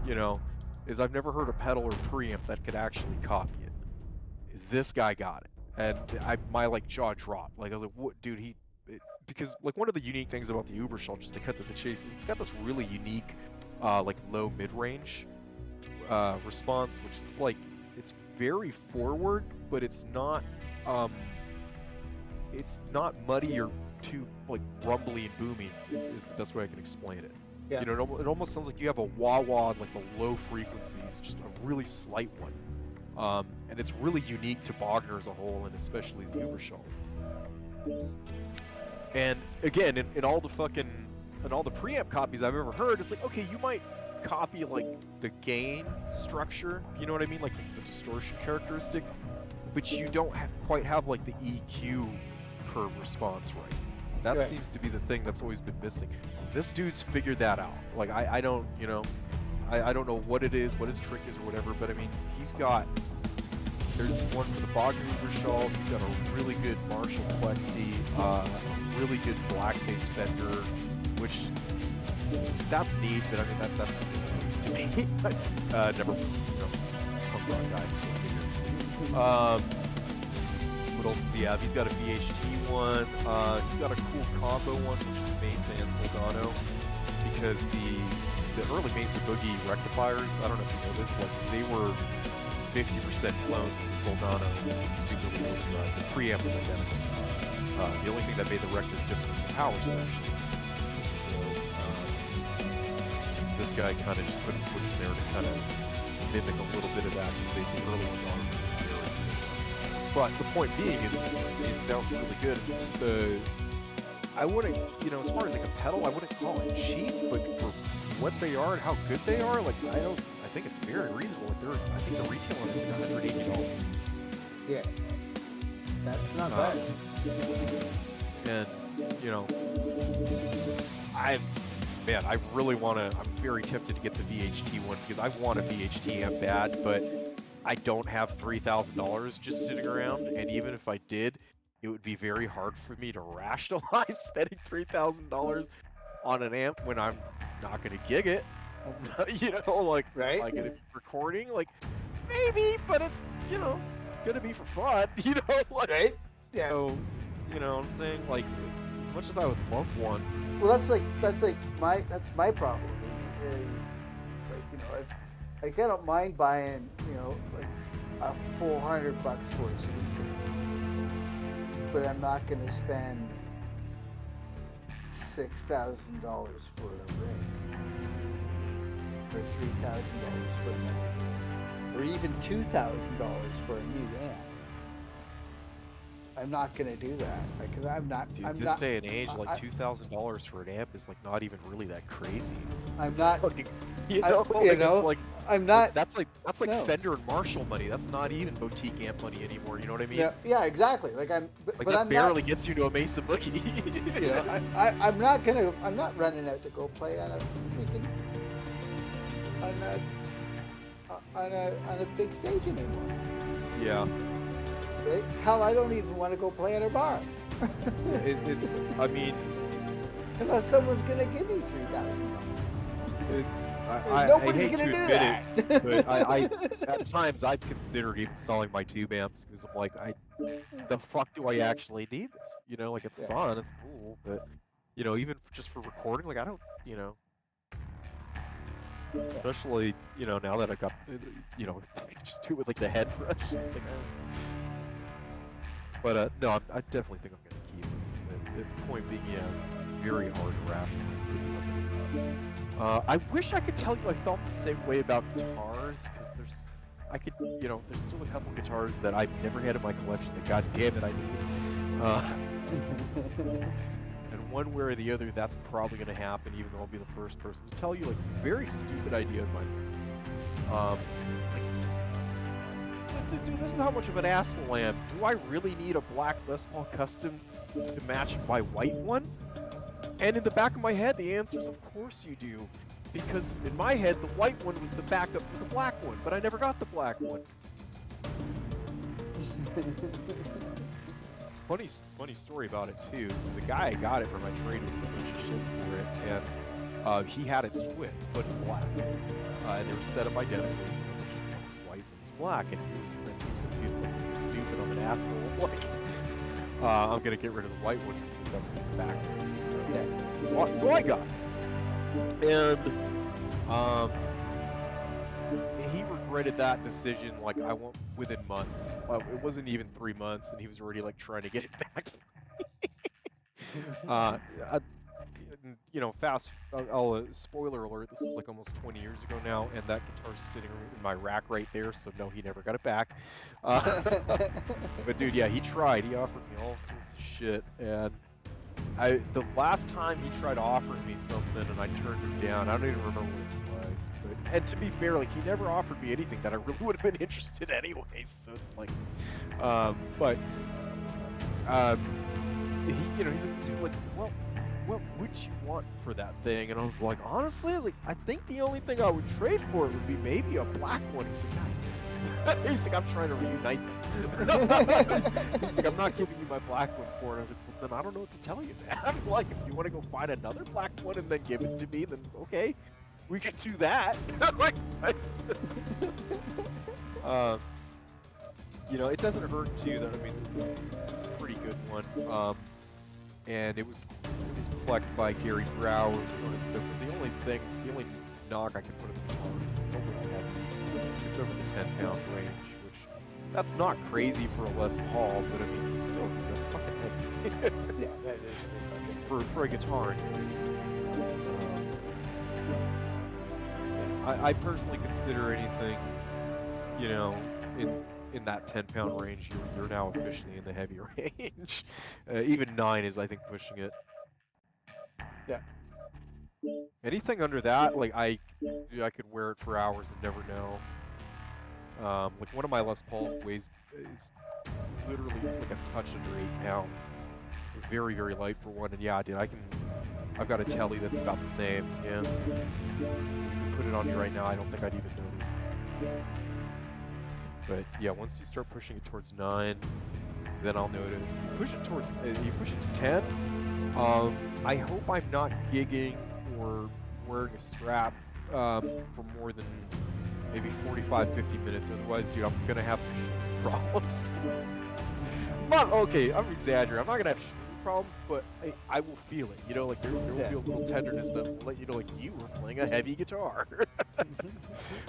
you know, is I've never heard a pedal or preamp that could actually copy it. This guy got it, and my like jaw dropped. Like I was like, "What, dude?" Because like one of the unique things about the Uberschall, just to cut to the chase, it's got this really unique, like low mid-range response, which is like it's very forward, but it's not muddy or too like rumbly and boomy. Is the best way I can explain it. Yeah. You know, it almost sounds like you have a wah-wah on like the low frequencies, just a really slight one. And it's really unique to Bogner as a whole, and especially the Uberschalls. And again, in all the preamp copies I've ever heard, it's like, okay, you might copy like the gain structure, you know what I mean, like the distortion characteristic, but you don't quite have like the EQ curve response right. That right. Seems to be the thing that's always been missing. This dude's figured that out. Like I don't, you know, I don't know what it is, what his trick is or whatever, but I mean, there's one for the Bogner Uberschall, he's got a really good Marshall Plexi, really good blackface Fender, which, that's neat, but I mean, that seems like a waste to me. Never, you know, punk rock guy. What else does he have? He's got a VHT one, he's got a cool combo one, which is Mesa and Soldano, because the early Mesa Boogie rectifiers, I don't know if you know this, like, they were 50% clones of the Soldano Super Low Drive. The preamp was identical. The only thing that made the Rectus different was the power section. So, this guy kind of just put a switch in there to kind of mimic a little bit of that, because the early ones are very similar. But the point being is, it sounds really good. I wouldn't, you know, as far as like a pedal, I wouldn't call it cheap, but for what they are and how good they are, like, I think it's very reasonable. Like I think the retail on it's like $180. Yeah. That's not bad. And, you know, I really want to, I'm very tempted to get the VHT one, because I want a VHT amp bad, but I don't have $3,000 just sitting around, and even if I did, it would be very hard for me to rationalize spending $3,000 on an amp when I'm not going to gig it. You know, like, right? Am I gonna be recording? Like, maybe, but it's, you know, it's gonna be for fun, you know, like, right? Yeah. So, you know what I'm saying? Like, as much as I would love one. Well, that's my problem is like, you know, Like, I don't mind buying, you know, like a $400 for a speaker, but I'm not going to spend $6,000 for a rig, or $3,000 for another rig, or even $2,000 for a new amp. I'm not going to do that. Like, 'cause Dude, I'm this not. day and age, like I- $2,000 for an amp is like not even really that crazy. I'm not. Fucking, you I- know, you like, know, it's like I'm not. that's like no. Fender and Marshall money. That's not even boutique amp money anymore. You know what I mean? Yeah, yeah, exactly. Like Like but that I'm barely not. gets you to a Mesa Boogie. You know, I'm not running out to go play on a freaking on a big stage anymore. Yeah. Right? Hell, I don't even want to go play at a bar. I mean, Unless someone's gonna give me $3,000. Nobody's I hate gonna to do admit that. it, but at times I've considered even selling my tube amps because I'm like, the fuck do I actually need this? You know, like it's Yeah. fun, it's cool, but you know, even just for recording, like I don't, you know, especially you know now that I got, you know, just do it with like the head brush. It's like, but no, I definitely think I'm gonna keep it. The point being, yeah, it's very hard to rationalize picking up anything. I wish I could tell you I felt the same way about guitars, because there's still a couple guitars that I've never had in my collection that god damn it I need. And one way or the other, that's probably gonna happen, even though I'll be the first person to tell you, like, very stupid idea of mine. Dude, this is how much of an asshole I am. Do I really need a black Les Paul Custom to match my white one? And in the back of my head, the answer is of course you do. Because in my head, the white one was the backup for the black one, but I never got the black one. Funny story about it too. So the guy I got it from, I traded a bunch of shit for it, and he had it split, put in black, and they were set up identically. One was white, one was black, and he was the dude like stupid, I'm an asshole. Like, I'm gonna get rid of the white one because that was in the back. Yeah. So I got it, and he regretted that decision like within months. It wasn't even 3 months, and he was already like trying to get it back. You know, spoiler alert, this was like almost 20 years ago now, and that guitar's sitting in my rack right there, so no, he never got it back. But dude, yeah, he tried. He offered me all sorts of shit, and the last time he tried offering me something and I turned him down, I don't even remember what it was. And to be fair, like, he never offered me anything that I really would have been interested anyways, so it's like, he, you know, he's like, dude, like, well, what would you want for that thing? And I was like, honestly, like, I think the only thing I would trade for it would be maybe a black one. He's like, he's like, I'm trying to reunite them. He's like, I'm not giving you my black one for it. I was like, well, then I don't know what to tell you, man. Like, if you want to go find another black one and then give it to me, then okay, we could do that. Like, you know, it doesn't hurt too that, I mean, this is a pretty good one. And it was plucked by Gary Brower, so on and so forth. The only knock I can put on the guitar is it's a little heavy. It's over the 10-pound range, which that's not crazy for a Les Paul, but I mean, still, that's fucking heavy. Yeah, that is really for a guitar, anyways. I personally consider anything, you know, in that 10-pound range, you're now officially in the heavy range. Even 9 is, I think, pushing it. Yeah. Anything under that, like, I could wear it for hours and never know. Like, one of my Les Pauls weighs is literally like a touch under 8 pounds. Very, very light for one, and yeah, dude, I've got a telly that's about the same, yeah. You can put it on me right now, I don't think I'd even notice. But yeah, once you start pushing it towards 9, then I'll notice. You push it to 10, I hope I'm not gigging or wearing a strap for more than maybe 45-50 minutes, otherwise, dude, I'm gonna have some shoulder problems. Okay, I'm exaggerating. I'm not gonna have shoulder problems, but I will feel it. You know, like there will Yeah. be a little tenderness that will let you know, like you were playing a heavy guitar,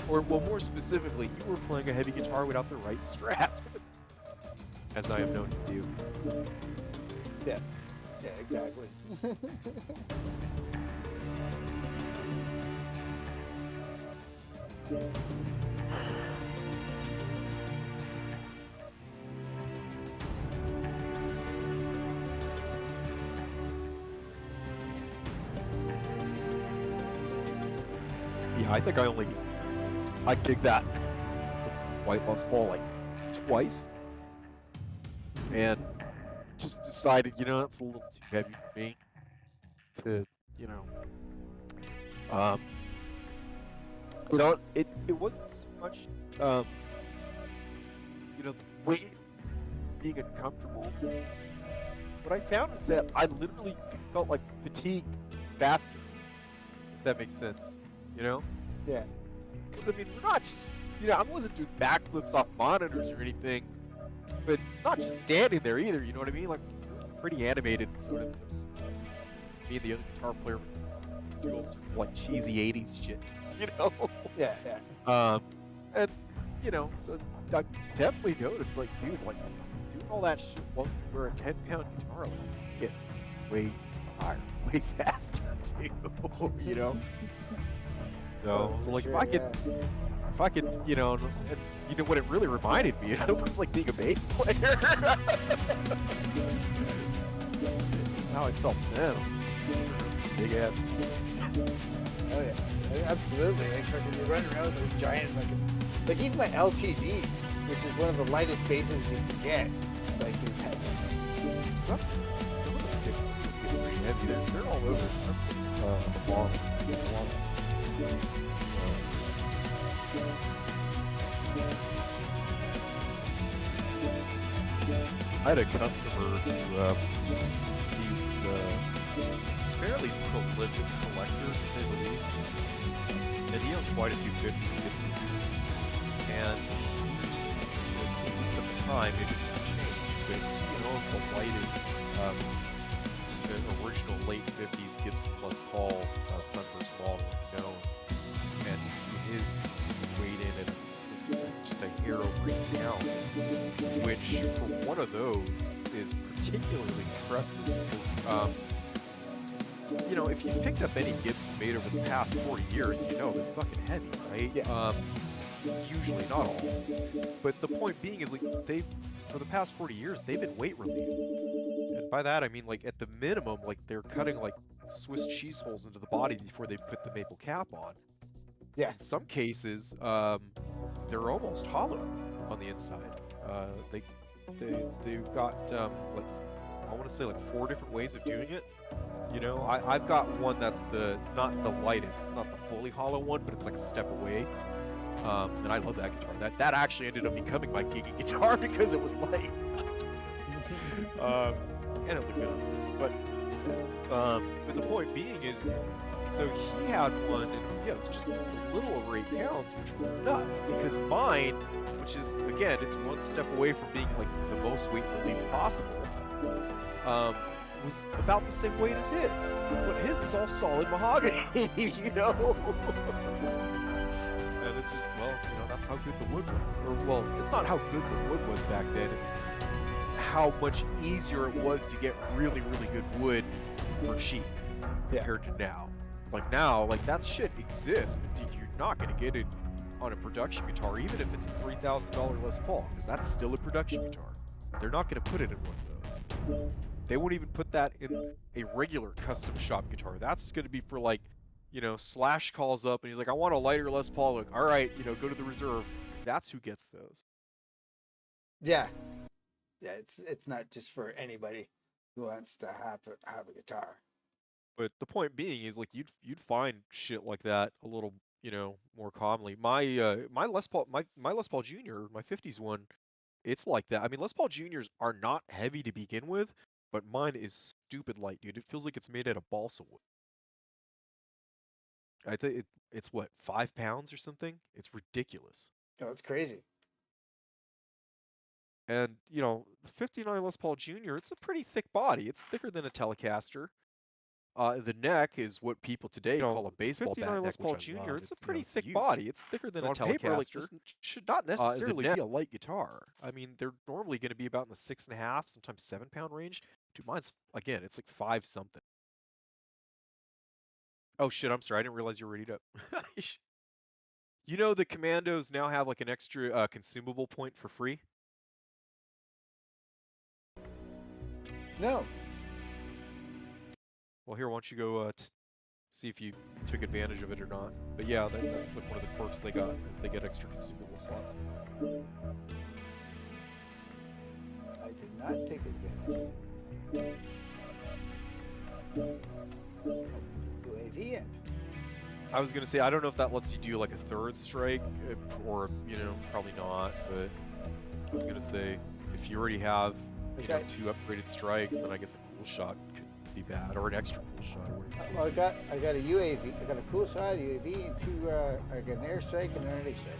or well, more specifically, you were playing a heavy guitar without the right strap, as I am known to do. Yeah. Yeah, exactly. Yeah, I think I kicked that this white Les Paul like twice, and just decided, you know, it's a little too heavy for me to, you know, um, it wasn't so much, um, the weight being uncomfortable. What I found is that I literally felt like fatigued faster, if that makes sense, you know? Yeah. Because, I mean, we're not just, I wasn't doing backflips off monitors or anything, but not just standing there either, you know what I mean? Like, pretty animated, so me and the other guitar player would do all sorts of, like, cheesy 80s shit, you know? Yeah. Yeah. And, so I definitely noticed, like, dude, like, doing all that shit while you wear a 10-pound guitar, like, you get way higher, way faster, too, you know? So, Oh, for like, sure, if I could, and what it really reminded me of was like being a bass player. That's how I felt then. Big ass. Oh yeah, absolutely. Like fucking you run around with those giant like even my LTD, which is one of the lightest bases you can get, like is heavy. Some of those sticks get pretty heavy. They're all over. That's the bomb. I had a customer who he's fairly prolific collector, to say the least, and he owns quite a few 50s Gibsons. And at least at the time, maybe this has changed, but he owned the lightest, the original late 50s Gibson Les Paul Sunburst model known, and his weighed in at just a hair over 8 pounds, which for one of those is particularly impressive because, if you've picked up any Gibson made over the past 40 years, they're fucking heavy, right? Yeah. Usually, not always. But the point being is, like, for the past 40 years, they've been weight relieved. And by that, I mean, like, at the minimum, like, they're cutting, like, Swiss cheese holes into the body before they put the maple cap on. Yeah. In some cases, they're almost hollow on the inside. They've got, like, I want to say, like, 4 different ways of doing it. I've got one it's not the lightest, it's not the fully hollow one, but it's like a step away. And I love that guitar. That actually ended up becoming my gigging guitar because it was light. And it looked good on stuff. But the point being is, so he had one, and yeah, it was just a little over 8 pounds, which was nuts, because mine, which is, again, it's one step away from being like the most weight relieved possible, was about the same weight as his. But his is all solid mahogany, And it's just, well, that's how good the wood was. Or, well, it's not how good the wood was back then, it's how much easier it was to get really, really good wood for cheap compared to now. Like now, like that shit exists, but dude, you're not going to get it on a production guitar, even if it's a $3,000 Les Paul, because that's still a production guitar. They're not going to put it in one of those. They won't even put that in a regular custom shop guitar. That's going to be for like, Slash calls up and he's like, I want a lighter Les Paul. Like, all right, go to the reserve. That's who gets those. Yeah. Yeah, it's not just for anybody who wants to have a guitar. But the point being is, like, you'd find shit like that a little, more commonly. My Les Paul my Les Paul Junior, my 50s one, it's like that. I mean, Les Paul Juniors are not heavy to begin with, but mine is stupid light, dude. It feels like it's made out of balsa wood. I think it's what, 5 pounds or something? It's ridiculous. Oh, it's crazy. And, you know, the 59 Les Paul Jr., it's a pretty thick body. It's thicker than a Telecaster. The neck is what people today call a baseball bat 59 neck, Les Paul which I Jr., love. it's a you know, pretty it's thick huge. body. It's thicker than So a on Telecaster. paper, like, this should not necessarily be a light guitar. I mean, they're normally going to be about in the 6.5, sometimes 7-pound range. Dude, mine's, again, it's like 5 something. Oh shit, I'm sorry, I didn't realize you were ready to. You know the Commandos now have like an extra consumable point for free? No. Well, here, why don't you go see if you took advantage of it or not. But yeah, that's like one of the perks they got, is they get extra consumable slots. I did not take advantage. UAV in. I was gonna say, I don't know if that lets you do like a third strike, or, you know, probably not, but I was gonna say, if you already have, you know, 2 upgraded strikes, then I guess a cool shot could be bad, or an extra cool shot. Or Well, I got a UAV. I got a cool shot, a UAV, and 2. I got an airstrike and an early strike.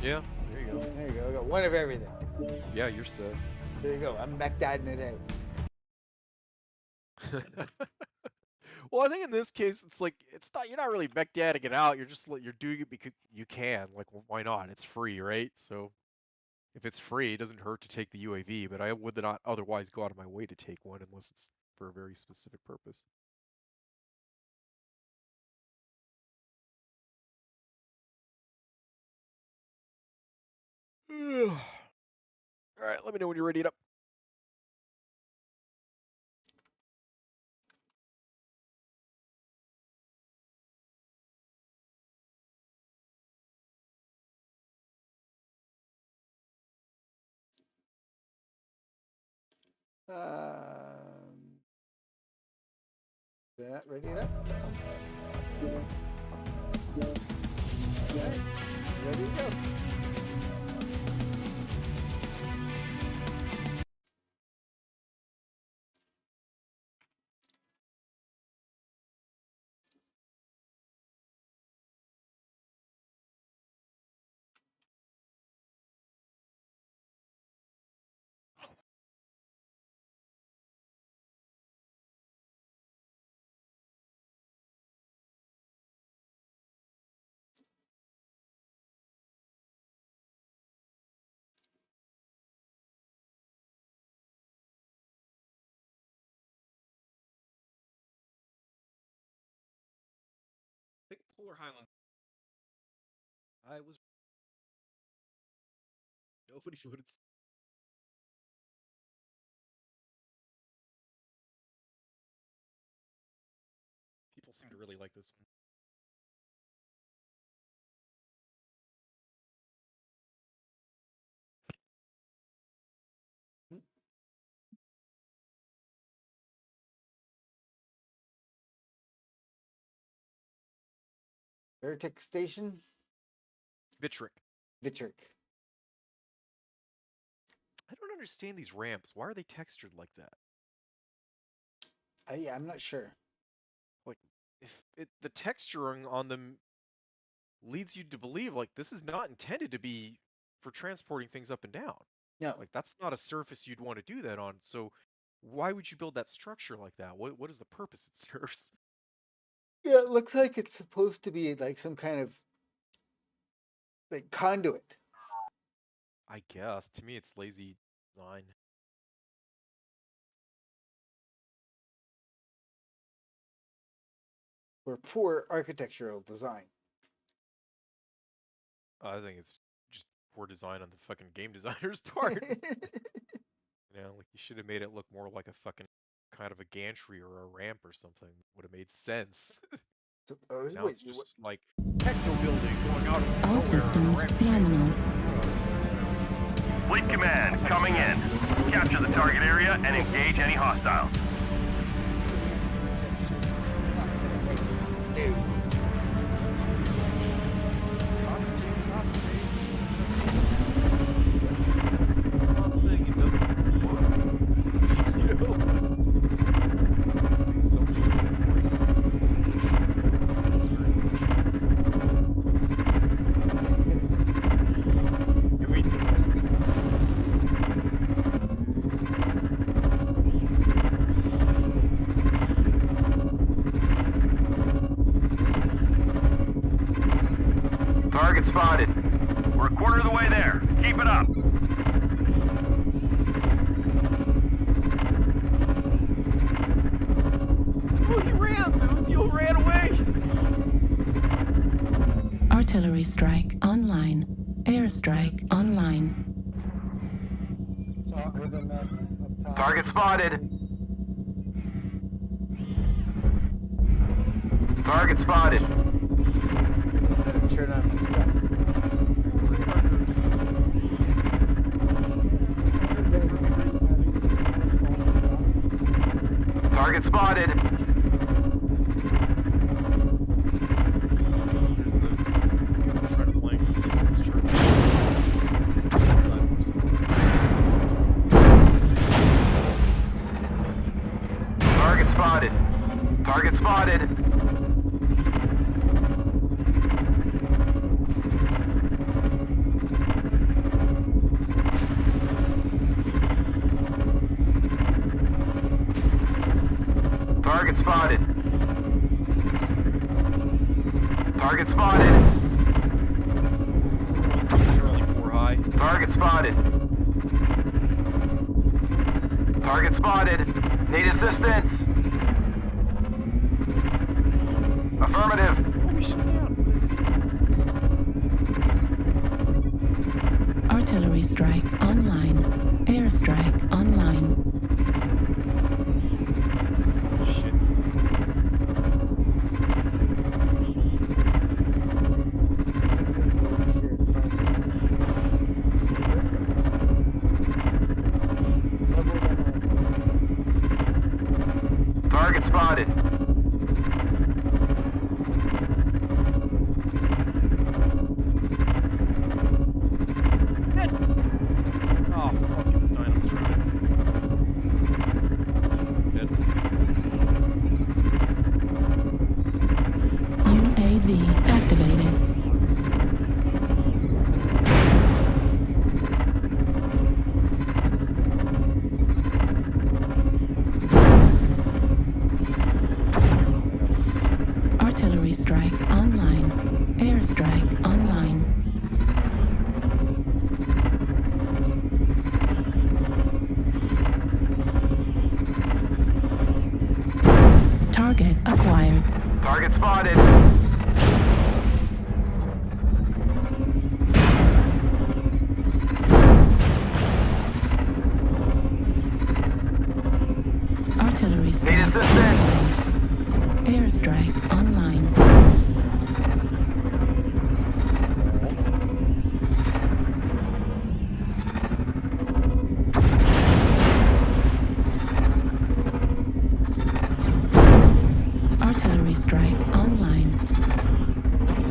Yeah, there you go. There you go. I got one of everything. Yeah, you're set. There you go. I'm backdadding it out. Well, I think in this case, it's like, you're not really backdadding it out. You're doing it because you can. Like, well, why not? It's free, right? So if it's free, it doesn't hurt to take the UAV. But I would not otherwise go out of my way to take one unless it's for a very specific purpose. All right, let me know when you're ready up. They're not ready it up. Okay. Ready to go. I think Polar Highland. I was. Nobody voted. People seem to really like this one. Vertex Station. Vitric. Vitric. I don't understand these ramps. Why are they textured like that? Yeah, I'm not sure. Like, if the texturing on them leads you to believe like this is not intended to be for transporting things up and down. No. Like, that's not a surface you'd want to do that on. So why would you build that structure like that? What is the purpose it serves? Yeah, it looks like it's supposed to be like some kind of like conduit. I guess. To me, it's lazy design. Or poor architectural design. I think it's just poor design on the fucking game designer's part. You know, like, you should have made it look more like a fucking kind of a gantry or a ramp or something. Would have made sense. Now it's just like techno building going out of all systems nominal. Fleet command coming in. Capture the target area and engage any hostiles. Everything must be designed. spotted. We're a quarter of the way there. Keep it up. Oh, he ran! Lucio ran away! Artillery strike online. Airstrike online. Target spotted. Target spotted. Better turn on my stuff. Target spotted. Try to flank this church. Target spotted. Target spotted. Target spotted. Target spotted. Charlie 4 high. Target spotted. Target spotted. Need assistance. Affirmative. Oh, we shut down. Artillery strike online. Airstrike online. Shit. Target spotted. Oh, fucking Stein, I'm screwed. Dead. UAV activated. Artillery strike online. Airstrike online. Target acquired. Target spotted. Artillery strike Need assistance. online. Airstrike online. Artillery strike online.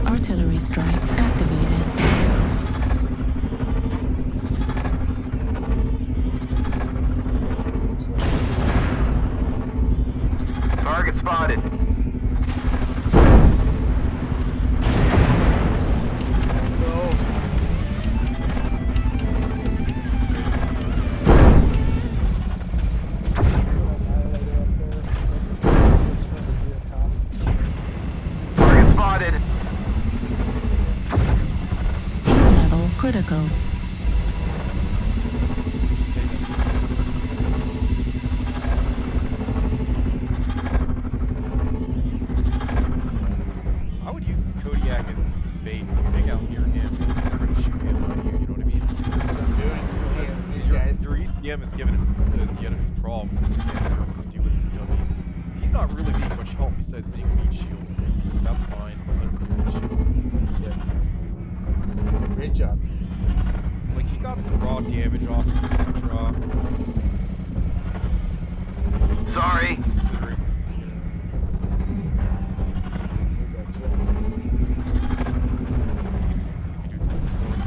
Artillery strike activated. Target spotted. Target spotted. Heat level critical. I would use this Kodiak as bait. Hang out near him and shoot him on you, you know what I mean? That's what I'm doing. Yeah, these guys. Your ECM is giving the enemy's problems because he can't deal with his dummy. He's not really being much help besides being a meat shield. That's fine. Let him be a meat shield. Yeah. Did a great job. Like, he got some raw damage off of the draw. Sorry. Considering, That's right.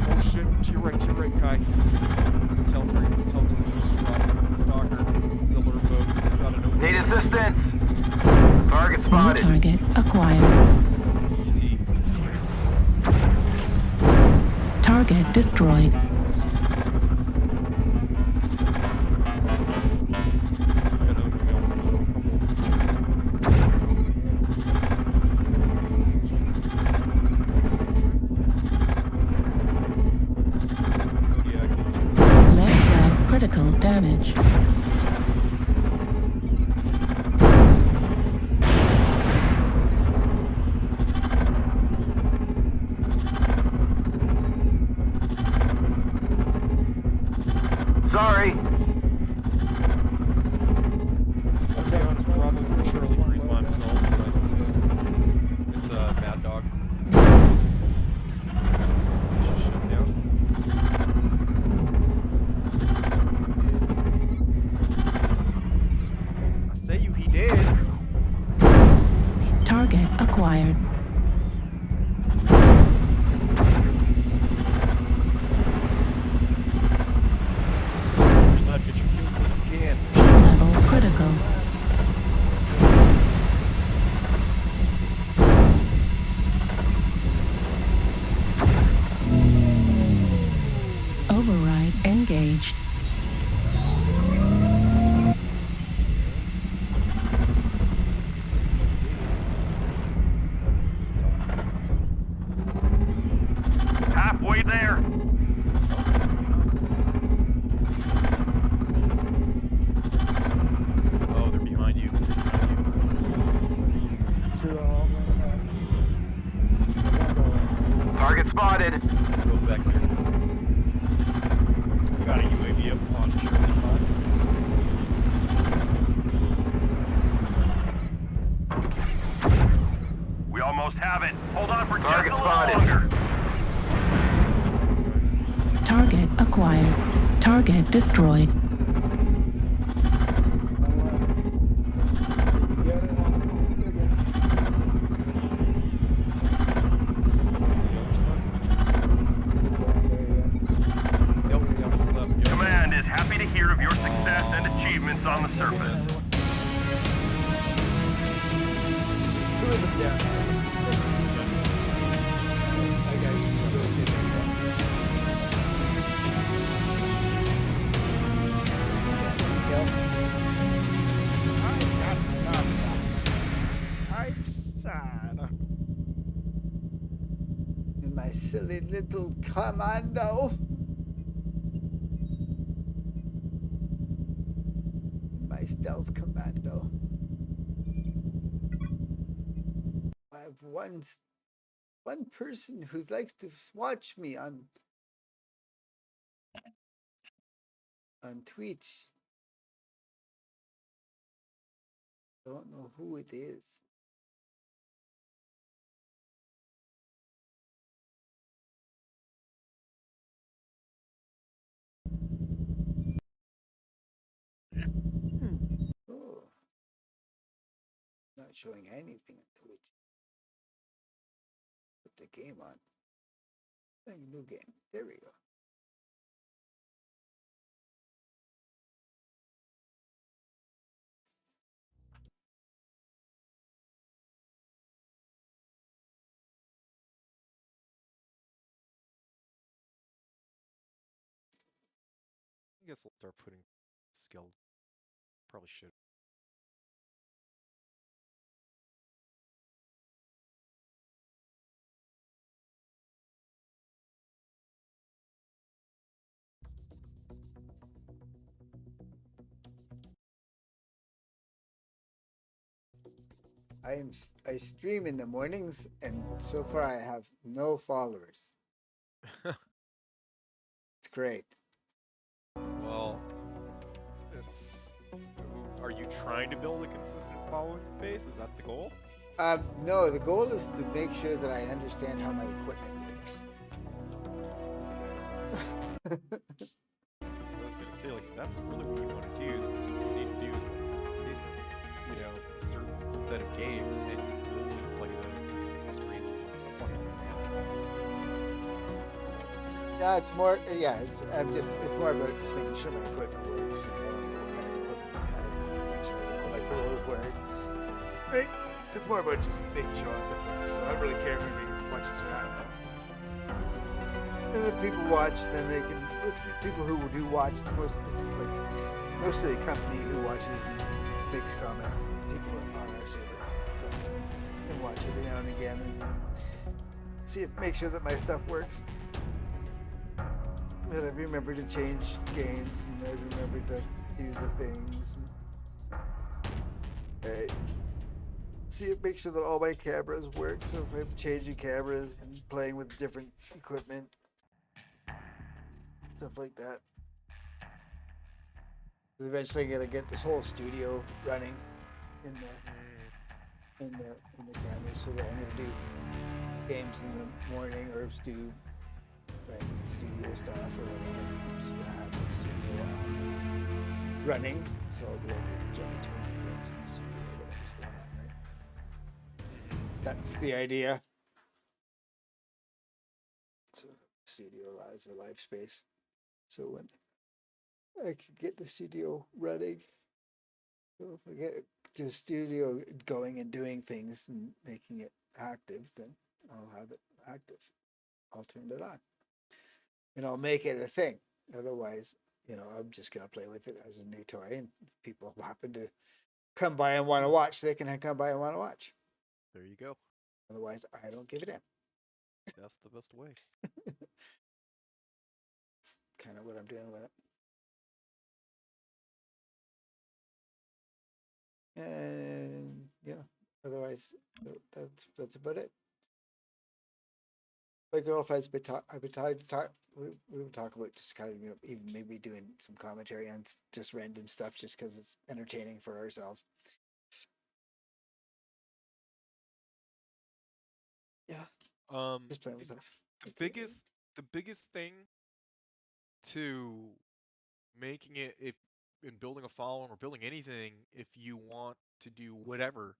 oh shit, to your right, Kai. Tell the just drop the stalker. Ziller boat. He's got an open. Need assistance. Target New spotted. target acquired. CT. Target destroyed. critical damage. Sorry. Okay, on Bravo 3 Charlie Freeze by himself. It's a Mad Dog. Just shut down. I say you, he did. Target acquired. Left, get your kill when you can. Level critical. Override engaged. Halfway there. Oh, they're behind you. Target spotted. Go back there. Got a UAV up on Charlie 5. We almost have it. Hold on for Target just a spotted. little longer. Target acquired. Target destroyed. Command is happy to hear of your success and achievements on the surface. Two of them down. I got you. I'm sad. In my silly little commando. My stealth commando. I have one person who likes to watch me on Twitch. Don't know who it is. Oh. Not showing anything on Twitch. Put the game on. Playing a new game. There we go. I guess I'll start putting skill. Probably should. I stream in the mornings, and so far I have no followers. It's great. Well, it's. Are you trying to build a consistent following base? Is that the goal? No, the goal is to make sure that I understand how my equipment works. I was gonna say, like, if that's really what you want to do, what you need to do is, you know, a certain set of games, and you only play those stream on Yeah, it's more. Yeah, it's more about just making sure my equipment works. And what kind of equipment I have, make sure all my tools work. Right. It's more about just making sure all stuff works. So I don't really care if anybody watches or not. And if people watch, then they can. People who do watch, it's mostly a company who watches and makes comments. People on our server can watch every now and again and make sure that my stuff works. But I remember to change games, and I remember to do the things. Alright. See, make sure that all my cameras work. So if I'm changing cameras and playing with different equipment, stuff like that. Eventually, I'm gonna get this whole studio running in the camera, so that I'm gonna do games in the morning or do studio stuff or whatever. Just gonna have the studio running, so I'll be able to jump between the games in the studio or whatever's going on, right? That's the idea. So studio allows a live space. So when I can get the studio running, so if I get the studio going and doing things and making it active, then I'll have it active. I'll turn it on. And I'll make it a thing. Otherwise, I'm just gonna play with it as a new toy, and if people happen to come by and want to watch, they can come by and want to watch. There you go. Otherwise, I don't give a damn. That's the best way. It's kind of what I'm doing with it. And otherwise, that's about it. My girlfriend's I've been talking to talk. We would talk about just kind of even maybe doing some commentary on just random stuff, just because it's entertaining for ourselves. Yeah, just playing with stuff. The biggest thing to making it, if in building a following or building anything, if you want to do whatever.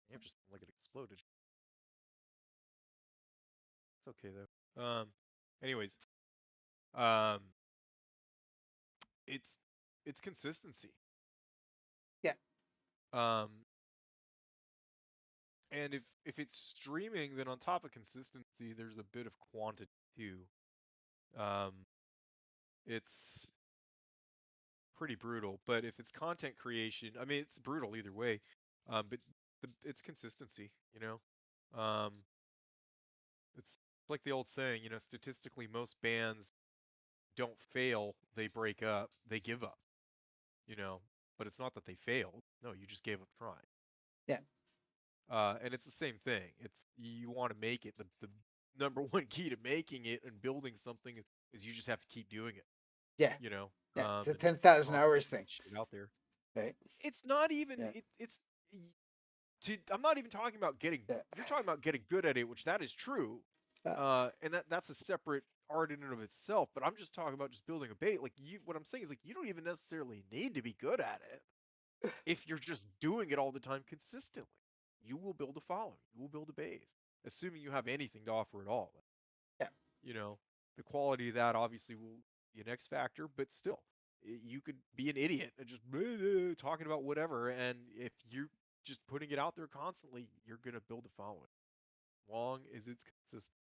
It just like it exploded. It's okay though. Anyways, um, it's consistency. Yeah. And if it's streaming, then on top of consistency, there's a bit of quantity too. It's pretty brutal, but if it's content creation, I mean, it's brutal either way. But it's consistency, you know. It's like the old saying, statistically, most bands don't fail, they break up, they give up, you know. But it's not that they failed. No, you just gave up trying. Yeah. And it's the same thing. It's you want to make it. The number one key to making it and building something is you just have to keep doing it. Yeah. You know. Yeah. It's a And 10,000 hours constantly thing. put shit out there. Right. It's not even. Yeah. I'm not even talking about getting. Yeah. You're talking about getting good at it, which that is true. And that's a separate art in and of itself. But I'm just talking about just building a bait. Like what I'm saying is like you don't even necessarily need to be good at it. If you're just doing it all the time consistently, you will build a following. You will build a base, assuming you have anything to offer at all. Yeah. The quality of that obviously will be an X factor, but still, you could be an idiot and just talking about whatever. And if you're just putting it out there constantly, you're gonna build a following. Long as it's consistent.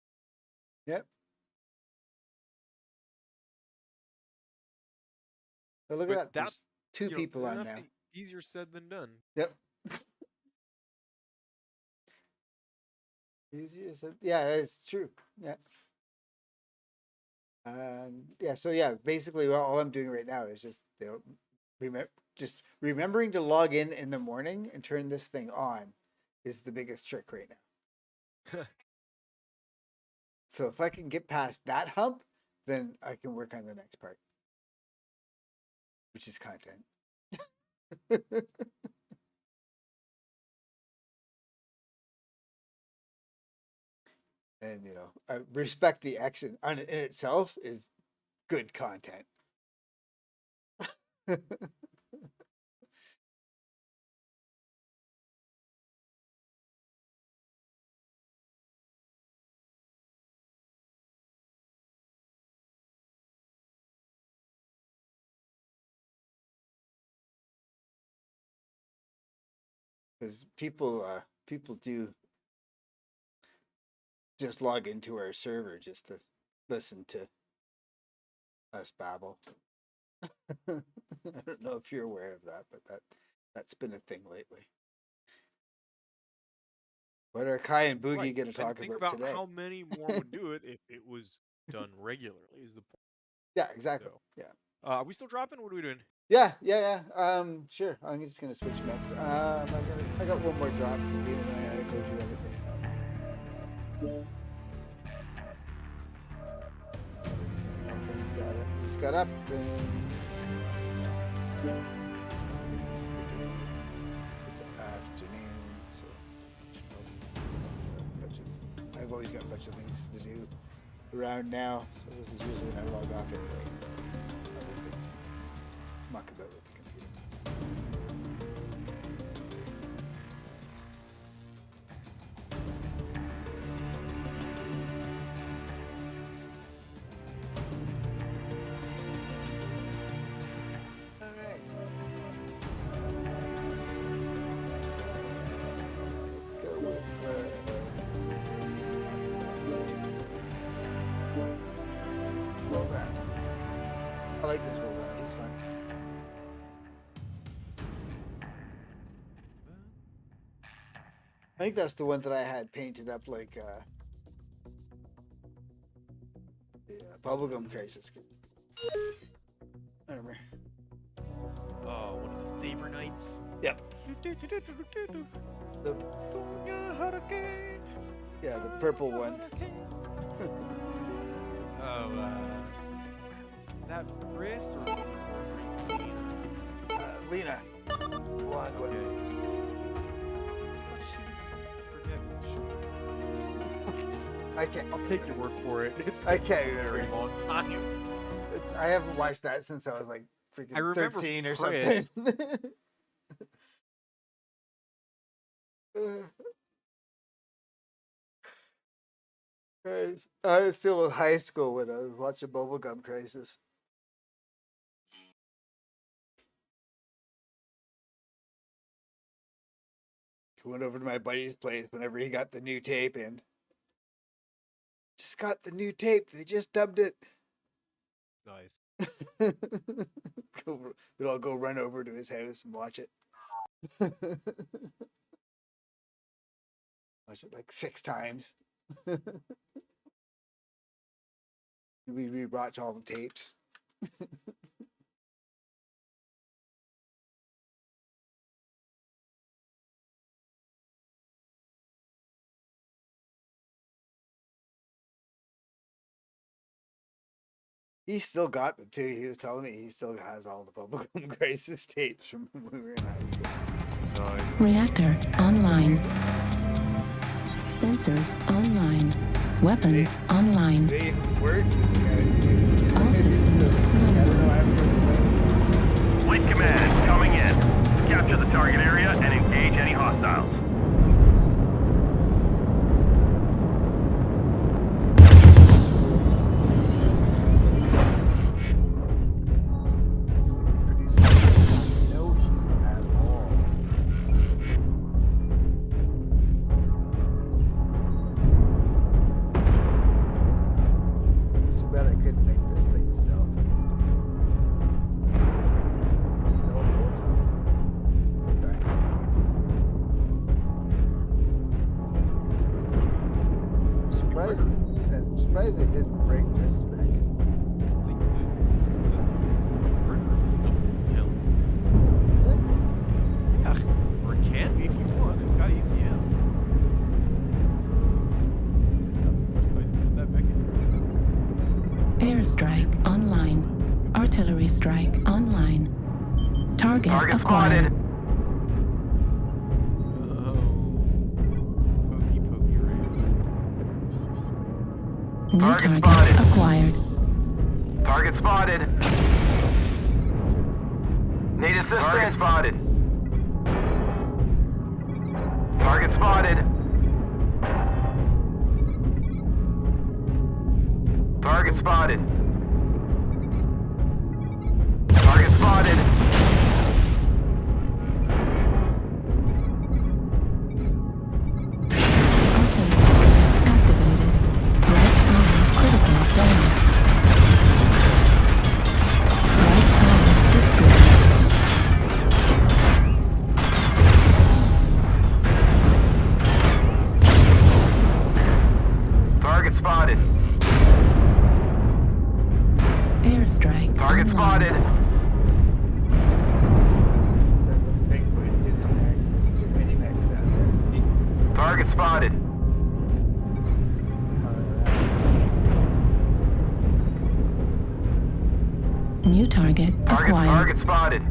Yep. But look But at that. There's two people on now. Easier said than done. Yep. Easier said. Yeah, it's true. Yeah. So basically, all I'm doing right now is just remembering to log in the morning and turn this thing on is the biggest trick right now. So if I can get past that hump, then I can work on the next part, which is content. And I respect the X in itself is good content. Because people do just log into our server just to listen to us babble. I don't know if you're aware of that, but that's been a thing lately. What are Kai and Boogie Right, going to and talk think about about today? how many more would do it if it was done regularly. Is the point? Yeah, exactly. So. Yeah. Are we still dropping? What are we doing? Yeah. Sure. I'm just gonna switch mechs. I got one more drop to do, and then I gotta go do other things. My friends just got up, and it's afternoon, so I've always got a bunch of things to do around now. So this is usually when I log off anyway. Other things, muck about with the computer. All right. Let's go with well done. I like this well done. He's fun. I think that's the one that I had painted up like the bubblegum crisis. I remember. Oh, one of the Saber Knights. Yep. The, yeah, the purple one. Oh, is that Chris or Lena. Blonde one. I can't. I'll take your word for it. It's I can't been a very remember. long time. I haven't watched that since I was like I freaking remember 13 or Chris. something. I was still in high school when I was watching Bubblegum Crisis. I went over to my buddy's place whenever he got the new tape in. Just got the new tape. They just dubbed it. Nice. We'd all go run over to his house and watch it. Watch it like 6 times. We rewatch all the tapes. He still got them too. He was telling me he still has all the Bubblegum Crisis tapes from when we were in high school. Nice. Reactor online. Sensors online. Weapons online. They even work. All systems I don't know. I nominal. haven't played. Fleet command coming in. Capture the target area and engage any hostiles. This thing produces no heat at all. It's too bad I couldn't make this thing stealth. Stealth wolf dynamite. I'm surprised they didn't break this spec. Like, this burner is still down. Is it? Yeah, or it can be if you want. It's got ECM. That's precisely what that mechanism Airstrike online. Artillery strike online. Target Target acquired. spotted. Oh. Pokey right. New Target target spotted. acquired. Target spotted. Need assistance. Target spotted. Target spotted. Target spotted. Target spotted. Artillery strike activated. Right arm critical damage. Right arm destroyed. airstrike Target online. spotted. So with the big boys get in there. There's too many mechs down there for me. Target spotted. New target acquired. Target spotted.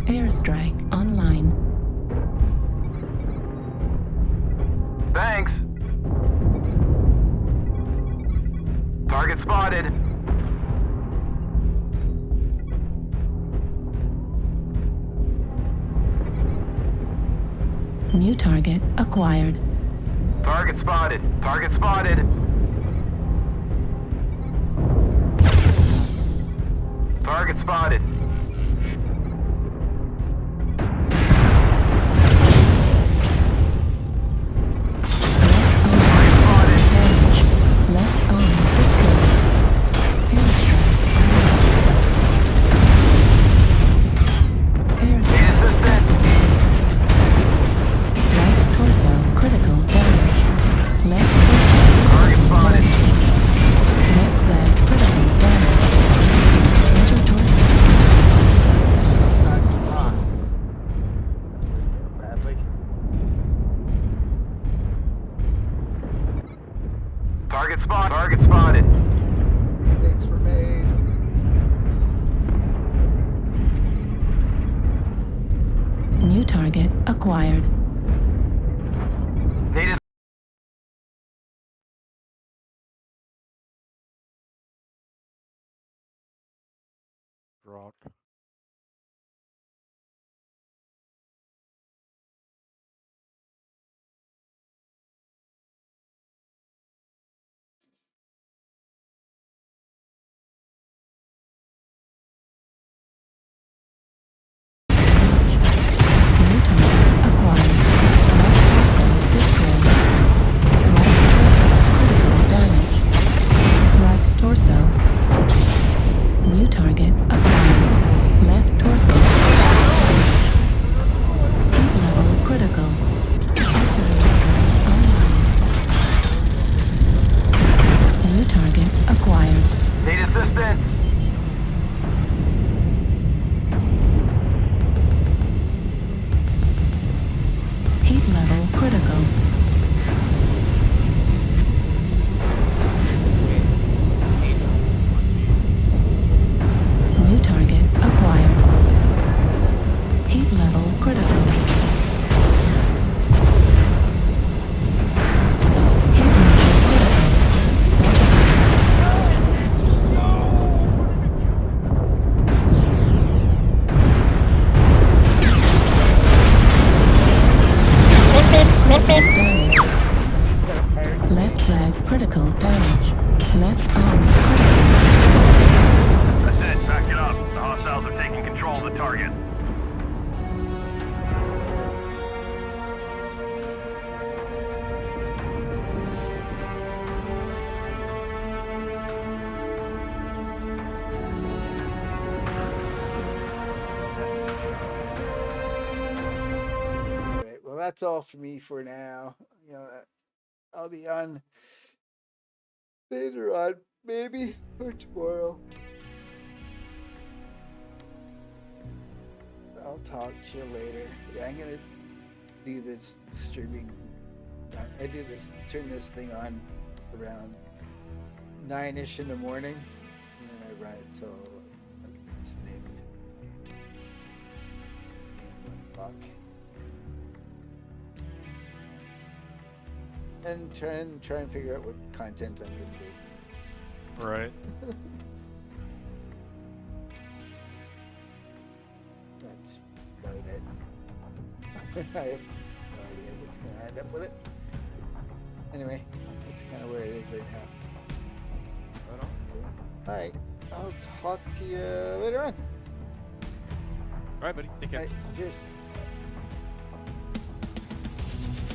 Airstrike online. Thanks. Target spotted. New target acquired. Target spotted. Target spotted. Target spotted. Left arm destroyed. Airstrike. Need Airstrike. assistance. Right torso critical damage. Left torso Target spotted. left leg critical damage. Center torso. Badly. Target spot. Target spotted. Mistakes were made. New target acquired. Need assistance. Rock. New target acquired. Left torso destroyed. Right torso critical damage. Right torso. New target acquired. Left torso. Heat level critical. Artillery strike online. New target acquired. Need assistance. Heat level critical. New target acquired. Heat level critical. Heat level critical. Damage. Left flag critical damage. Left arm critical. That's it. Back it up. The hostiles are taking control of the target. All right. Well, that's all for me for now. You know, I'll be on later on, maybe, or tomorrow. I'll talk to you later. Yeah, I'm gonna do this streaming. I do this, turn this thing on around 9-ish in the morning, and then I run it till it's noon. 1 o'clock. And try and figure out what content I'm gonna do. Right. That's about it. I have no idea what's gonna end up with it. Anyway, that's kind of where it is right now. Right on. So, all right, I'll talk to you later on. All right, buddy. Take care. All right, cheers.